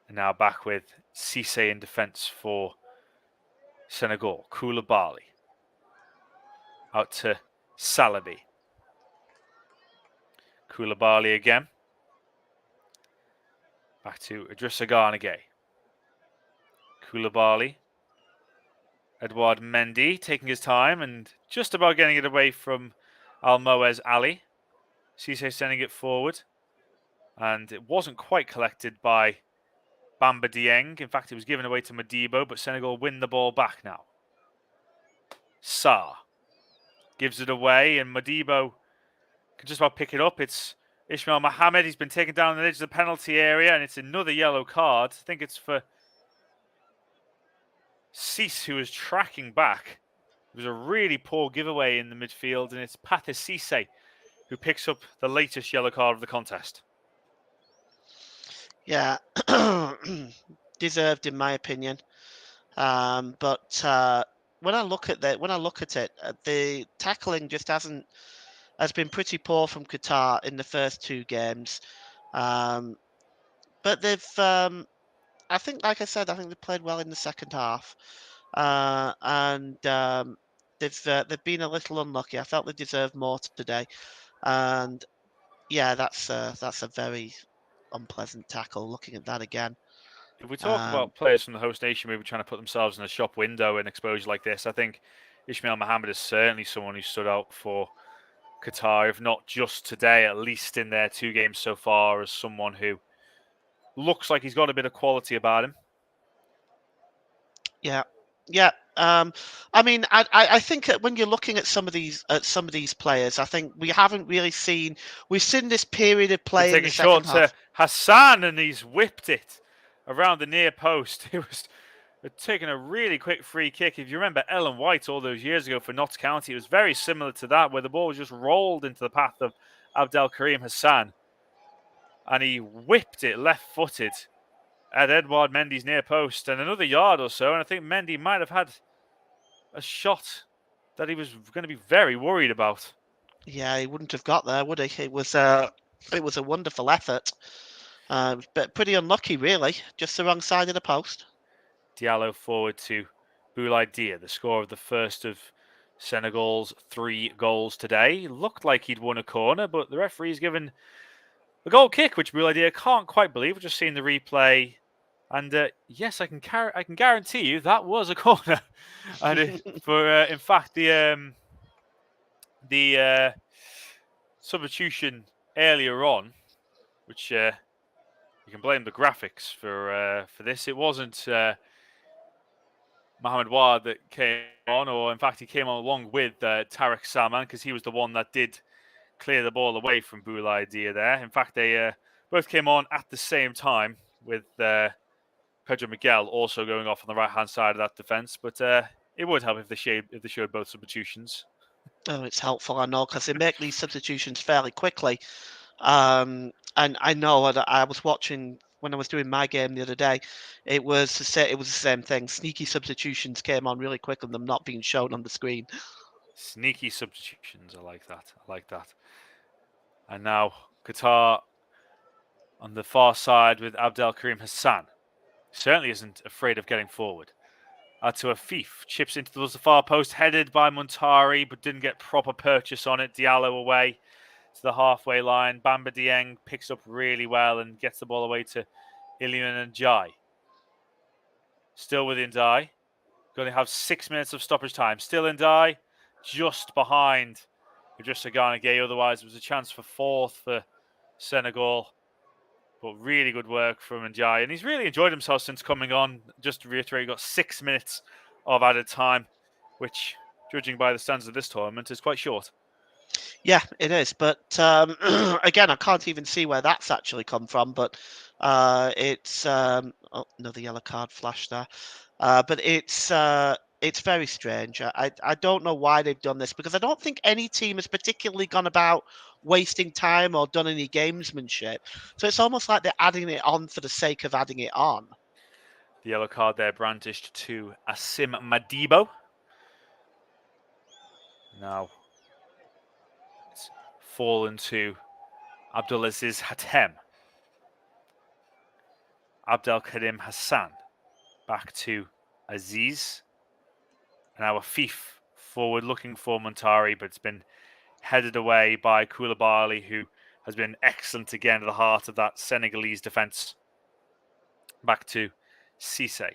And now back with Cisse in defence for Senegal. Koulibaly out to Salabi. Koulibaly again. Back to Idrissa Gana Gueye. Koulibaly. Edouard Mendy taking his time and just about getting it away from Almoez Ali. Cisse sending it forward. And it wasn't quite collected by Bamba Dieng. In fact, it was given away to Modibo, but Senegal win the ball back now. Sarr gives it away, and Modibo can just about pick it up. It's Ismail Mohamed. He's been taken down on the edge of the penalty area, and it's another yellow card. I think it's for Cisse, who is tracking back. It was a really poor giveaway in the midfield, and it's Pathé Cisse who picks up the latest yellow card of the contest. Yeah, deserved in my opinion. But when I look at it, the tackling just has been pretty poor from Qatar in the first 2 games. But they've, I think, like I said, I think they played well in the second half, and they've been a little unlucky. I felt they deserved more today, and yeah, that's a very unpleasant tackle. Looking at that again. If we talk about players from the host nation maybe trying to put themselves in a shop window in exposure like this, I think Ismail Mohamed is certainly someone who stood out for Qatar, if not just today, at least in their 2 games so far, as someone who looks like he's got a bit of quality about him. Yeah, yeah. I mean, I think that when you're looking at some of these players, I think we haven't really seen. We've seen this period of play in the second half. To Hassan, and he's whipped it around the near post. It was taking a really quick free kick. If you remember Ellen White all those years ago for Notts County, it was very similar to that, where the ball was just rolled into the path of Abdel Karim Hassan, and he whipped it left-footed at Edouard Mendy's near post, and another yard or so, and I think Mendy might have had a shot that he was going to be very worried about. Yeah, he wouldn't have got there, would he? It was a wonderful effort, but pretty unlucky, really. Just the wrong side of the post. Diallo forward to Boulaye Dia, the scorer of the first of Senegal's 3 goals today. Looked like he'd won a corner, but the referee's given a goal kick, which Boulaye Dia can't quite believe. We've just seen the replay, and yes, I can guarantee you that was a corner. And in fact, the substitution earlier on, which you can blame the graphics for this. It wasn't Mohamed Wad that came on, or in fact, he came on along with Tarek Salman because he was the one that did clear the ball away from Boulaye Dia there. In fact, they both came on at the same time with Pedro Miguel also going off on the right-hand side of that defence. But it would help if they showed both substitutions. Oh, it's helpful, I know, because they make these substitutions fairly quickly. And I know I was watching when I was doing my game the other day. It was the same thing. Sneaky substitutions came on really quick, and them not being shown on the screen. Sneaky substitutions. I like that. I like that. And now Qatar on the far side with Abdel Karim Hassan. Certainly isn't afraid of getting forward. To Afif. Chips into the far post, headed by Muntari, but didn't get proper purchase on it. Diallo away to the halfway line. Bamba Dieng picks up really well and gets the ball away to Iliman Ndiaye. Still with Ndiaye. Going to have 6 minutes of stoppage time. Still Ndiaye, just behind Idrissa Gana Gueye. Otherwise, it was a chance for fourth for Senegal. But really good work from Ndiaye. And he's really enjoyed himself since coming on. Just to reiterate, he got 6 minutes of added time, which, judging by the standards of this tournament, is quite short. Yeah, it is. But again, I can't even see where that's actually come from. But it's another yellow card flash there. But it's very strange. I don't know why they've done this, because I don't think any team has particularly gone about wasting time or done any gamesmanship. So it's almost like they're adding it on for the sake of adding it on. The yellow card there brandished to Asim Madibo. Now it's fallen to Abdulaziz Hatem. Abdel Karim Hassan back to Aziz. And now Afif forward looking for Muntari, but it's been headed away by Koulibaly, who has been excellent again at the heart of that Senegalese defence. Back to Cisse.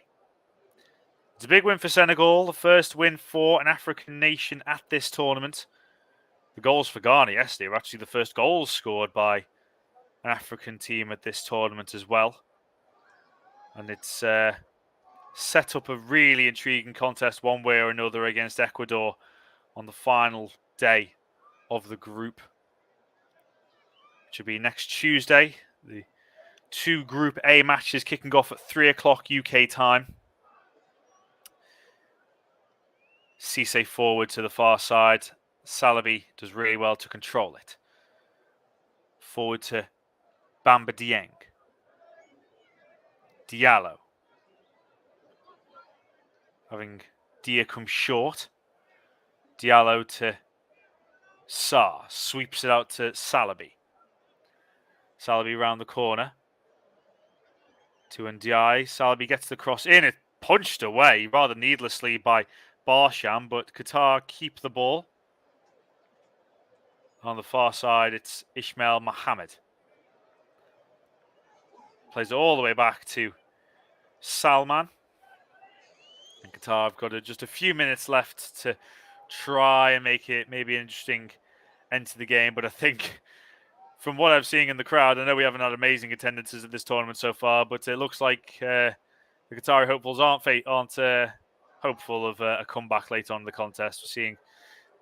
It's a big win for Senegal, the first win for an African nation at this tournament. The goals for Ghana yesterday were actually the first goals scored by an African team at this tournament as well. And it's set up a really intriguing contest one way or another against Ecuador on the final day of the group, which will be next Tuesday. The two Group A matches kicking off at 3 o'clock UK time. Cisse forward to the far side. Salabi does really well to control it. Forward to Bamba Dieng. Diallo. Having Dia come short. Diallo to Sarr. Sweeps it out to Salabi. Salabi round the corner. To Ndiaye. Salabi gets the cross in. It punched away rather needlessly by Barsham, but Qatar keep the ball. On the far side, it's Ismail Mohammed. Plays it all the way back to Salman. And Qatar have got just a few minutes left to try and make it maybe an interesting end to the game. But I think from what I'm seeing in the crowd, I know we haven't had amazing attendances at this tournament so far, but it looks like the Qatari hopefuls aren't hopeful of a comeback later on in the contest. We're seeing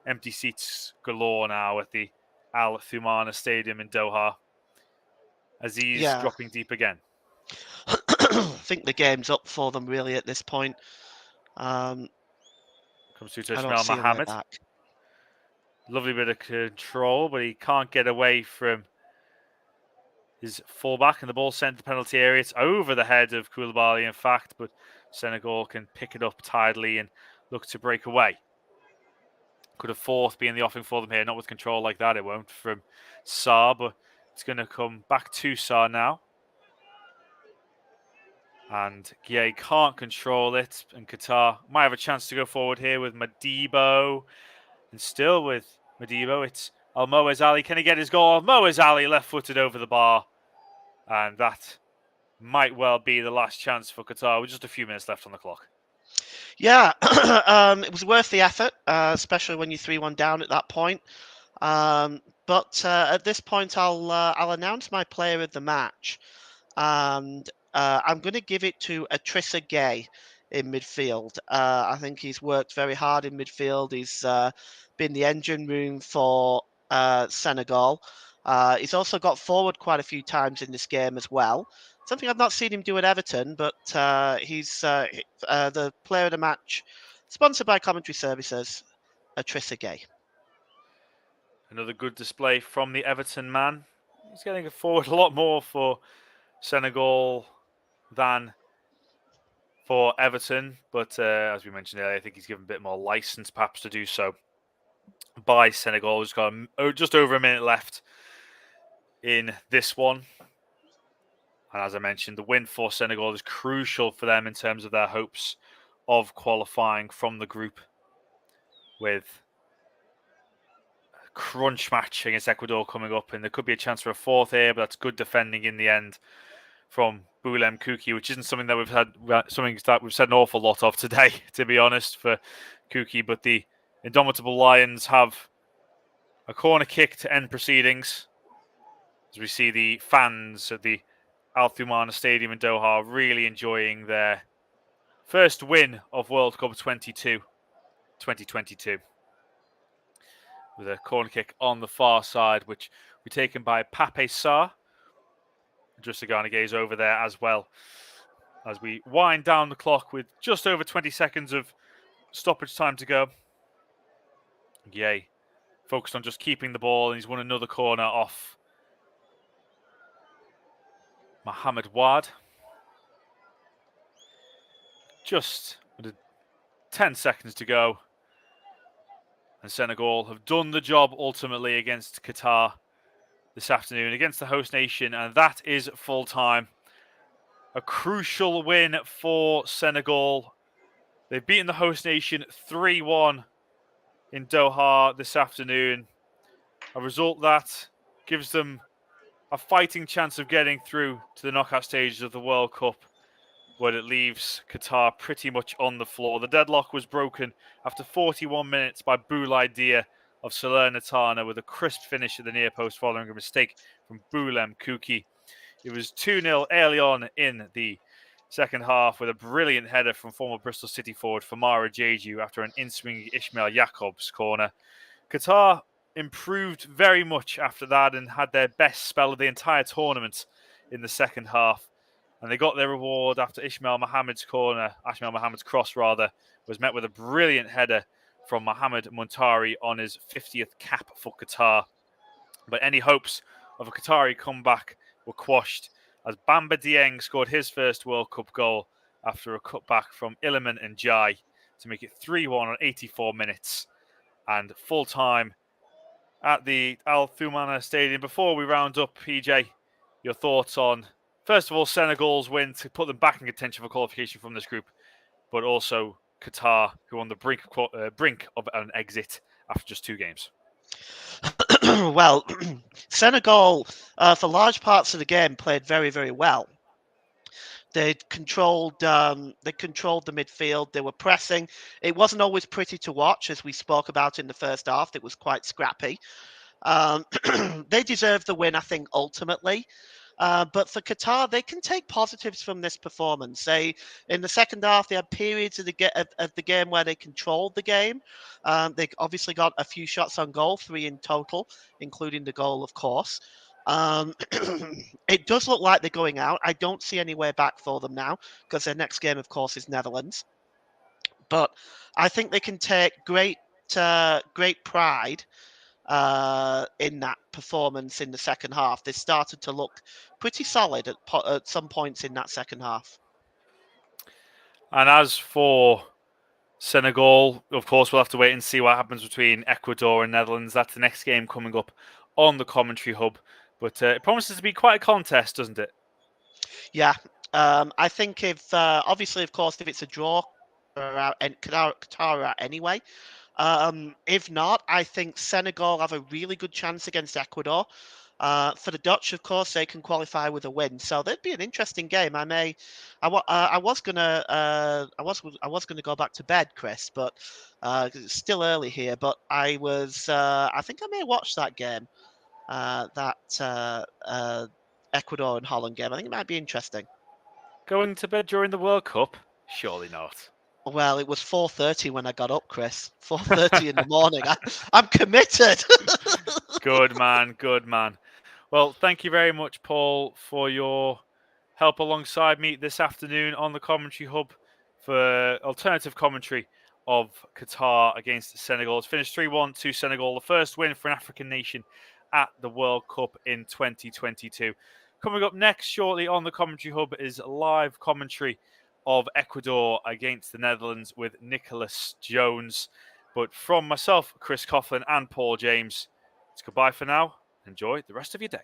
empty seats galore now at the Al Thumana Stadium in Doha. Aziz dropping deep again. I think the game's up for them really at this point. Comes through to Ismail Mohammed. Lovely bit of control, but he can't get away from his fullback, and the ball sent to the penalty area. It's over the head of Koulibaly, in fact, but Senegal can pick it up tidily and look to break away. Could a fourth be in the offing for them here? Not with control like that, it won't, from Sarr, but it's going to come back to Sarr now. And Gueye can't control it, and Qatar might have a chance to go forward here with Madibo. And still with Madibo, it's Almoez Ali. Can he get his goal? Almoez Ali left-footed over the bar. And that might well be the last chance for Qatar with just a few minutes left on the clock. Yeah, it was worth the effort, especially when you're 3-1 down at that point. But at this point, I'll announce my player of the match. And I'm going to give it to Idrissa Gueye in midfield. I think he's worked very hard in midfield. He's been the engine room for Senegal. He's also got forward quite a few times in this game as well. Something I've not seen him do at Everton, but he's the player of the match, sponsored by Commentary Services, Atrissa Gay. Another good display from the Everton man. He's getting forward a lot more for Senegal than for Everton, but as we mentioned earlier, I think he's given a bit more license perhaps to do so by Senegal. Who's got just over a minute left in this one. And as I mentioned, the win for Senegal is crucial for them in terms of their hopes of qualifying from the group, with a crunch match against Ecuador coming up, and there could be a chance for a fourth here, but that's good defending in the end from Boulem Kuki, which isn't something that we've said an awful lot of today, to be honest, for Kuki. But the indomitable Lions have a corner kick to end proceedings, as we see the fans at the Al Thumana Stadium in Doha really enjoying their first win of World Cup 2022, with a corner kick on the far side, which will be taken by Pape Sarr. Drissa Gay over there as well, as we wind down the clock with just over 20 seconds of stoppage time to go. Yay, focused on just keeping the ball, and he's won another corner off Mohamed Wad. Just with 10 seconds to go. And Senegal have done the job ultimately against Qatar this afternoon, against the host nation, and that is full time. A crucial win for Senegal. They've beaten the host nation 3-1 in Doha this afternoon. A result that gives them a fighting chance of getting through to the knockout stages of the World Cup, where it leaves Qatar pretty much on the floor. The deadlock was broken after 41 minutes by Boulaye Dia of Salernitana with a crisp finish at the near post following a mistake from Boulem Kuki. It was 2-0 early on in the second half with a brilliant header from former Bristol City forward Famara Jeju after an in-swinging Ismail Jakobs corner. Qatar improved very much after that and had their best spell of the entire tournament in the second half. And they got their reward after Ismail Mohamed's cross was met with a brilliant header from Mohamed Muntari on his 50th cap for Qatar. But any hopes of a Qatari comeback were quashed as Bamba Dieng scored his first World Cup goal after a cutback from Iliman and Jai to make it 3-1 on 84 minutes. And full time at the Al Thumana Stadium. Before we round up, PJ, your thoughts on, first of all, Senegal's win to put them back in contention for qualification from this group, but also Qatar, who are on the brink of an exit after just 2 games. Well, Senegal, for large parts of the game, played very, very well. They controlled the midfield. They were pressing. It wasn't always pretty to watch, as we spoke about in the first half. It was quite scrappy. They deserve the win, I think, ultimately. But for Qatar, they can take positives from this performance. In the second half, they had periods of the game where they controlled the game. They obviously got a few shots on goal, 3 in total, including the goal, of course. It does look like they're going out. I don't see any way back for them now, because their next game, of course, is Netherlands. But I think they can take great pride in that performance in the second half. They started to look pretty solid at some points in that second half. And as for Senegal, of course, we'll have to wait and see what happens between Ecuador and Netherlands. That's the next game coming up on the commentary hub. But it promises to be quite a contest, doesn't it? Yeah. I think obviously, of course, if it's a draw, Qatar are out anyway. If not, I think Senegal have a really good chance against Ecuador. For the Dutch, of course, they can qualify with a win, so that'd be an interesting game. I was gonna go back to bed, Chris, but it's still early here. But I think I may watch that game, that Ecuador and Holland game. I think it might be interesting. Going to bed during the World Cup? Surely not. Well, it was 4:30 when I got up, Chris. 4:30 in the morning. I'm committed. Good man, good man. Well, thank you very much, Paul, for your help alongside me this afternoon on the commentary hub for alternative commentary of Qatar against Senegal. It's finished 3-1 to Senegal, the first win for an African nation at the World Cup in 2022. Coming up next shortly on the commentary hub is live commentary of Ecuador against the Netherlands with Nicholas Jones. But from myself, Chris Coughlin, and Paul James, it's goodbye for now. Enjoy the rest of your day.